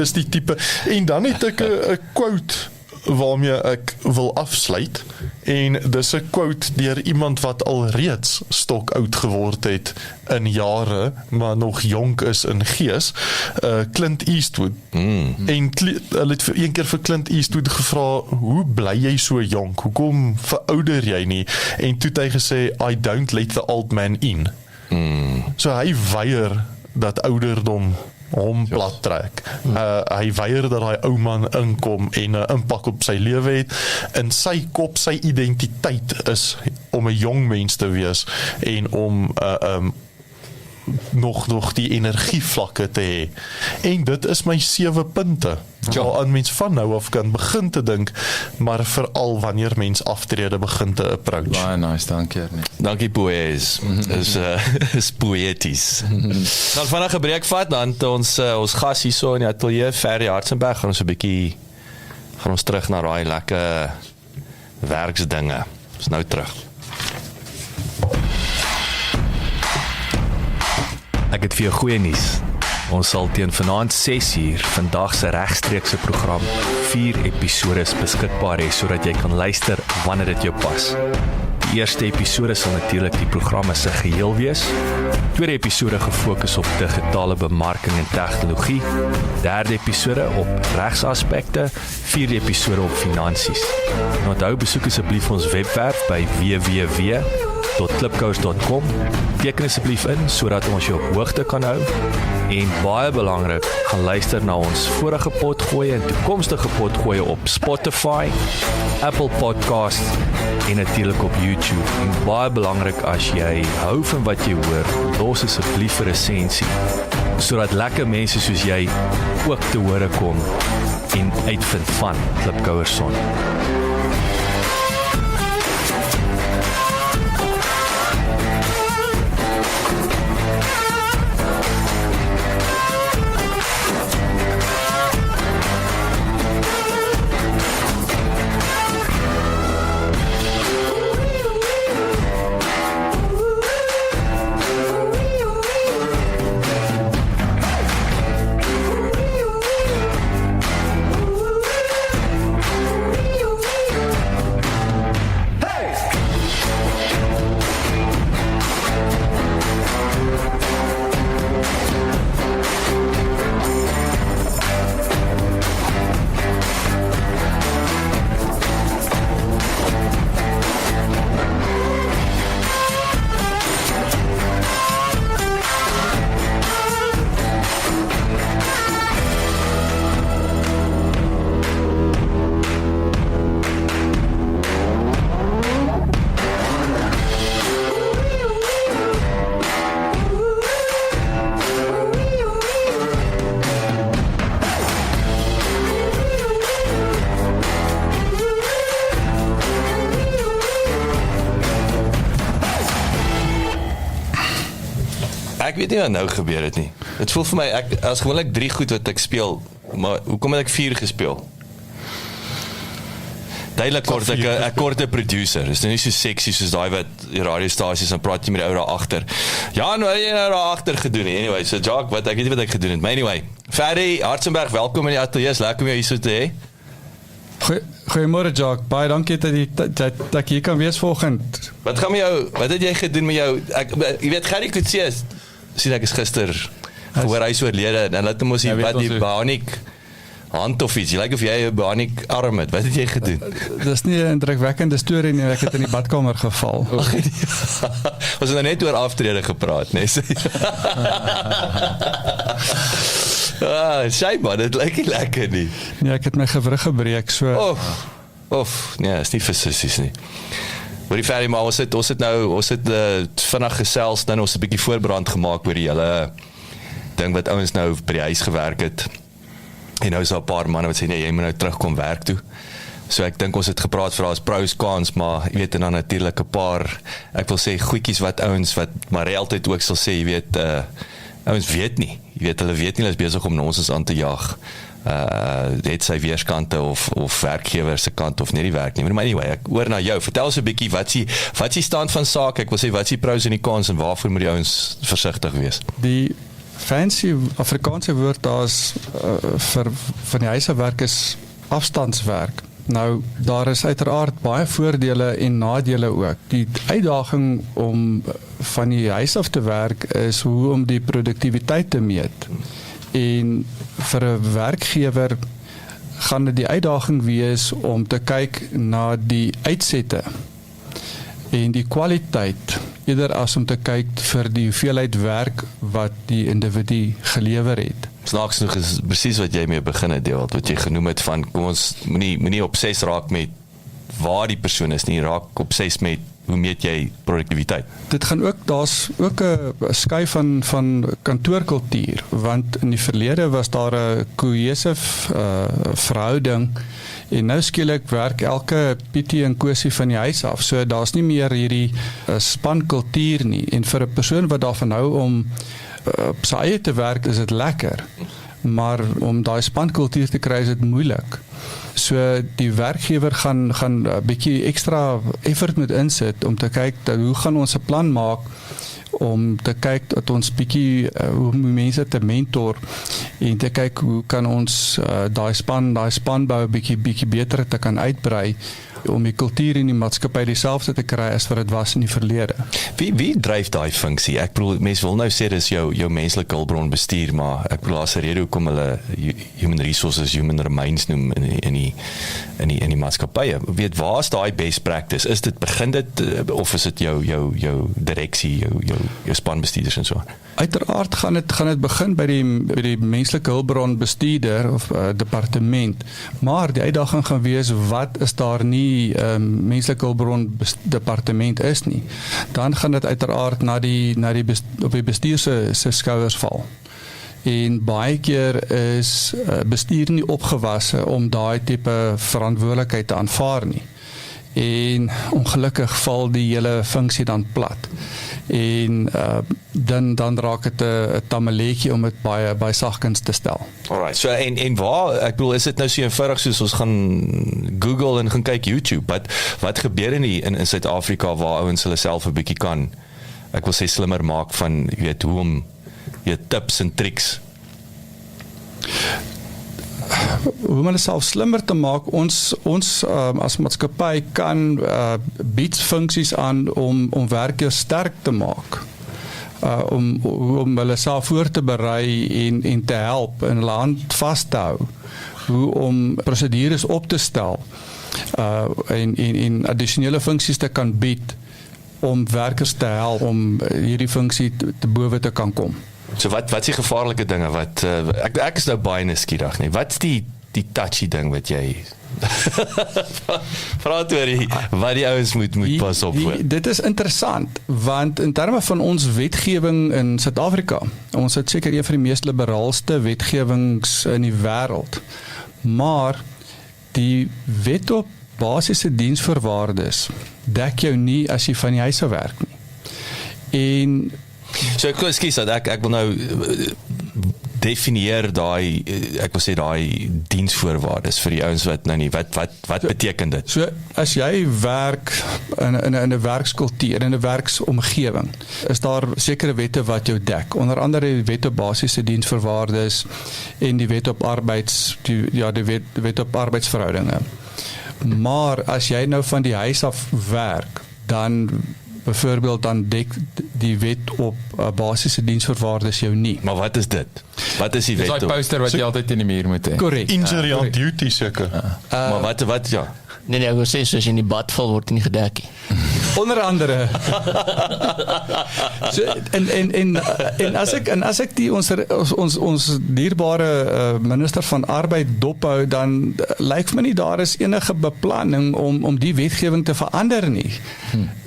is die tipe. En dan het ek 'n quote waarmee ek wil afsluit, en dis 'n quote deur iemand wat al reeds stok oud geword het in jare, maar nog jonk is in gees, Clint Eastwood. En hulle het een keer vir Clint Eastwood gevra, hoe bly jy so jonk? Hoekom verouder jy nie? En toe het hy gesê, I don't let the old man in. So hy weier dat ouderdom hom plat trek. Hy weier dat hy ou man inkom en 'n impak op sy lewe het. In sy kop, sy identiteit is om 'n jong mens te wees en om nog die energievlakke te hê. En dit is my 7 punte. Waaraan mens van nou af kan begin te dink, maar veral wanneer mens aftrede begin te approach. Baie nice, dankie Ernie. Dankie Poes. Is poeties. Dan vandag 'n breek vat, dan ons gas hierso in die ateljee, Ferry Hartzenberg, gaan ons terug na daai lekker werksdinge. Ons nou terug. Ek het vir jou goeie nuus. Ons sal teen vanaand 6uur vandag se regstreekse program 4 episodes beskikbaar hê sodat jy kan luister wanneer dit jou pas. Die eerste episode sal natuurlik die program as 'n geheel wees. Tweede episode gefokus op digitale bemarking en tegnologie. Derde episode op regsaspekte. Vierde episode op finansies. En onthou, besoek asseblief ons webwerf by www.klipkous.com. Teken asseblief in sodat ons jou op hoogte kan hou. En baie belangrik, gaan luister na ons vorige potgoeie en toekomstige potgoeie op Spotify, Apple Podcasts en natuurlik op YouTube. En baie belangrik, as jy hou van wat jy hoor, los asseblief 'n resensie, sodat lekker mense soos jy ook te hore kom en uitvind van Klipkouers Son. ek weet nie wat nou gebeur het nie. Dit voel vir my as gewoonlik 3 goed wat ek speel, maar hoekom het ek 4 gespeel? Duidelik kort ek korte producer. Dis nie so sexy soos daai wat die radiostasies dan praat jy met die ou daar agter. Ja, nou jy nou daar agter gedoen nie. Anyway, so Jacques, ek weet nie wat ek gedoen het. Maar anyway, Ferry Hartzenberg, welkom in die ateljee. Lekker om jou hier so te hê. Goeiemôre Jacques, baie dankie dat ek hier kan wees vanoggend. Wat het jy gedoen met jou jy weet Gerry Coetzee sien ek is gister gehoor hy is oorlede en laat hom ons wat die bionic hand of iets, jy lyk of jy 'n bionic arm het, wat het jy gedoen? Dis nie 'n indrukwekkende storie nie, ek het in die badkamer geval. Ons het nou net oor aftrede gepraat, nee. Sy man, dit lyk nie lekker nie. Nee, ek het my gewrig gebreek, so. Nee, is nie vir sissies nie. Maar die Ferry, maar ons het vinnig gesels, dan ons 'n bietjie voorbrand gemaak oor die hele ding wat ouens nou by die huis gewerk het. En nou is daar 'n paar manne wat sê nee, jy moet nou terugkom werk toe. So ek dink ons het gepraat vir daar's pros cons, maar jy weet en dan natuurlik 'n paar, ek wil sê goedjies wat ouens wat maar altyd ook sal sê, jy weet ouens weet nie. Jy weet hulle weet nie hulle is besig om ons aan te jag. Het sy weerskante of werkgewer se kant of net die werknemer. Maar anyway, ek hoor na jou. Vertel ons 'n bietjie wat is die stand van sake? Ek wil sê wat is die pros en die cons en waarvoor moet die ouens versigtig wees? Die fancy Afrikaanse woord daar's vir van die huiswerk is afstandswerk. Nou, daar is uiteraard baie voordele en nadele ook. Die uitdaging om van die huis af te werk is hoe om die produktiwiteit te meet. En vir 'n werkgewer gaan dit die uitdaging wees om te kyk na die uitsette en die kwaliteit, eerder as om te kyk vir die hoeveelheid werk wat die individu gelewer het. Snaaks nog is presies wat jy mee begin het, Dewald, wat jy genoem het van, kom ons moenie obses raak met waar die persoon is nie, raak obses met hoe meet jy produktiwiteit? Dit gaan ook, daar's ook 'n skuif van kantoorkultuur, want in die verlede was daar 'n cohesive verhouding en nou skielik werk elke Pietie en Kosie van die huis af. So daar's nie meer hierdie spankultuur nie en vir 'n persoon wat daarvan hou om op sy eie te werk is dit lekker, maar om daai spankultuur te kry is dit moeilik. So die werkgewer gaan 'n bietjie ekstra effort moet insit om te kyk hoe gaan ons 'n plan maak om te kyk dat ons bietjie hoe mense te mentor en te kyk hoe kan ons daai spanbou bietjie beter te kan uitbrei om die kultuur in die maatskappy dieselfde te kry as wat dit was in die verlede. Wie dryf daai funksie? Ek bedoel mense wil nou sê dis jou menslike hulpbron bestuur, maar ek bedoel as 'n rede hoekom hulle human resources, human remains noem in die maatskappye. Weet waar is daai best practice? Is dit begin dit of is dit jou direksie, jou spanbestuurders en so? Uiteraard gaan dit begin by die menslike hulpbron bestuurder of departement, maar die uitdaging gaan wees wat is daar nie menslike hulpbron departement is nie. Dan gaan dit uiteraard op die bestuur se skouers val. En baie keer is bestuur nie opgewasse om daai tipe verantwoordelikheid te aanvaar nie. En ongelukkig val die hele funksie dan plat. En dan raak dit 'n tamaletjie om dit baie sagkens te stel. Alright, so en waar, ek bedoel, is dit nou so eenvoudig soos ons gaan Google en gaan kyk YouTube, wat gebeur in Suid-Afrika waar ouens hulle self 'n bietjie kan, ek wil sê slimmer maak van, jy weet, hoe om tips en triks? Hoe hulle self slimmer te maak, ons as maatskappy kan bied funksies aan om werkers sterk te maak. Om hulle self voor te berei en te help en hulle hand vas te hou. Hoe om prosedures op te stel en addisionele funksies te kan bied om werkers te help om hierdie funksie te bowe te kan kom. So wat is die gevaarlike dinge wat ek is nou baie nuuskierig nie. Wat is die touchy ding wat jy praat oor wat die ouens moet pas op voor? Dit is interessant want in terme van ons wetgewing in Suid-Afrika, ons het seker een van die mees liberaalste wetgewings in die wêreld. Maar die wet op basiese diensvoorwaardes dek jou nie as jy van die huis af werk nie. En So ekskuus dat ek wil nou definieer daai ek wil sê daai diensvoorwaardes vir die ouens wat nou nie wat beteken dit? So as jy werk in 'n werkskultuur, in 'n werksomgewing, is daar sekere wette wat jou dek. Onder andere die wet op basiese diensvoorwaardes en die wet op wet op arbeidsverhoudinge. Maar as jy nou van die huis af werk, dan byvoorbeeld dan dek die wet op basiese diensvoorwaardes jou nie. Maar wat is dit? Wat is die Dis wet daai op? poster wat jy altyd in die muur moet hê. Korrek. Injury on duty seker. Maar wat ja. Nee, ek wil sê, soos jy in die bad val, word jy nie gedek nie. Onder andere. So, en as ek die ons dierbare minister van arbeid dophou, dan lyk vir my nie daar is enige beplanning om die wetgewing te verander nie.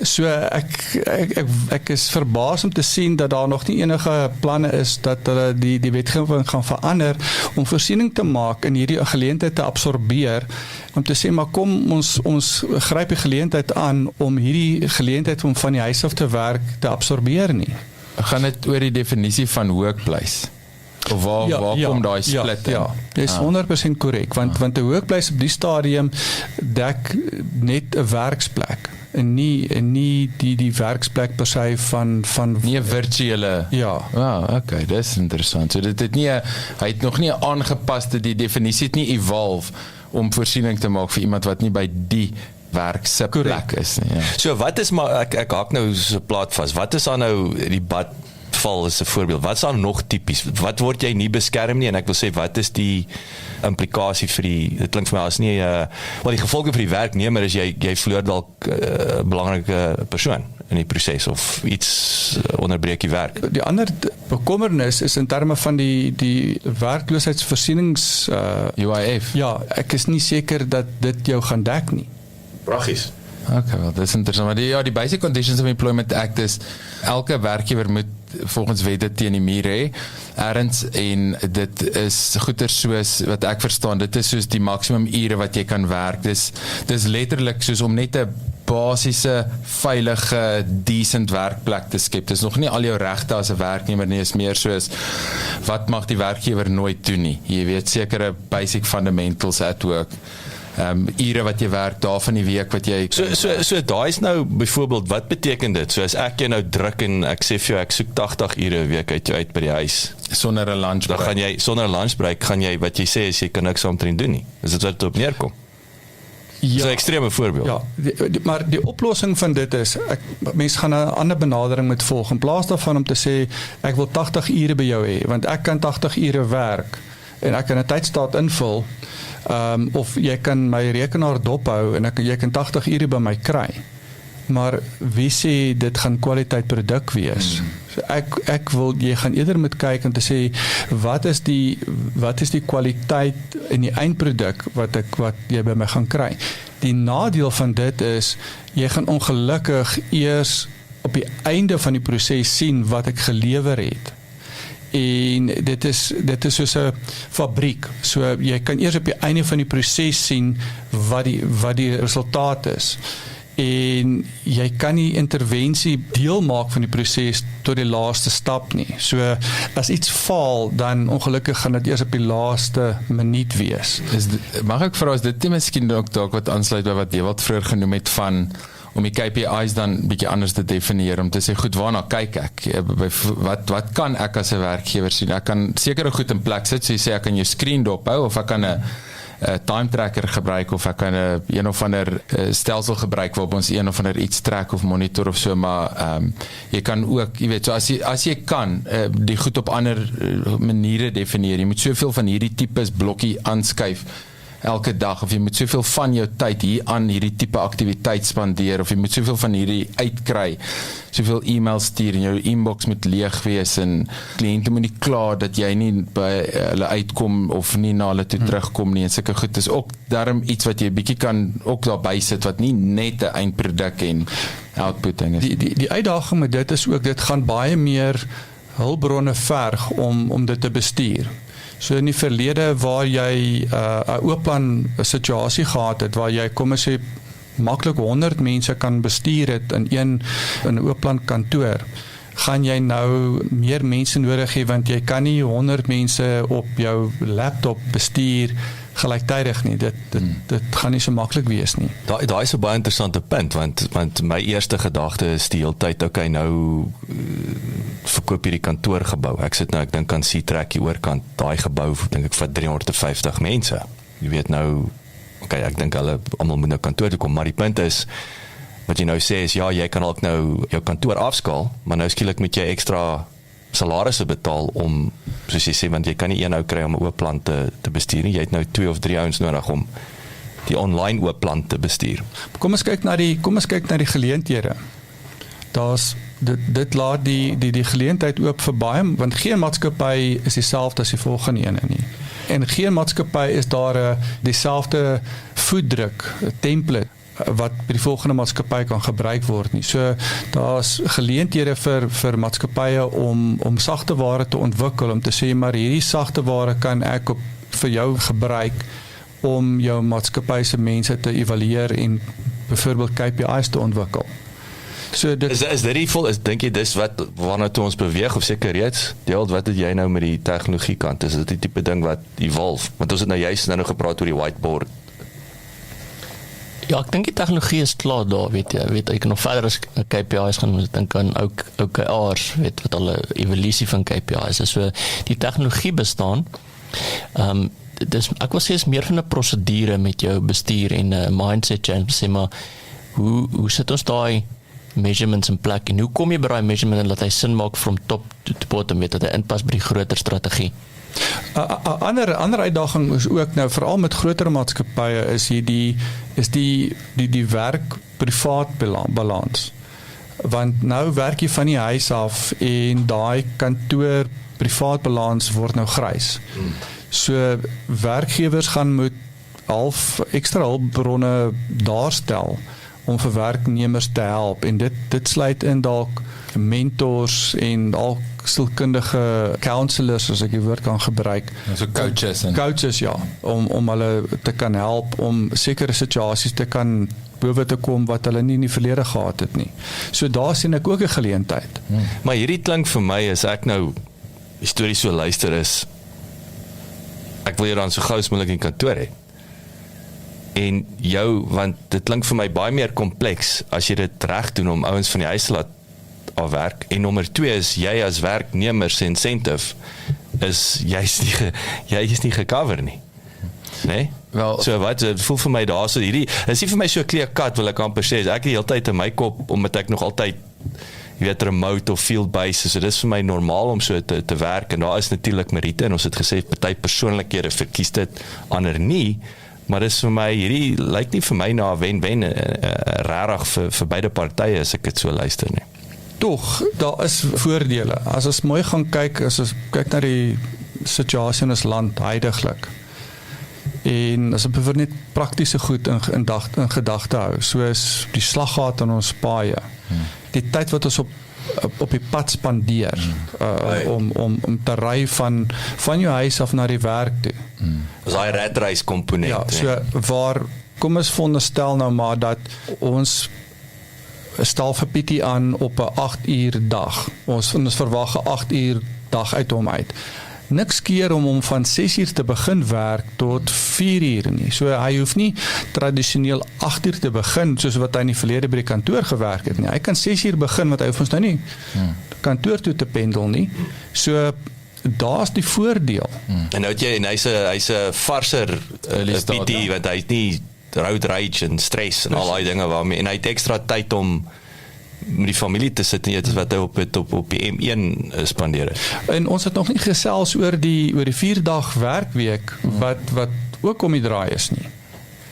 So ek is verbaas om te sien dat daar nog nie enige planne is dat hulle die wetgewing gaan verander om voorsiening te maak en hierdie geleentheid te absorbeer, om te sê, maar kom ons gryp die geleentheid aan om hierdie geleentheid om van die huis af te werk te absorbeer nie. Gaan dit oor die definisie van workplace? Of waar kom daai split in? Ja, dis 100% korrek, want 'n workplace op die stadium dek net 'n werksplek en nie die werksplek per se van nie 'n virtuele. Ja. Okay, dis interessant. So dit het nie hy het nog nie aangepaste, die definisie het nie evolve om voorsiening te maak vir iemand wat nie by die werk se plek is nie. Ja. So wat is maar ek haak nou so 'n plaat vas. Wat is dan nou die badval is 'n voorbeeld. Wat is dan nog tipies? Wat word jy nie beskerm nie en ek wil sê wat is die implikasie vir dit klink vir my as nie wel die gevolge vir die werknemer is jy verloor dalk 'n belangrike persoon in die proses of iets onderbreek die werk. Die ander bekommernis is in terme van die werkloosheidsvoorsienings UIF. Ja, ek is nie seker dat dit jou gaan dek nie. Pragies. Okay, wel, dis interessant. Maar die Basic Conditions of Employment Act is, elke werkgewer moet volgens wette teen die muur hê, ergens, en dit is goeie soos, wat ek verstaan, dit is soos die maksimum ure wat jy kan werk, dis letterlik soos om net 'n basiese, veilige, decent werkplek te skep. Dis nog nie al jou regte as 'n werknemer nie, is meer soos, wat mag die werkgewer nooit doen nie. Jy weet, sekere basic fundamentals at work. Ure wat jy werk, dae van die week wat jy... So daai is nou, byvoorbeeld, wat beteken dit? So as ek jou nou druk en ek sê vir jou, ek soek 80 ure 'n week uit jou uit by die huis. Sonder 'n lunch break. Dan gaan jy, sonder 'n lunch break, gaan jy, wat jy sê, is jy kan niks omtrent doen nie. Is dit wat dit op neerkom? Ja. Dis 'n ekstreme voorbeeld. Ja, maar die oplossing van dit is, mense gaan 'n ander benadering moet volg, in plaas daarvan om te sê, ek wil 80 ure by jou hê, want ek kan 80 ure werk, en ek kan 'n tydstaat invul, of jy kan my rekenaar dophou en jy kan 80 ure by my kry. Maar wie sê dit gaan kwaliteit produk wees? So jy gaan eerder moet kyk om te sê wat is die kwaliteit in die eindproduk wat jy by my gaan kry. Die nadeel van dit is jy gaan ongelukkig eers op die einde van die proses sien wat ek gelewer het. En dit is soos 'n fabriek. So jy kan eers op die einde van die proses sien wat die resultaat is. En jy kan nie intervensie deel maak van die proses tot die laaste stap nie. So as iets faal, dan ongelukkig gaan dit eers op die laaste minuut wees. Mag ek vra, is dit nie miskien ook dalk wat aansluit by wat Ewald vroeër genoem het van om die KPI's dan bietjie anders te definieer, om te sê, goed, waarna kyk ek? Wat kan ek as 'n werkgewer sien? Ek kan sekere goed in plek sit, so jy sê ek kan jou screen dophou, of ek kan 'n time tracker gebruik, of ek kan een of ander stelsel gebruik waarop ons een of ander iets trek of monitor of so, maar jy kan ook, jy weet, so as jy kan die goed op ander maniere definieer, jy moet soveel van hierdie tipes blokkie aanskuif elke dag, of jy moet soveel van jou tyd hier aan hierdie tipe aktiwiteit spandeer, of jy moet soveel van hierdie uitkry, soveel e-mails stuur, en jou inbox moet leeg wees, en kliënte moet nie kla dat jy nie by hulle uitkom, of nie na hulle toe terugkom nie, en sulke goed, is ook daarom iets wat jy bietjie kan ook daarby sit, wat nie net 'n eindproduk en outputting is. Die uitdaging met dit is ook, dit gaan baie meer hulpbronne verg om dit te bestuur. So in die verlede waar jy 'n oopplan situasie gehad het, waar jy, kom ons sê, maklik 100 mense kan bestuur het in 'n oopplan kantoor, gaan jy nou meer mense nodig hê, want jy kan nie 100 mense op jou laptop bestuur gelyktydig nie. Dit gaan nie so maklik wees nie. Daai is 'n baie interessante punt, want my eerste gedagte is die hele tyd, okay, nou verkoop hierdie kantoorgebou. Ek dink aan Seatrack hier oorkant, daai gebou, dink ek vir 350 mense. Jy weet nou, okay, ek dink hulle almal moet nou kantoor toe kom, maar die punt is, wat jy nou sê is, ja, jy kan ook nou jou kantoor afskaal, maar nou skielik moet jy extra salarisse betaal om, soos jy sê, want jy kan nie een ou kry om 'n oop plan te bestuur nie, jy het nou 2 of 3 ouens nodig om die online oop plan te bestuur. Kom ons kyk na die geleenthede. Dit laat die geleentheid oop vir baie, want geen maatskappy is dieselfde as die volgende ene nie. En geen maatskappy is daar dieselfde voetdruk, template, wat by die volgende maatskappy kan gebruik word nie. So daar's geleenthede vir maatskappye om sagte ware te ontwikkel, om te sê, maar hierdie sagte ware kan ek vir jou gebruik om jou maatskappy se mense te evalueer en byvoorbeeld KPI's te ontwikkel. So dit is dit dink jy dis waarna toe ons beweeg, of seker reeds? Deel, wat het jy nou met die tegnologie kant? Is dit die tipe ding wat evolve? Want ons het nou juist nou gepraat oor die whiteboard. Ja, ek dink die tegnologie is klaar daar, weet ek kan nog verder as KPI's gaan, ek dink aan OKR's, wat al 'n evolusie van KPI's is. So die tegnologie bestaan. Ek wil sê is meer van 'n prosedure met jou bestuur en 'n mindset change, sê maar hoe sit ons daai measurements in plek en hoe kom jy by daai measurement en laat hy sin maak from top to bottom, dat hy inpas by die groter strategie. 'n ander uitdaging is ook nou veral met groter maatskappye is die werk privaat balans. Want nou werk jy van die huis af en daai kantoor privaat balans word nou grys. So werkgewers gaan moet extra hulpbronne daarstel om vir werknemers te help, en dit sluit in dalk mentors en dalk sielkundige counselors, as ek die woord kan gebruik. So coaches, ja, om hulle te kan help, om sekere situasies te kan bowe te kom wat hulle nie in die verlede gehad het nie. So daar sien ek ook 'n geleentheid. Maar hierdie klink vir my, as ek nou die storie so luister, is ek wil jy dan so gou as moontlik in kantoor hê. En want dit klink vir my baie meer kompleks as jy dit reg doen om ouens van die huis te laat afwerk. En nommer 2 is, jy as werknemer se incentive is jy is nie gecover nie. Nee? Wel, so wat, het voel vir my daar so hierdie, is nie vir my so clear cut, wil ek amper sê, ek het die hele tyd in my kop, omdat ek nog altyd jy weet, remote of field based, so dit is vir my normaal om so te werk, en daar is natuurlik meriete, en ons het gesê, party persoonlikhede verkies dit, ander nie, maar dit is vir my, hierdie lyk nie vir my na wen-wen, rarig vir beide partye, as ek dit so luister nie. Tog, daar is voordele. As ons mooi gaan kyk, as ons kyk na die situasie in ons land huidiglik, en as ons net praktiese goed in gedagte hou, soos die slaggat in ons paaie, die tyd wat ons op die pad spandeer, om te ry van jou huis af na die werk toe. As daai redreis komponent. Ja, so kom ons veronderstel nou maar dat ons stel vir Pietie aan op 'n 8 uur dag. Ons verwag 'n 8 uur dag uit hom uit. Niks keer om van 6 uur te begin werk tot 4 uur nie. So hy hoef nie tradisioneel 8 uur te begin, soos wat hy in die verlede by die kantoor gewerk het nie. Hy kan 6 uur begin, want hy hoef ons nou nie kantoor toe te pendel nie. So daar's die voordeel. En nou het jy, en hy's 'n varser PT, want hy het nie road rage en stress en al die dinge waarmee, en hy het extra tyd om met die familie te sit, en dit is wat hy op die M1 spandeer het. En ons het nog nie gesels oor die 4-dag werkweek, wat ook om die draai is nie.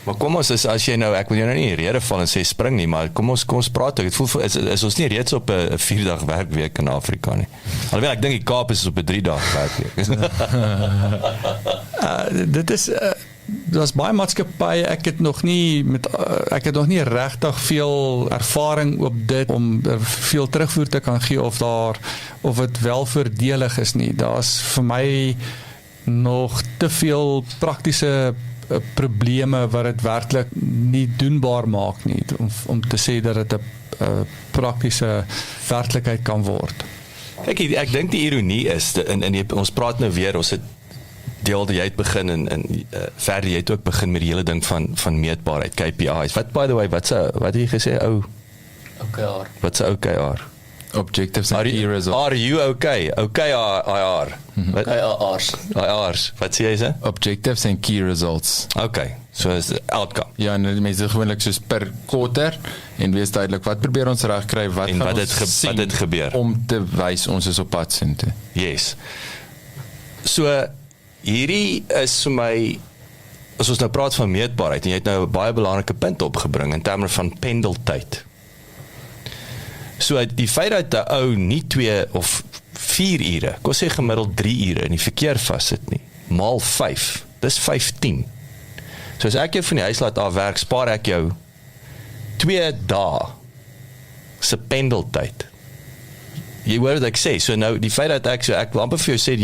Maar kom ons, as jy nou, ek wil jou nou nie in rede val en sê spring nie, maar kom ons praat ook, het voel, is ons nie reeds op 'n 4-dag werkweek in Afrika nie? Alhoewel, ek dink die Kaap is op 'n 3-dag werkweek. Dit is daar's baie maatskappye, ek het nog nie regtig veel ervaring op dit om veel terugvoer te kan gee of dit wel voordelig is nie. Daar's vir my nog te veel praktiese probleme wat dit werklik nie doenbaar maak nie, om te sê dat dit 'n praktiese werklikheid kan word. Ek dink die ironie is ons praat nou weer, ons het deel jy het begin en verder jy het ook begin met die hele ding van meetbaarheid, KPIs. Wat by the way, wat het jy gesê OKR. Wat se OKR? Objectives and key results. Are you okay? OKR. Wat? IR's. Wat sê jy sê? Objectives and key results. Okay, so is the outcome. Ja, en mense gewoonlik soos per quarter en wees duidelik wat probeer ons regkry, wat en gaan wat ons sien het gebeur om te wys ons is op pad soontoe. Yes. So hierdie is vir my, as ons nou praat van meetbaarheid en jy het nou 'n baie belangrike punt opgebring in terme van pendeltyd. So die feit dat 'n ou nie 2 of 4 ure, kom sê gemiddeld 3 ure in die verkeer vassit nie, maal 5, dis 15. So as ek jou van die huis laat afwerk, spaar ek jou 2 dae se pendeltyd. Jy hoor wat ek sê, so nou die feit dat ek wil amper vir jou sê,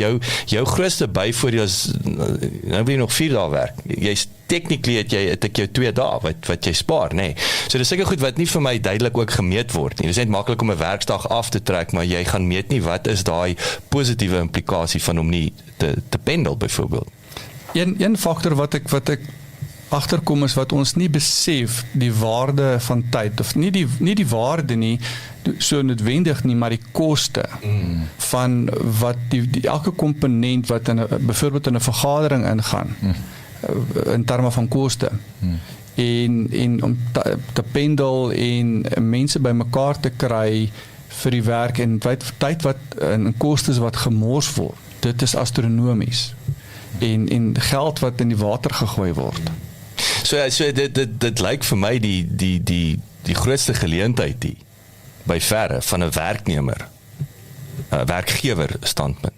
jou grootste byvoordeel is, nou wil jy nog 4 dae werk, jy's technically het ek jou 2 dae wat jy spaar, nee. So dis seker goed wat nie vir my duidelik ook gemeet word nie, dis net maklik om 'n werksdag af te trek, maar jy gaan meet nie wat is daai positiewe implikasie van om nie te pendel byvoorbeeld. Een faktor wat ek agterkom is wat ons nie besef die waarde van tyd, of nie die waarde nie so noodwendig nie, maar die koste van wat die elke komponent wat byvoorbeeld in 'n vergadering ingaan, in terme van koste, en om te pendel en mense bymekaar te kry vir die werk en tyd wat en kostes wat gemors word, dit is astronomies, en geld wat in die water gegooi word. So dit lyk vir my die grootste geleentheid by verre van 'n werknemer, 'n werkgewer standpunt.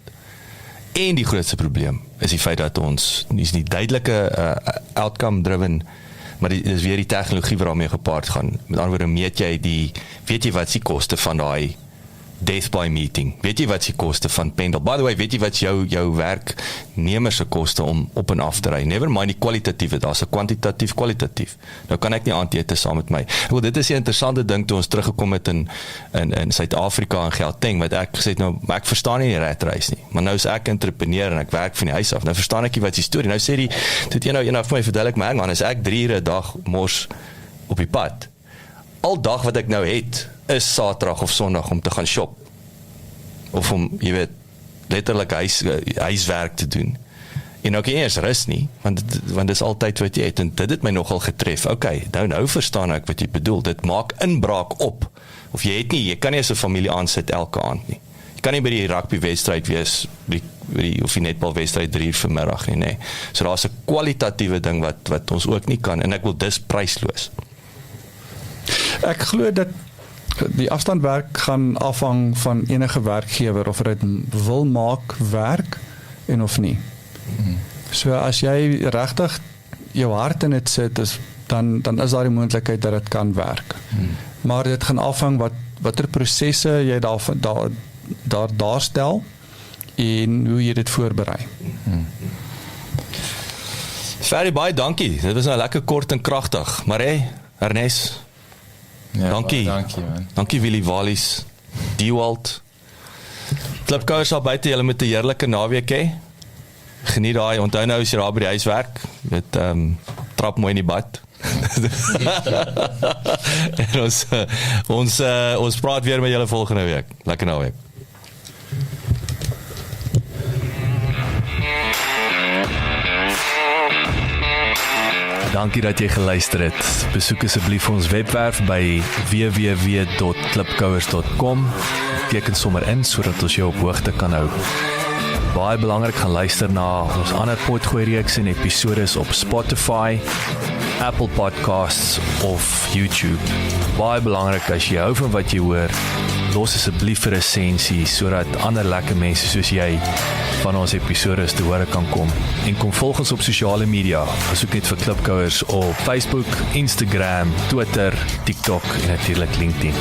En die grootste probleem is die feit dat ons is nie duidelike outcome driven, maar dis weer die tegnologie waarmee gepaard gaan. Met ander woorde weet jy wat die koste van daai death by meeting, weet jy wat die koste van pendel, by the way, weet jy wat jou werknemer se koste om op en af te ry, never mind die kwalitatiewe, daar's 'n kwantitatief kwalitatief, nou kan ek nie aandete saam met my, wel dit is 'n interessante ding toe ons teruggekom het in Suid-Afrika en Gauteng, wat ek gesê het nou, maar ek verstaan nie die ratreis nie, maar nou is ek entrepreneur en ek werk van die huis af, nou verstaan ek nie wat die storie, nou sê dit een vir my verduidelik, maar man, as ek 3 ure 'n dag mors op die pad, al dag wat ek nou het, is Saterdag of Sondag om te gaan shop, of om, jy weet, letterlik huiswerk te doen, en ook nie eers rus nie, want dis altyd wat jy het, en dit het my nogal getref, okay, nou verstaan ek wat jy bedoel, dit maak inbraak op, of jy kan nie as 'n familie aansit elke aand nie, jy kan nie by die rugbywedstryd wees, of die netbalwedstryd 3 uur vanmiddag nie, nee, so daar's 'n kwalitatiewe ding wat ons ook nie kan, en ek wil dis prysloos. Ek glo dat die afstandwerk gaan afhang van enige werkgewer of dit wil maak werk en of nie. So as jy regtig jou hart in dit sit, dan is daar die moontlikheid dat dit kan werk. Maar dit gaan afhang watter prosesse jy daar stel en hoe jy dit voorberei. Ferry, baie dankie. Dit was nou lekker kort en kragtig, maar Ernest, Ja, dankie man. Dankie Willie Wallis, Dewald. Klipkouers daar buite, julle met 'n heerlike naweek hê. Geniet daai, onthou nou as jy daar by die huis werk, met trap mooi in die bad. En ons praat weer met julle volgende week. Lekker naweek. Dankie dat jy geluister het. Besoek asseblief ons webwerf by www.klipkouers.com. Teken sommer in sodat ons jou op hoogte kan hou. Baie belangrik, gaan luister na ons ander potgooi reeks en episodes op Spotify, Apple Podcasts of YouTube. Baie belangrik, as jy hou van wat jy hoor, los asseblief 'n resensie sodat ander lekker mense soos jy van ons episodes te hore kan kom. En kom volg ons op sosiale media. Besoek net vir Klipkouers op Facebook, Instagram, Twitter, TikTok en natuurlik LinkedIn.